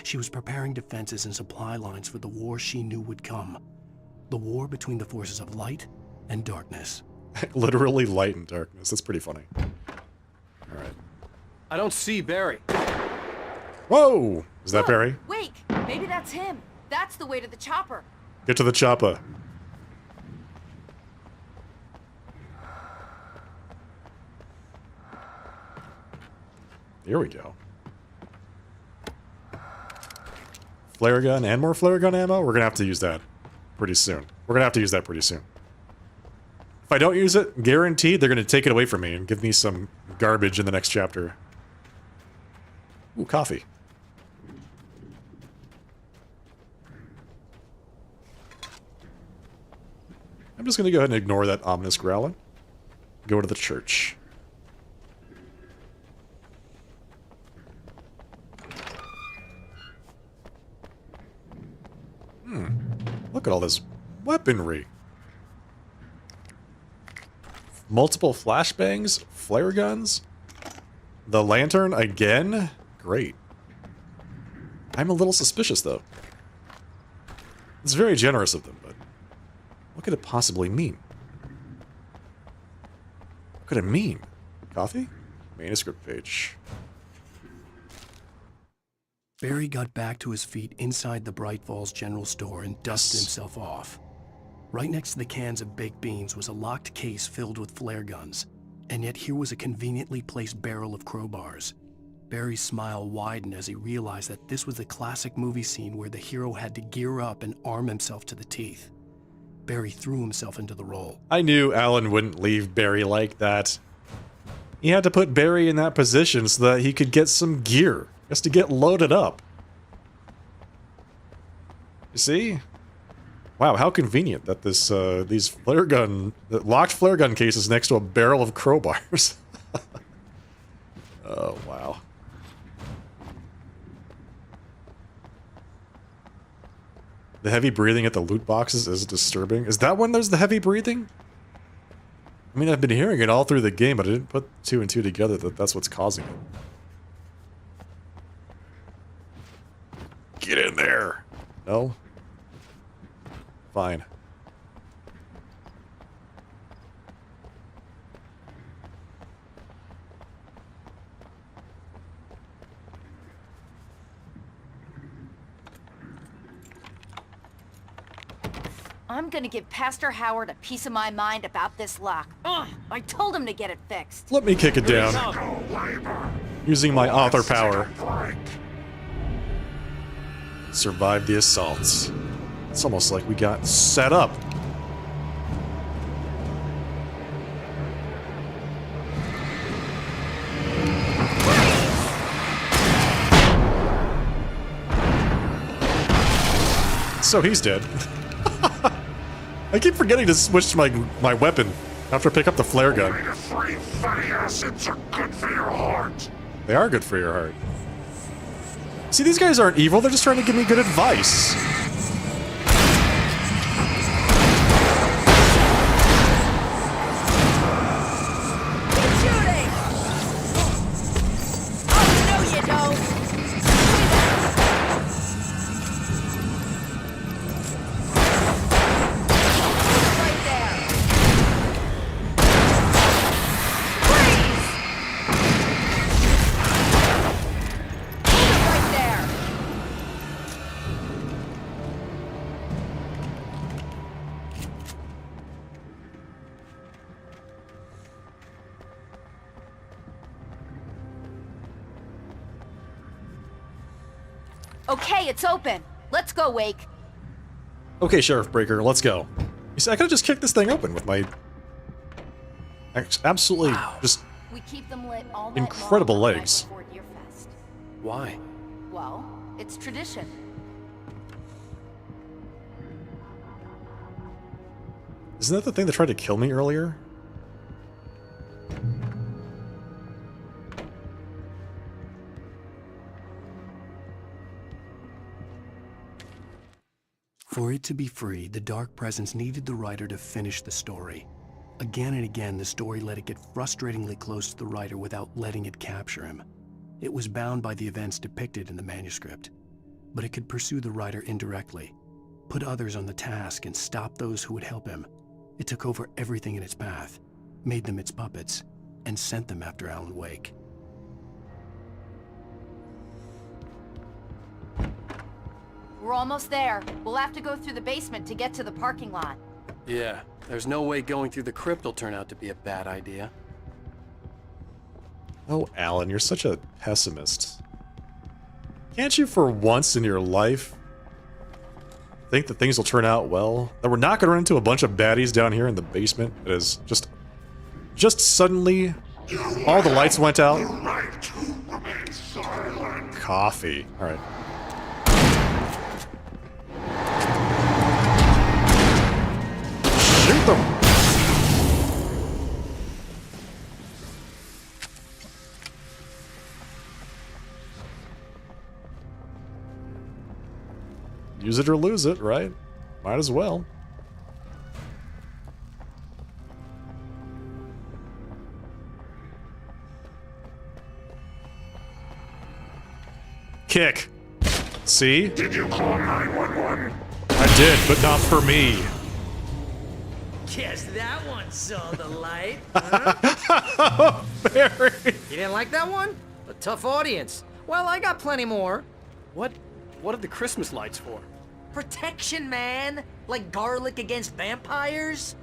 She was preparing defenses and supply lines for the war she knew would come. The war between the forces of light and darkness.
Literally light and darkness. That's pretty funny. Alright.
I don't see Barry.
Whoa! Is that Barry?
Wake! Maybe that's him. That's the way to the chopper.
Get to the chopper. Here we go. Flare gun and more flare gun ammo? We're gonna have to use that pretty soon. If I don't use it, guaranteed they're gonna take it away from me and give me some garbage in the next chapter. Ooh, coffee. I'm just gonna go ahead and ignore that ominous growling. Go to the church. Look at all this weaponry. Multiple flashbangs, flare guns, the lantern again. Great. I'm a little suspicious though. It's very generous of them, but what could it possibly mean? What could it mean? Coffee? Manuscript page.
Barry got back to his feet inside the Bright Falls General Store and dusted himself off. Right next to the cans of baked beans was a locked case filled with flare guns, and yet here was a conveniently placed barrel of crowbars. Barry's smile widened as he realized that this was the classic movie scene where the hero had to gear up and arm himself to the teeth. Barry threw himself into the role.
I knew Alan wouldn't leave Barry like that. He had to put Barry in that position so that he could get some gear, just to get loaded up. You see? Wow, how convenient that this these locked flare gun cases next to a barrel of crowbars. Oh wow. The heavy breathing at the loot boxes is disturbing. Is that when there's the heavy breathing? I mean, I've been hearing it all through the game, but I didn't put two and two together that that's what's causing it. Get in there. No? Fine.
I'm gonna give Pastor Howard a piece of my mind about this lock. Ugh, I told him to get it fixed.
Let me kick it down. Using my author power. Survive the assaults. It's almost like we got set up. So he's dead. I keep forgetting to switch to my weapon after I pick up the flare gun.
Omega-3 fatty acids are good for your heart.
They are good for your heart. See, these guys aren't evil, they're just trying to give me good advice.
Okay, it's open. Let's go, Wake.
Okay, Sheriff Breaker, let's go. You see, I could've just kicked this thing open with my absolutely just
We keep them lit all night
incredible
long
legs.
before Deerfest.
Why?
Well, it's tradition.
Isn't that the thing that tried to kill me earlier?
For it to be free, the Dark Presence needed the writer to finish the story. Again and again, the story let it get frustratingly close to the writer without letting it capture him. It was bound by the events depicted in the manuscript, but it could pursue the writer indirectly, put others on the task, and stop those who would help him. It took over everything in its path, made them its puppets, and sent them after Alan Wake.
We're almost there. We'll have to go through the basement to get to the parking lot.
Yeah, there's no way going through the crypt will turn out to be a bad idea.
Oh, Alan, you're such a pessimist. Can't you, for once in your life, think that things will turn out well? That we're not going to run into a bunch of baddies down here in the basement? It is just suddenly, all the lights went out. Coffee. All right. Shoot them! Use it or lose it, right? Might as well. Kick. See?
Did you call 911?
I did, but not for me.
Guess that one saw the light. Huh?
Barry.
You didn't like that one? A tough audience. Well, I got plenty more.
What are the Christmas lights for?
Protection, man. Like garlic against vampires.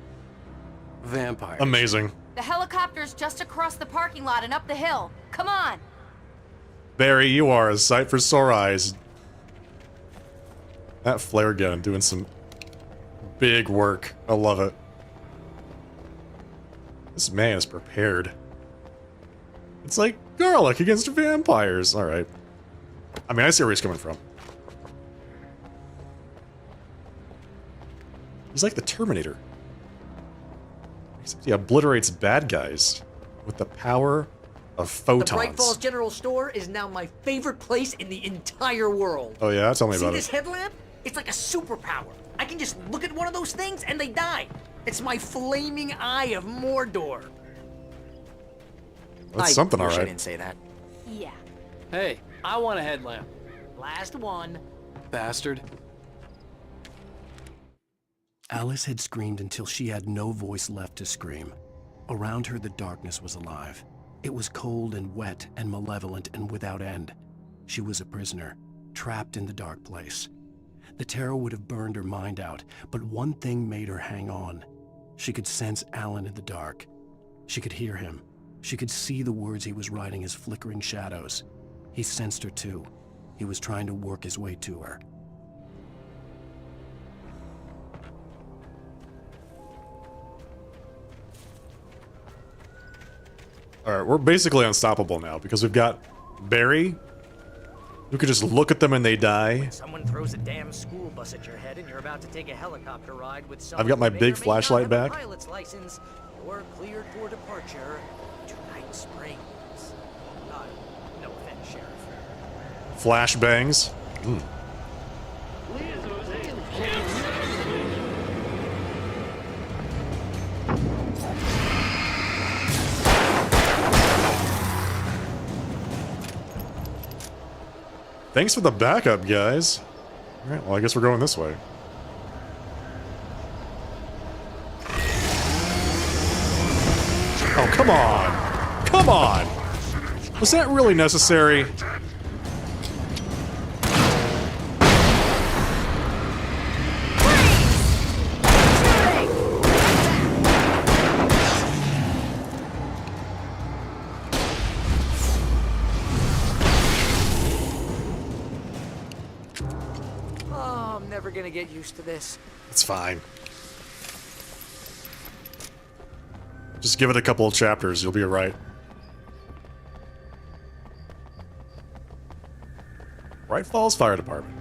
Vampires.
Amazing.
The helicopter's just across the parking lot and up the hill. Come on.
Barry, you are a sight for sore eyes. That flare gun doing some big work. I love it. This man is prepared. It's like garlic against vampires. Alright. I mean, I see where he's coming from. He's like the Terminator. Except he obliterates bad guys with the power of photons.
The Bright Falls General Store is now my favorite place in the entire world.
Oh yeah? Tell me about
See this
it.
headlamp? It's like a superpower. I can just look at one of those things and they die. It's my flaming eye of Mordor.
That's something,
I wish I
alright.
didn't say that.
Yeah.
Hey, I want a headlamp.
Last one.
Bastard. Alice had screamed until she had no voice left to scream. Around her, the darkness was alive. It was cold and wet and malevolent and without end. She was a prisoner, trapped in the dark place. The terror would have burned her mind out, but one thing made her hang on. She could sense Alan in the dark. She could hear him. She could see the words he was writing as flickering shadows. He sensed her too. He was trying to work his way to her.
Alright, we're basically unstoppable now because we've got Barry, who could just look at them and they die.
Someone throws a damn school bus at your head and you're about to take a helicopter ride with someone
I've got my
who may
big
or may not
flashlight
have a
back.
pilot's license. You're cleared for departure to Night Springs. No offense, Sheriff.
Flashbangs. Thanks for the backup, guys. Alright, well, I guess we're going this way. Oh, come on! Come on! Was that really necessary?
Oh, I'm never gonna get used to this.
It's fine. Just give it a couple of chapters, you'll be alright. Bright Falls Fire Department.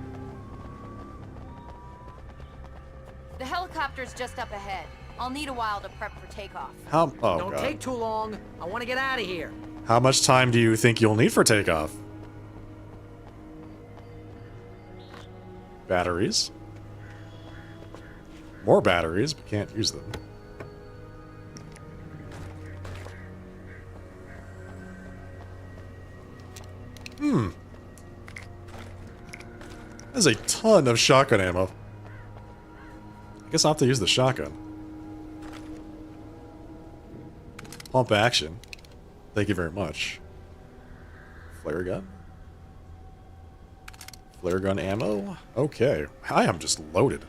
The helicopter's just up ahead. I'll need a while to prep for takeoff.
Oh,
Don't
God.
take too long. I want to get out of here.
How much time do you think you'll need for takeoff? Batteries. More batteries, but can't use them. There's a ton of shotgun ammo. I guess I'll have to use the shotgun. Pump action. Thank you very much. Flare gun. Flare gun ammo? Okay. I am just loaded.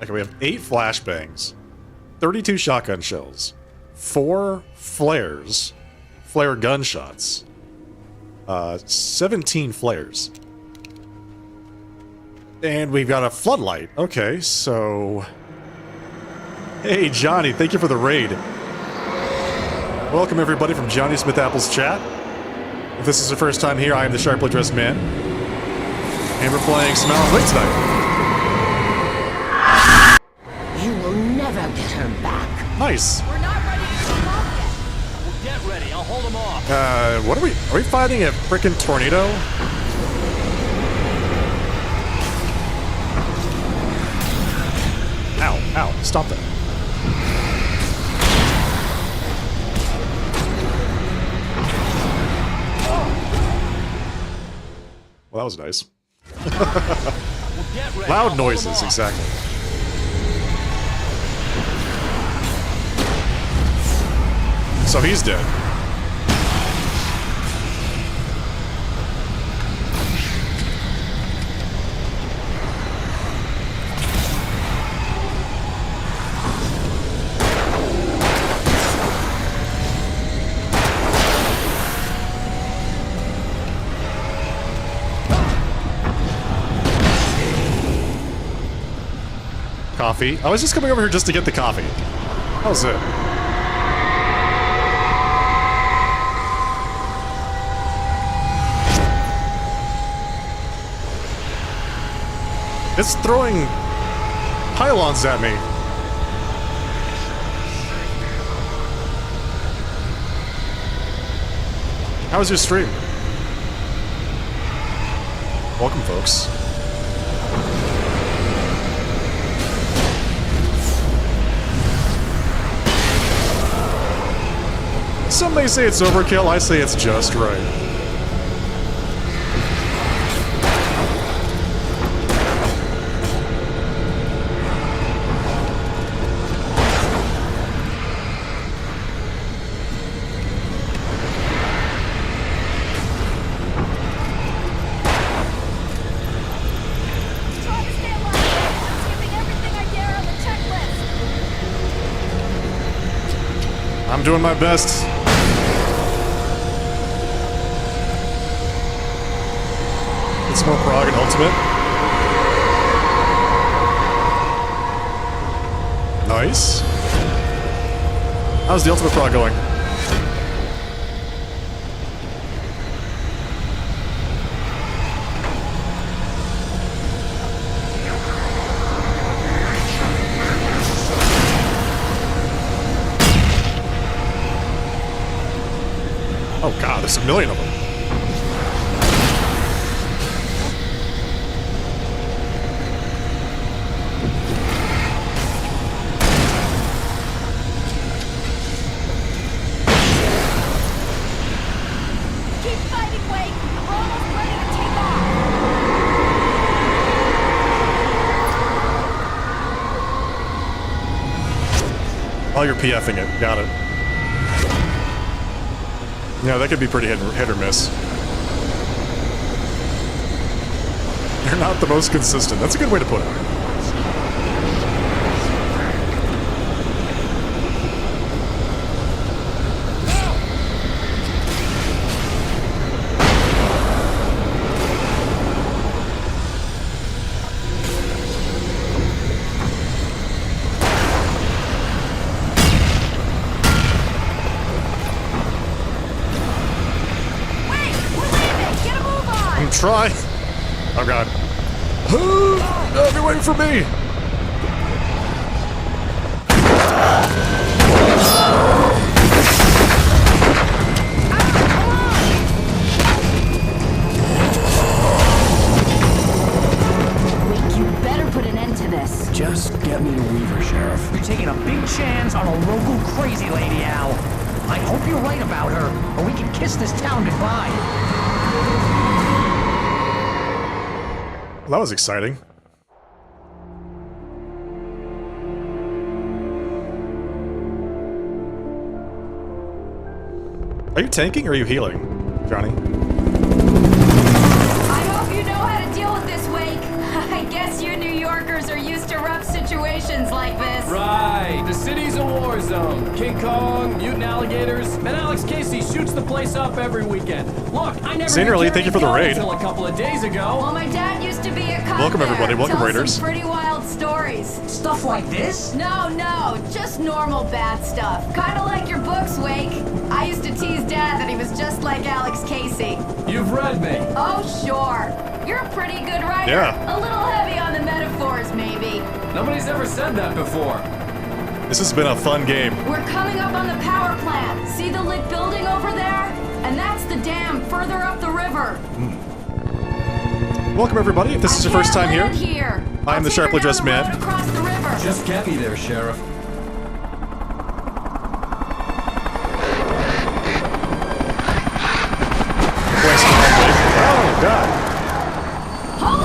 Okay, we have 8 flashbangs, 32 shotgun shells, 4 flares, flare gunshots, 17 flares. And we've got a floodlight. Okay, so... Hey, Johnny, thank you for the raid. Welcome, everybody, from Johnny Smith Apple's chat. If this is your first time here, I am the Sharply Dressed Man. And we're playing some Alan Wake tonight.
You will never get her back.
Nice.
We're not ready
Now hold them off.
What are we fighting a frickin' tornado? Ow, ow, stop that. Well, that was nice. Loud noises, exactly. So he's dead. Coffee. I was just coming over here just to get the coffee. How's it? It's throwing pylons at me. How was your stream? Welcome, folks. Some may say it's overkill, I say it's just right. I'm doing my best. It's more Prague and Ultimate. Nice. How's the Ultimate Prague going? Oh god, there's a million of them. Oh, you're PFing it. Got it. Yeah, that could be pretty hit or miss. They're not the most consistent. That's a good way to put it. Try. Oh god. No, you're waiting for me.
You better put an end to this.
Just get me to Weaver, Sheriff.
You're taking a big chance on a local crazy lady, Al. I hope you're right about her, or we can kiss this town goodbye.
Well, that was exciting. Are you tanking or are you healing, Johnny?
I hope you know how to deal with this, Wake. I guess you New Yorkers are used to rough situations like this.
Right. The city's a war zone. King Kong, mutant alligators, and Alex Casey shoots the place up every weekend. Look, I never
Seniorly, thank you for the raid.
until a couple of days ago.
Well, my dad used to be a cop.
Welcome,
there.
everybody. Welcome,
Tells
Raiders.
some pretty wild stories.
Stuff like this?
No, just normal bad stuff. Kind of like your books, Wake. I used to tease Dad that he was just like Alex Casey.
You've read me.
Oh, sure. You're a pretty good writer.
Yeah.
A little heavy on the metaphors, maybe.
Nobody's ever said that before.
This has been a fun game.
We're coming up on the power plant. See the lit building over there? dam further up the river.
Welcome, everybody. If this is your first time here,
Here.
I am the sharply dressed man.
Across the river.
Just get me there, Sheriff.
Oh, God.
Hold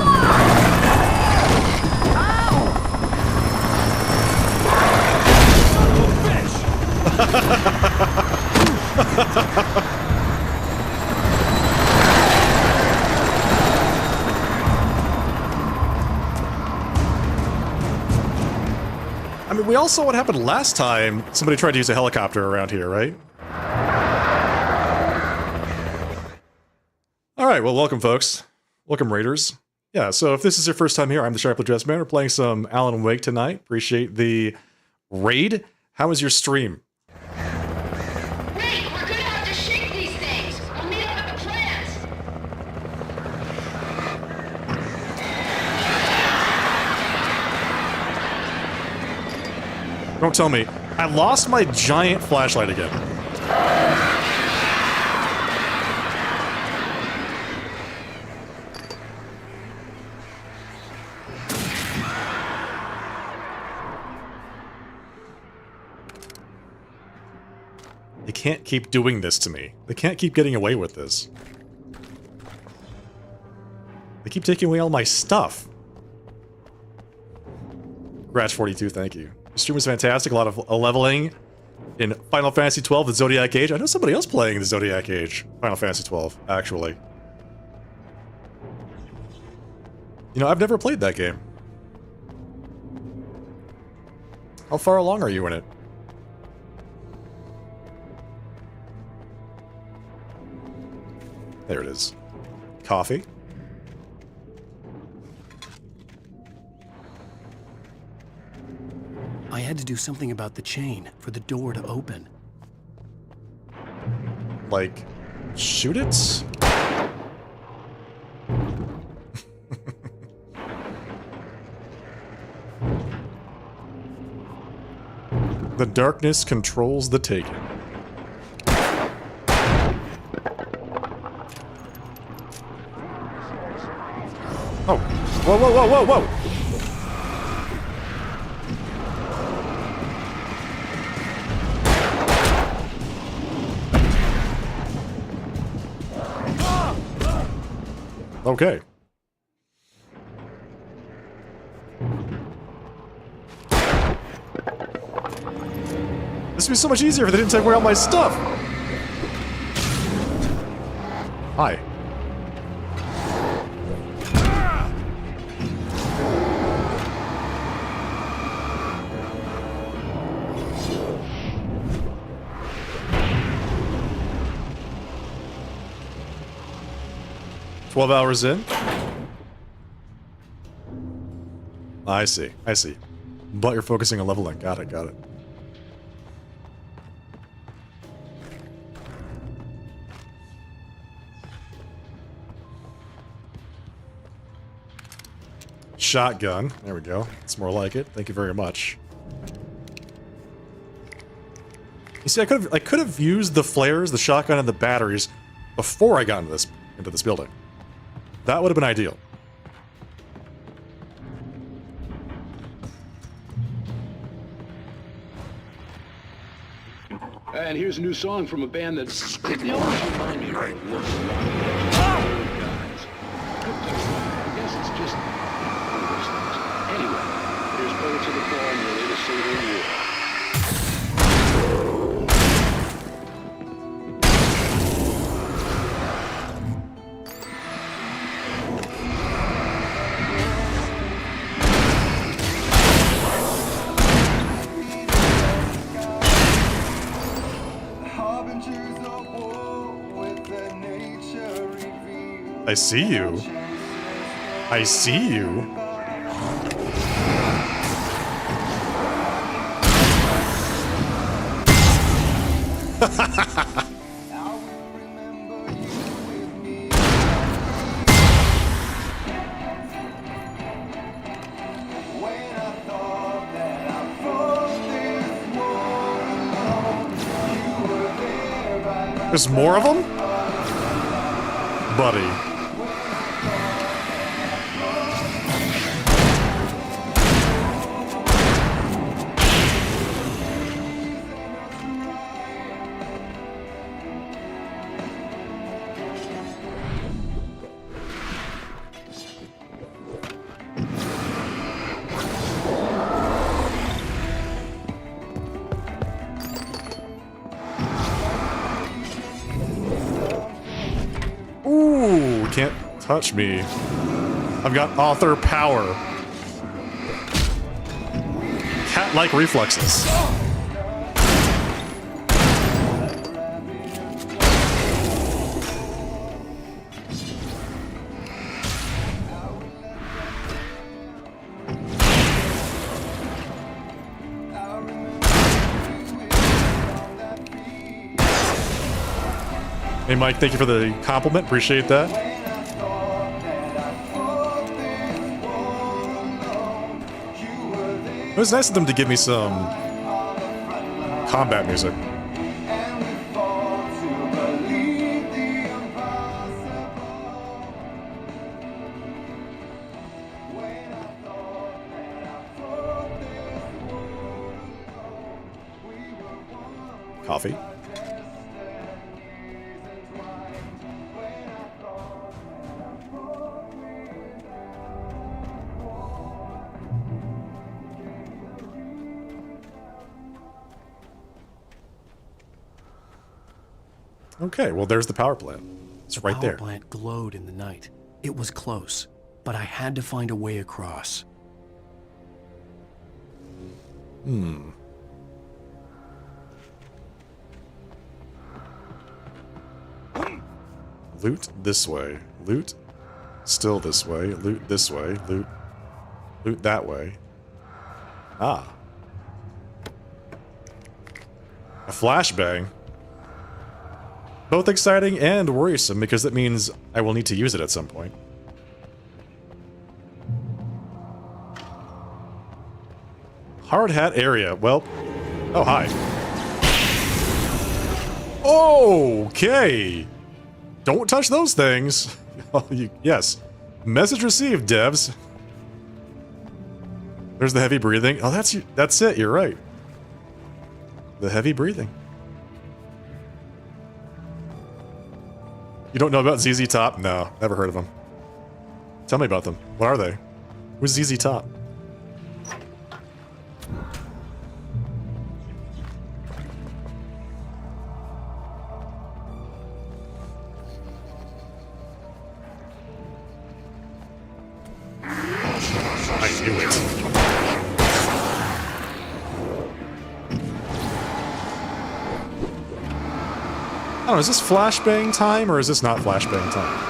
I mean, we all saw what happened last time somebody tried to use a helicopter around here, right? Alright, well, welcome, folks. Welcome, Raiders. Yeah, so if this is your first time here, I'm the Sharply Dressed Man. We're playing some Alan Wake tonight. Appreciate the raid. How was your stream?
Wait, we're gonna have to shake these things. I'll meet up at the plants.
Don't tell me. I lost my giant flashlight again. They can't keep doing this to me. They can't keep getting away with this. They keep taking away all my stuff. Gratch42, thank you. The stream was fantastic. A lot of leveling in Final Fantasy XII, the Zodiac Age. I know somebody else playing the Zodiac Age. Final Fantasy XII, actually. You know, I've never played that game. How far along are you in it? There it is. Coffee.
I had to do something about the chain for the door to open.
Like, shoot it? The darkness controls the taken. Oh. Whoa, whoa, whoa, whoa, whoa! Okay. This would be so much easier if they didn't take away all my stuff! Hi. "12 hours in?" I see, I see. But you're focusing on leveling. Got it, got it. Shotgun. There we go. It's more like it. Thank you very much. You see, I could have used the flares, the shotgun, and the batteries before I got into this building. That would have been ideal.
And here's a new song from a band that's... They always remind me of guys. I guess it's just one of those things. Anyway, here's Bullets of the Fall and their latest single, War.
I see you. I see you. There's more of them? buddy. Ooh, can't touch me. I've got author power. Cat-like reflexes. Hey Mike, thank you for the compliment. Appreciate that. It was nice of them to give me some combat music. Coffee. Okay, well, there's the power plant. It's right there.
The power plant glowed in the night. It was close, but I had to find a way across.
Loot this way. Loot still this way. Loot this way. Loot that way. Ah. A flashbang. Both exciting and worrisome because it means I will need to use it at some point. Hard hat area. Well, oh, hi. Okay. Don't touch those things. Oh, yes. Message received, devs. There's the heavy breathing. Oh, that's it. You're right. The heavy breathing. You don't know about ZZ Top? No, never heard of them. Tell me about them. What are they? Who's ZZ Top? I knew it. I don't know, is this flashbang time or is this not flashbang time?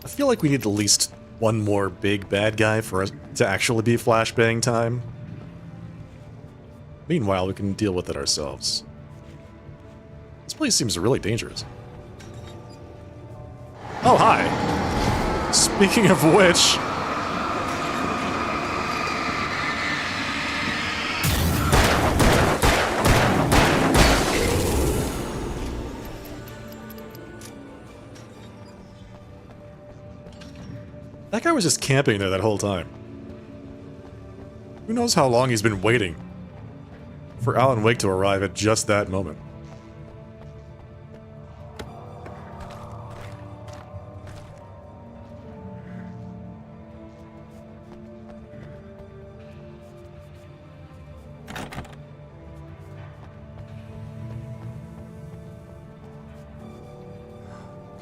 I feel like we need at least one more big bad guy for us to actually be flashbang time. Meanwhile, we can deal with it ourselves. This place seems really dangerous. Oh, hi! Speaking of which... that guy was just camping there that whole time. Who knows how long he's been waiting for Alan Wake to arrive at just that moment.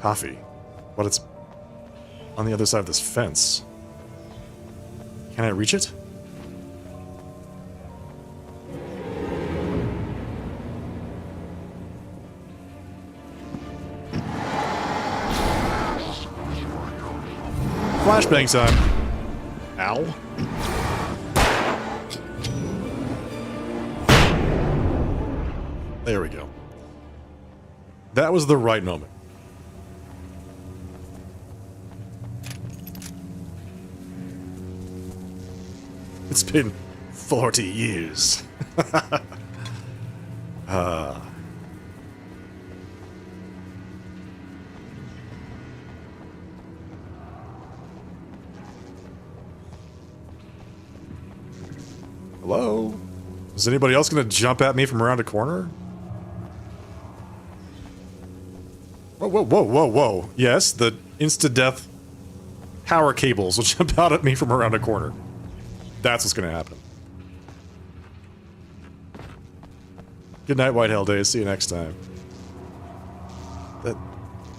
Coffee. But it's on the other side of this fence. Can I reach it? Flashbang time. Ow. There we go. That was the right moment. It's been 40 years. Hello? Is anybody else gonna jump at me from around a corner? Whoa, whoa, whoa, whoa, whoa. Yes, the insta-death power cables will jump out at me from around a corner. That's what's gonna happen. Good night, White Hell Days. See you next time.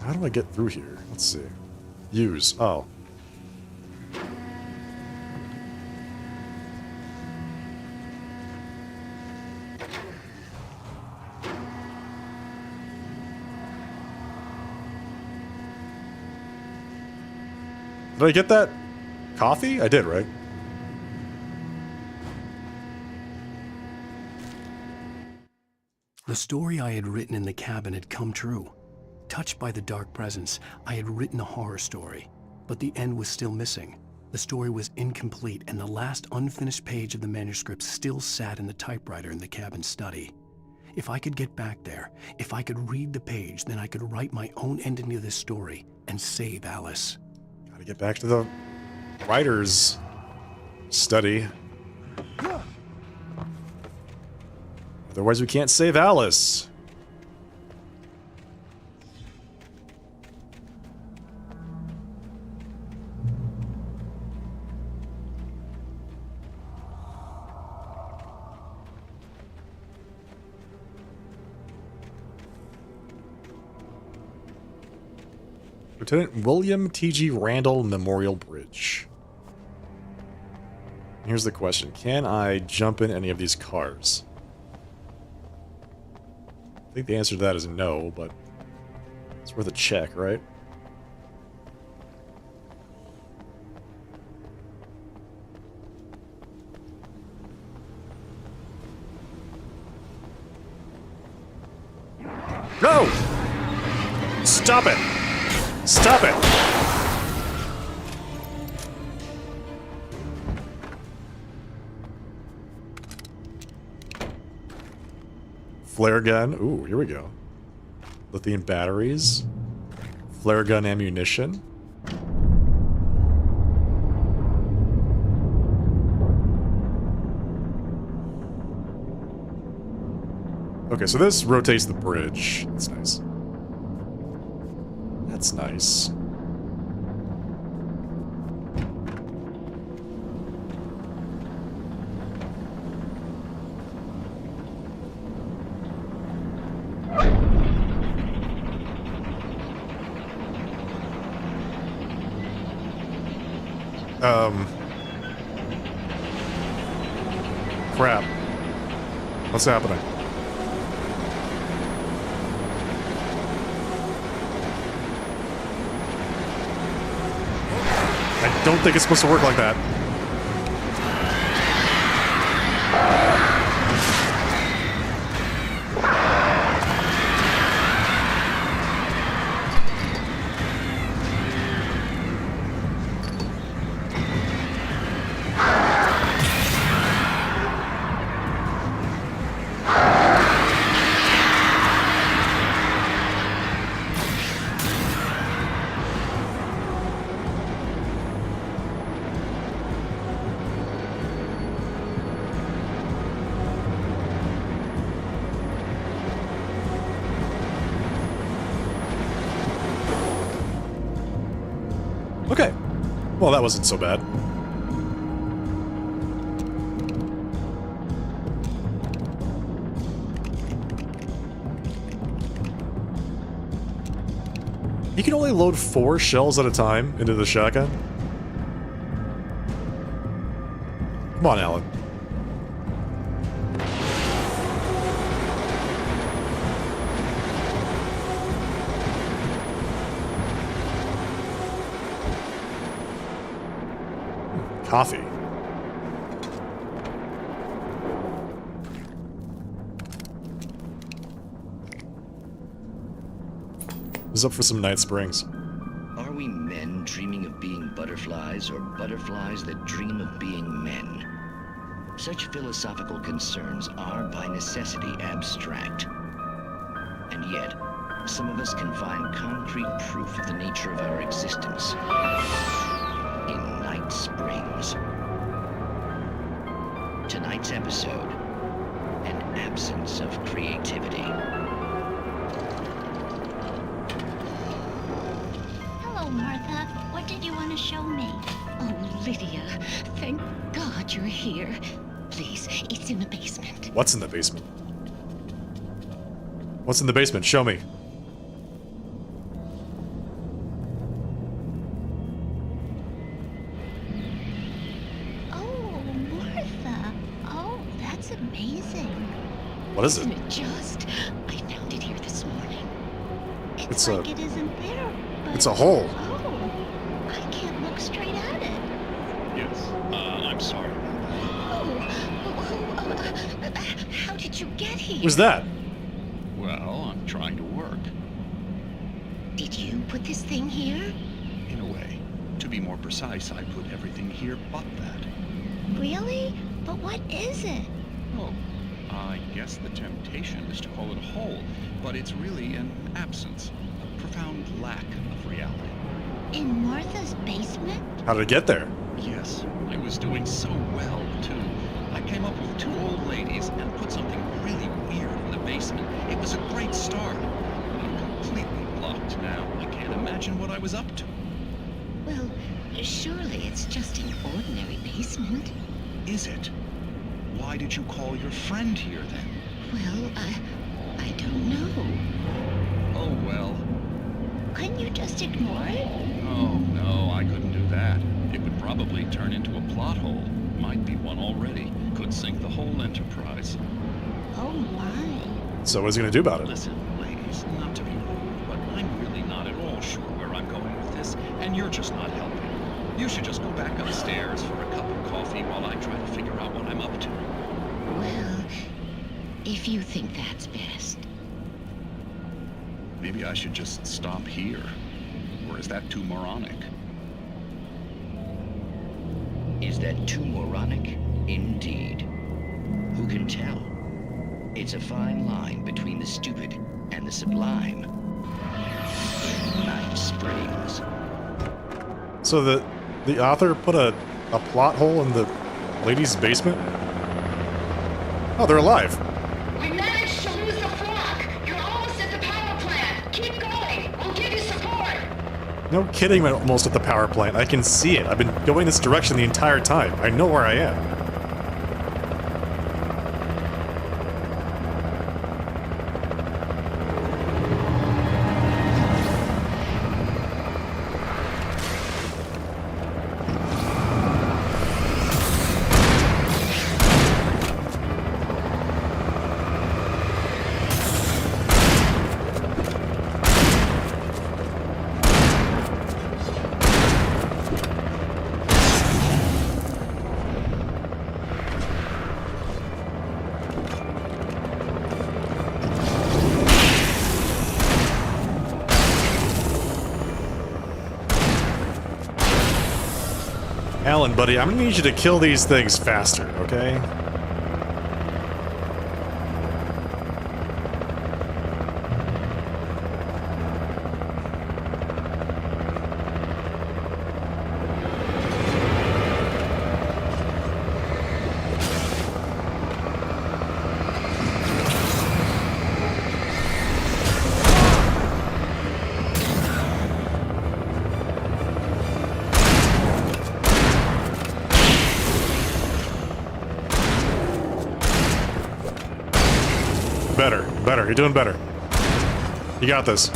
How do I get through here? Let's see. Use. Oh. Did I get that coffee? I did, right?
The story I had written in the cabin had come true. Touched by the dark presence, I had written a horror story, but the end was still missing. The story was incomplete, and the last unfinished page of the manuscript still sat in the typewriter in the cabin study. If I could get back there, if I could read the page, then I could write my own ending to this story and save Alice.
Gotta get back to the writer's study. Otherwise we can't save Alice. Lieutenant William T.G. Randall Memorial Bridge. Here's the question. Can I jump in any of these cars? I think the answer to that is no, but it's worth a check, right? No! Stop it! Stop it! Flare gun. Ooh, here we go. Lithium batteries. Flare gun ammunition. Okay, so this rotates the bridge. That's nice. That's nice. Crap. What's happening? I don't think it's supposed to work like that. Okay. Well, that wasn't so bad. You can only load 4 shells at a time into the shotgun? Come on, Alan. Coffee. Who's up for some Night Springs?
Are we men dreaming of being butterflies, or butterflies that dream of being men? Such philosophical concerns are by necessity abstract. And yet, some of us can find concrete proof of the nature of our existence in Night Springs. Tonight's episode, an absence of creativity.
Hello, Martha. What did you want to show me? Oh, Lydia. Thank God you're here. Please, it's in the basement.
What's in the basement? What's in the basement? Show me.
Oh, Martha. Oh, that's amazing.
What is it?
Isn't it just? I found it here this morning.
It's
like it isn't there, but...
It's a hole.
Oh, I can't look straight at it.
Yes, I'm sorry.
How did you get here?
Who's that?
Well, I'm trying to work.
Did you put this thing here?
In a way. To be more precise, I put everything here but that.
Really? But what is it?
Oh, I guess the temptation is to call it a hole, but it's really an absence, a profound lack of reality.
In Martha's basement?
How did it get there?
Yes, I was doing so well, too. I came up with 2 old ladies and put something really weird in the basement. It was a great start. I'm completely blocked now. I can't imagine what I was up to.
Well, surely it's just an ordinary basement.
Is it? Why did you call your friend here, then?
Well, I don't know.
Oh, well.
Couldn't you just ignore it?
Oh, no, I couldn't do that. It would probably turn into a plot hole. Might be one already. Could sink the whole enterprise.
Oh, my.
So what's he gonna do about it?
Listen, ladies, not to be rude, but I'm really not at all sure where I'm going with this, and you're just not helping. You should just go back upstairs for a cup of coffee while I try to figure out what I'm up to.
Well, if you think that's best.
Maybe I should just stop here. Or is that too moronic?
Is that too moronic? Indeed. Who can tell? It's a fine line between the stupid and the sublime. In Night Springs.
So the author put a plot hole in the lady's basement? Oh, they're alive.
We managed to lose the flock. You're almost at the power plant. Keep going. We'll give you support.
No kidding, I'm almost at the power plant. I can see it. I've been going this direction the entire time. I know where I am. Alan, buddy, I'm gonna need you to kill these things faster, okay? Better. You're doing better. You got this.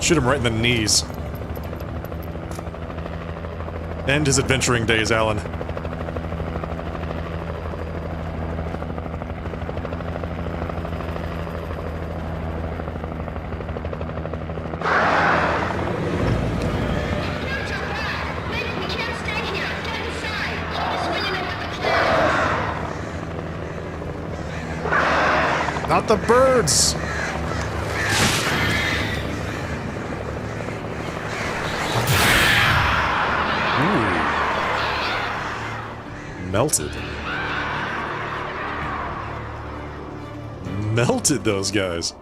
Shoot him right in the knees. End his adventuring days, Alan. Not the birds! Ooh. Melted. Melted those guys.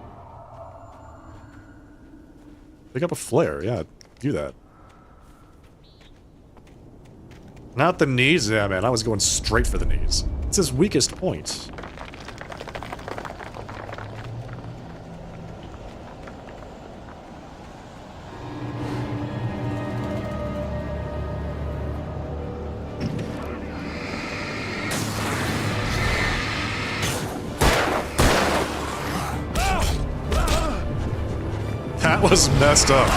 Pick up a flare, yeah, do that. Not the knees, yeah man, I was going straight for the knees. It's his weakest point. That was messed up.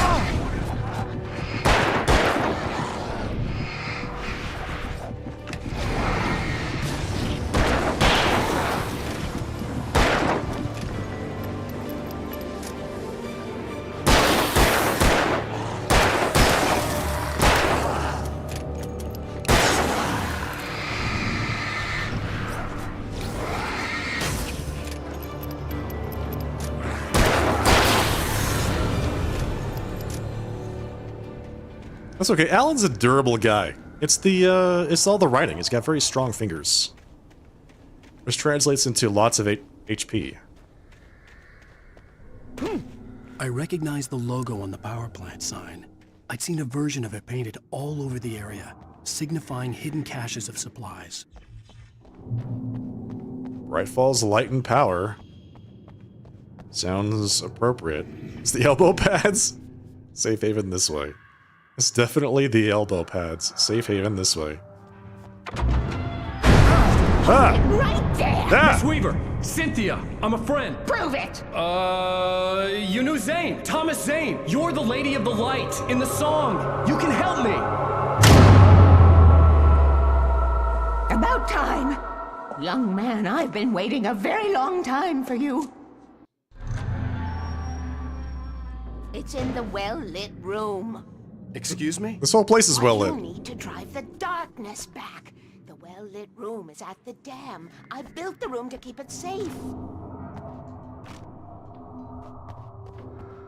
That's okay. Alan's a durable guy. It's it's all the writing. He's got very strong fingers. Which translates into lots of HP.
I recognized the logo on the power plant sign. I'd seen a version of it painted all over the area, signifying hidden caches of supplies.
Bright Falls Light and Power. Sounds appropriate. It's the elbow pads. Safe haven this way. It's definitely the elbow pads. Safe haven this way. Ah!
Right there!
Ah!
Miss Weaver! Cynthia! I'm a friend!
Prove it!
You knew Zane! Thomas Zane! You're the Lady of the Light in the song! You can help me!
About time! Young man, I've been waiting a very long time for you. It's in the well-lit room.
Excuse me?
This whole place is well lit.
You need to drive the darkness back. The well-lit room is at the dam. I built the room to keep it safe.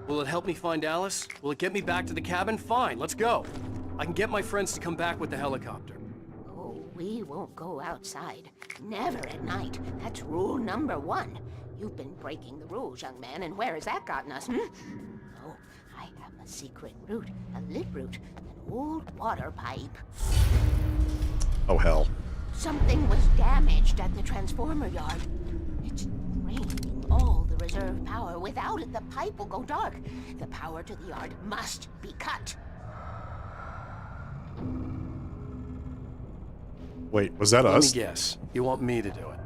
Will it help me find Alice? Will it get me back to the cabin? Fine, let's go. I can get my friends to come back with the helicopter.
Oh, we won't go outside. Never at night. That's rule number 1. You've been breaking the rules, young man, and where has that gotten us, Oh, I have a secret route, a lit route, an old water pipe.
Oh hell.
Something was damaged at the transformer yard. It's draining all the reserve power. Without it, the pipe will go dark. The power to the yard must be cut.
Wait, was that us?
Let me guess. You want me to do it?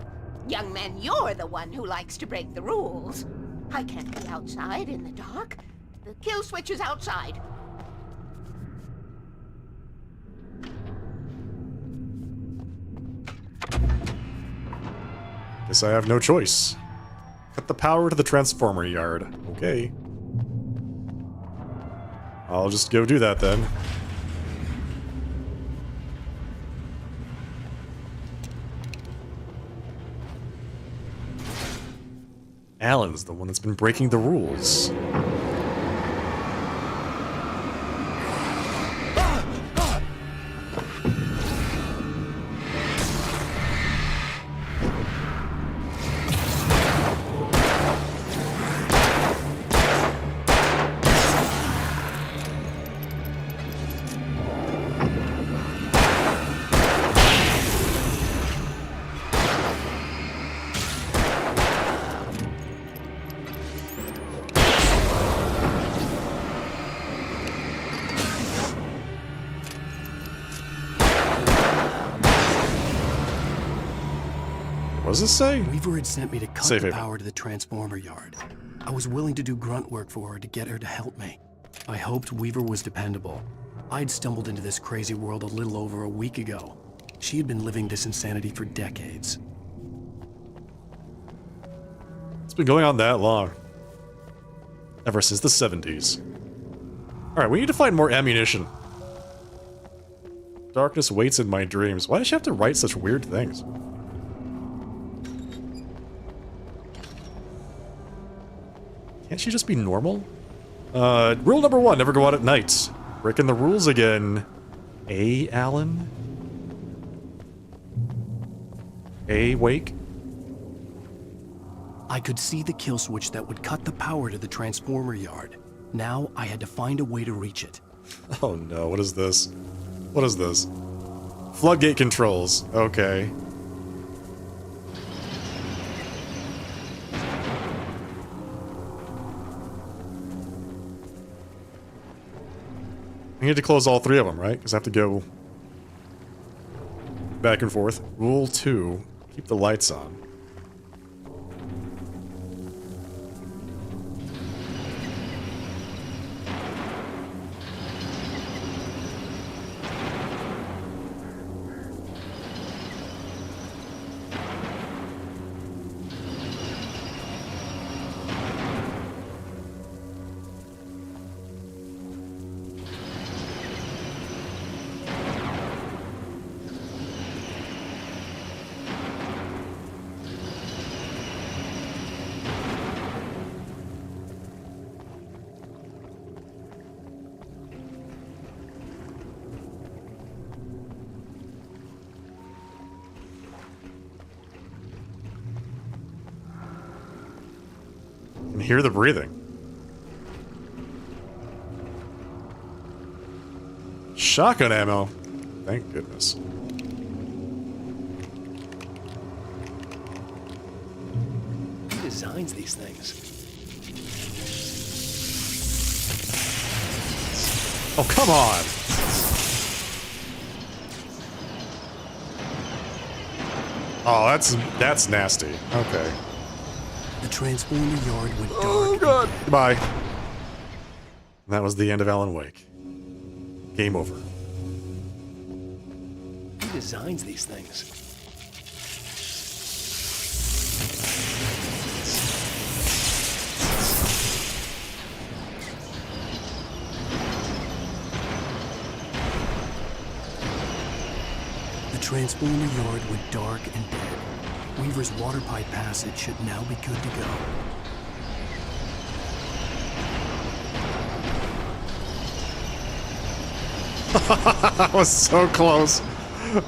Young man, you're the one who likes to break the rules. I can't be outside in the dark. The kill switch is outside.
Guess I have no choice. Cut the power to the transformer yard. Okay. I'll just go do that then. Alan's the one that's been breaking the rules. What does this say?
Weaver had sent me to cut
Safe
the
haven.
power to the transformer yard. I was willing to do grunt work for her to get her to help me. I hoped Weaver was dependable. I'd stumbled into this crazy world a little over a week ago. She had been living this insanity for decades.
It's been going on that long. Ever since the 70s. Alright, we need to find more ammunition. Darkness waits in my dreams. Why does she have to write such weird things? Can't she just be normal? Rule number 1, never go out at night. Breaking the rules again. Alan? Wake?
I could see the kill switch that would cut the power to the transformer yard. Now I had to find a way to reach it.
Oh no, what is this? What is this? Floodgate controls. Okay. I need to close all 3 of them, right? Because I have to go back and forth. Rule 2, keep the lights on. I can hear the breathing. Shotgun ammo. Thank goodness.
Who designs these things?
Oh, come on! Oh, that's nasty. Okay.
The transformer yard went dark.
Oh god! Goodbye. And that was the end of Alan Wake. Game over.
Who designs these things? The transformer yard went dark and dead. Weaver's water pipe passage should now be good to go.
That was so close.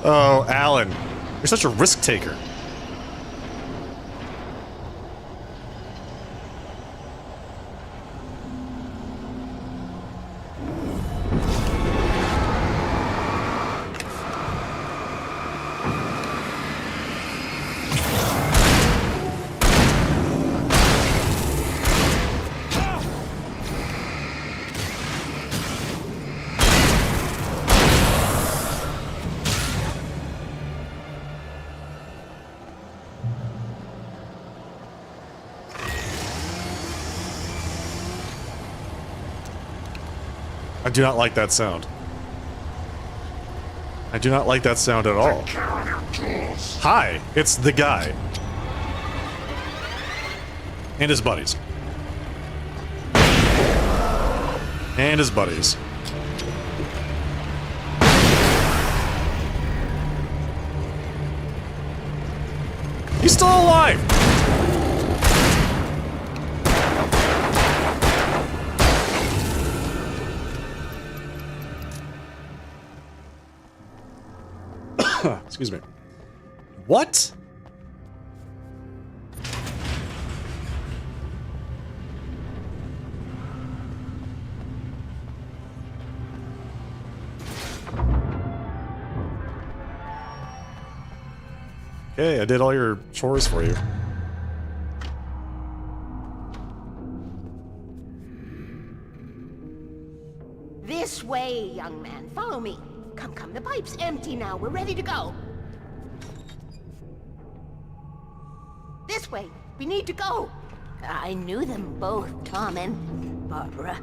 Oh, Alan. You're such a risk taker. I do not like that sound. I do not like that sound at all. Hi, it's the guy. And his buddies. And his buddies. He's still alive! Excuse me. What? Okay, I did all your chores for you.
This way, young man. Follow me. Come, come. The pipe's empty now. We're ready to go. This way. We need to go. I knew them both, Tom and Barbara.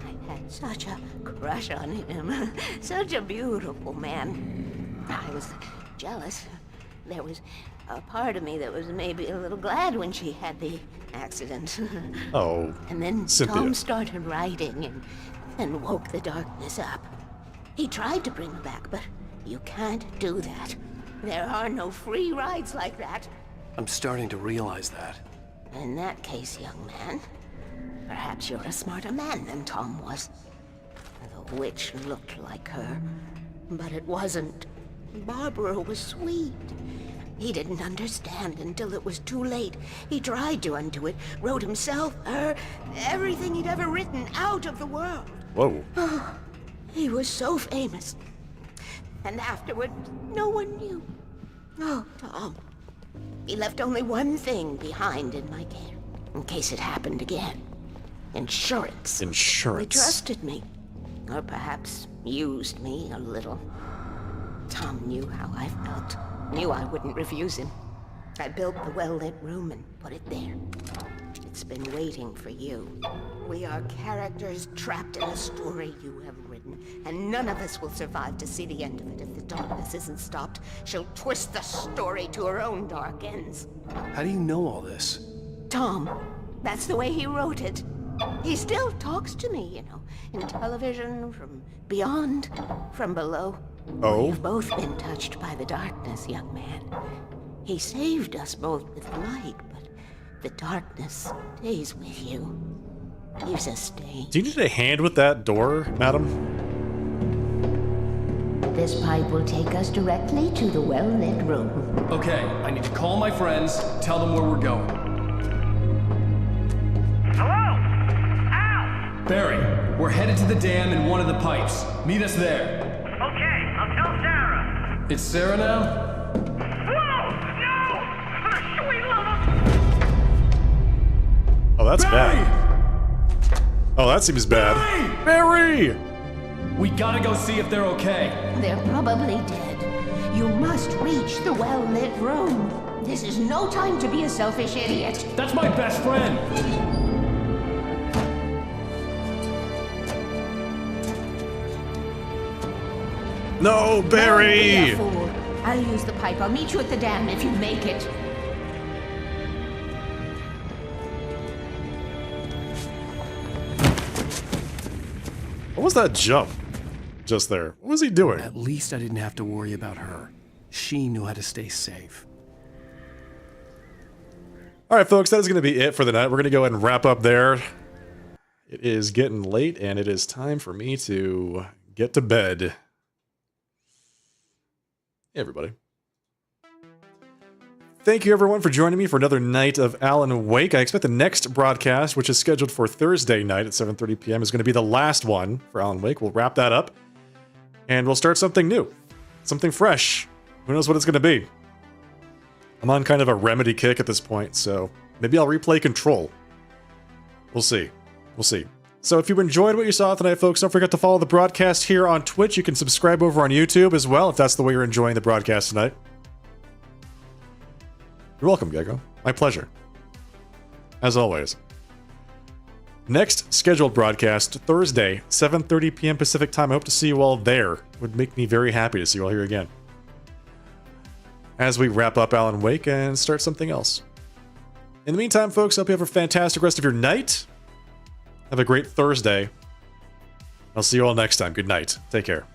I had such a crush on him. Such a beautiful man. I was jealous. There was a part of me that was maybe a little glad when she had the accident.
Oh,
And then
Cynthia.
Tom started writing and woke the darkness up. He tried to bring her back, but you can't do that. There are no free rides like that.
I'm starting to realize that.
In that case, young man, Perhaps you're a smarter man than Tom was. The witch looked like her, but it wasn't. Barbara was sweet. He didn't understand until it was too late. He tried to undo it, wrote himself, her, everything he'd ever written out of the world.
Whoa.
He was so famous. And afterward, no one knew. Oh, Tom. He left only one thing behind in my care, in case it happened again. Insurance.
Insurance.
He trusted me. Or perhaps used me a little. Tom knew how I felt. Knew I wouldn't refuse him. I built the well-lit room and put it there. It's been waiting for you. We are characters trapped in a story you have written, and none of us will survive to see the end of it if the darkness isn't stopped. She'll twist the story to her own dark ends.
How do you know all this?
Tom, that's the way he wrote it. He still talks to me, you know, in television, from beyond, from below.
Oh?
We've both been touched by the darkness, young man. He saved us both with light, but the darkness stays with you. Leaves a stain.
Do you need a hand with that door, madam?
This pipe will take us directly to the well-lit room.
Okay, I need to call my friends, tell them where we're going.
Hello? Al!
Barry, we're headed to the dam in one of the pipes. Meet us there.
Okay, I'll tell Sarah.
It's Sarah now?
Whoa! No! For the sweet love of...
Oh, that's bad. Oh, that seems bad. Barry!
We gotta go see if they're okay.
They're probably dead. You must reach the well-lit room. This is no time to be a selfish idiot.
That's my best friend!
No, Barry!
Don't be a fool. I'll use the pipe. I'll meet you at the dam if you make it.
What was that jump just there? What was he doing?
At least I didn't have to worry about her. She knew how to stay safe.
All right, folks, that is going to be it for the night. We're going to go ahead and wrap up there. It is getting late, and it is time for me to get to bed. Hey, everybody. Thank you, everyone, for joining me for another night of Alan Wake. I expect the next broadcast, which is scheduled for Thursday night at 7:30 p.m., is going to be the last one for Alan Wake. We'll wrap that up, and we'll start something new, something fresh. Who knows what it's going to be? I'm on kind of a Remedy kick at this point, so maybe I'll replay Control. We'll see. We'll see. So if you enjoyed what you saw tonight, folks, don't forget to follow the broadcast here on Twitch. You can subscribe over on YouTube as well, if that's the way you're enjoying the broadcast tonight. You're welcome, Gecko. My pleasure. As always. Next scheduled broadcast, Thursday, 7:30 p.m. Pacific time. I hope to see you all there. Would make me very happy to see you all here again. As we wrap up Alan Wake and start something else. In the meantime, folks, hope you have a fantastic rest of your night. Have a great Thursday. I'll see you all next time. Good night. Take care.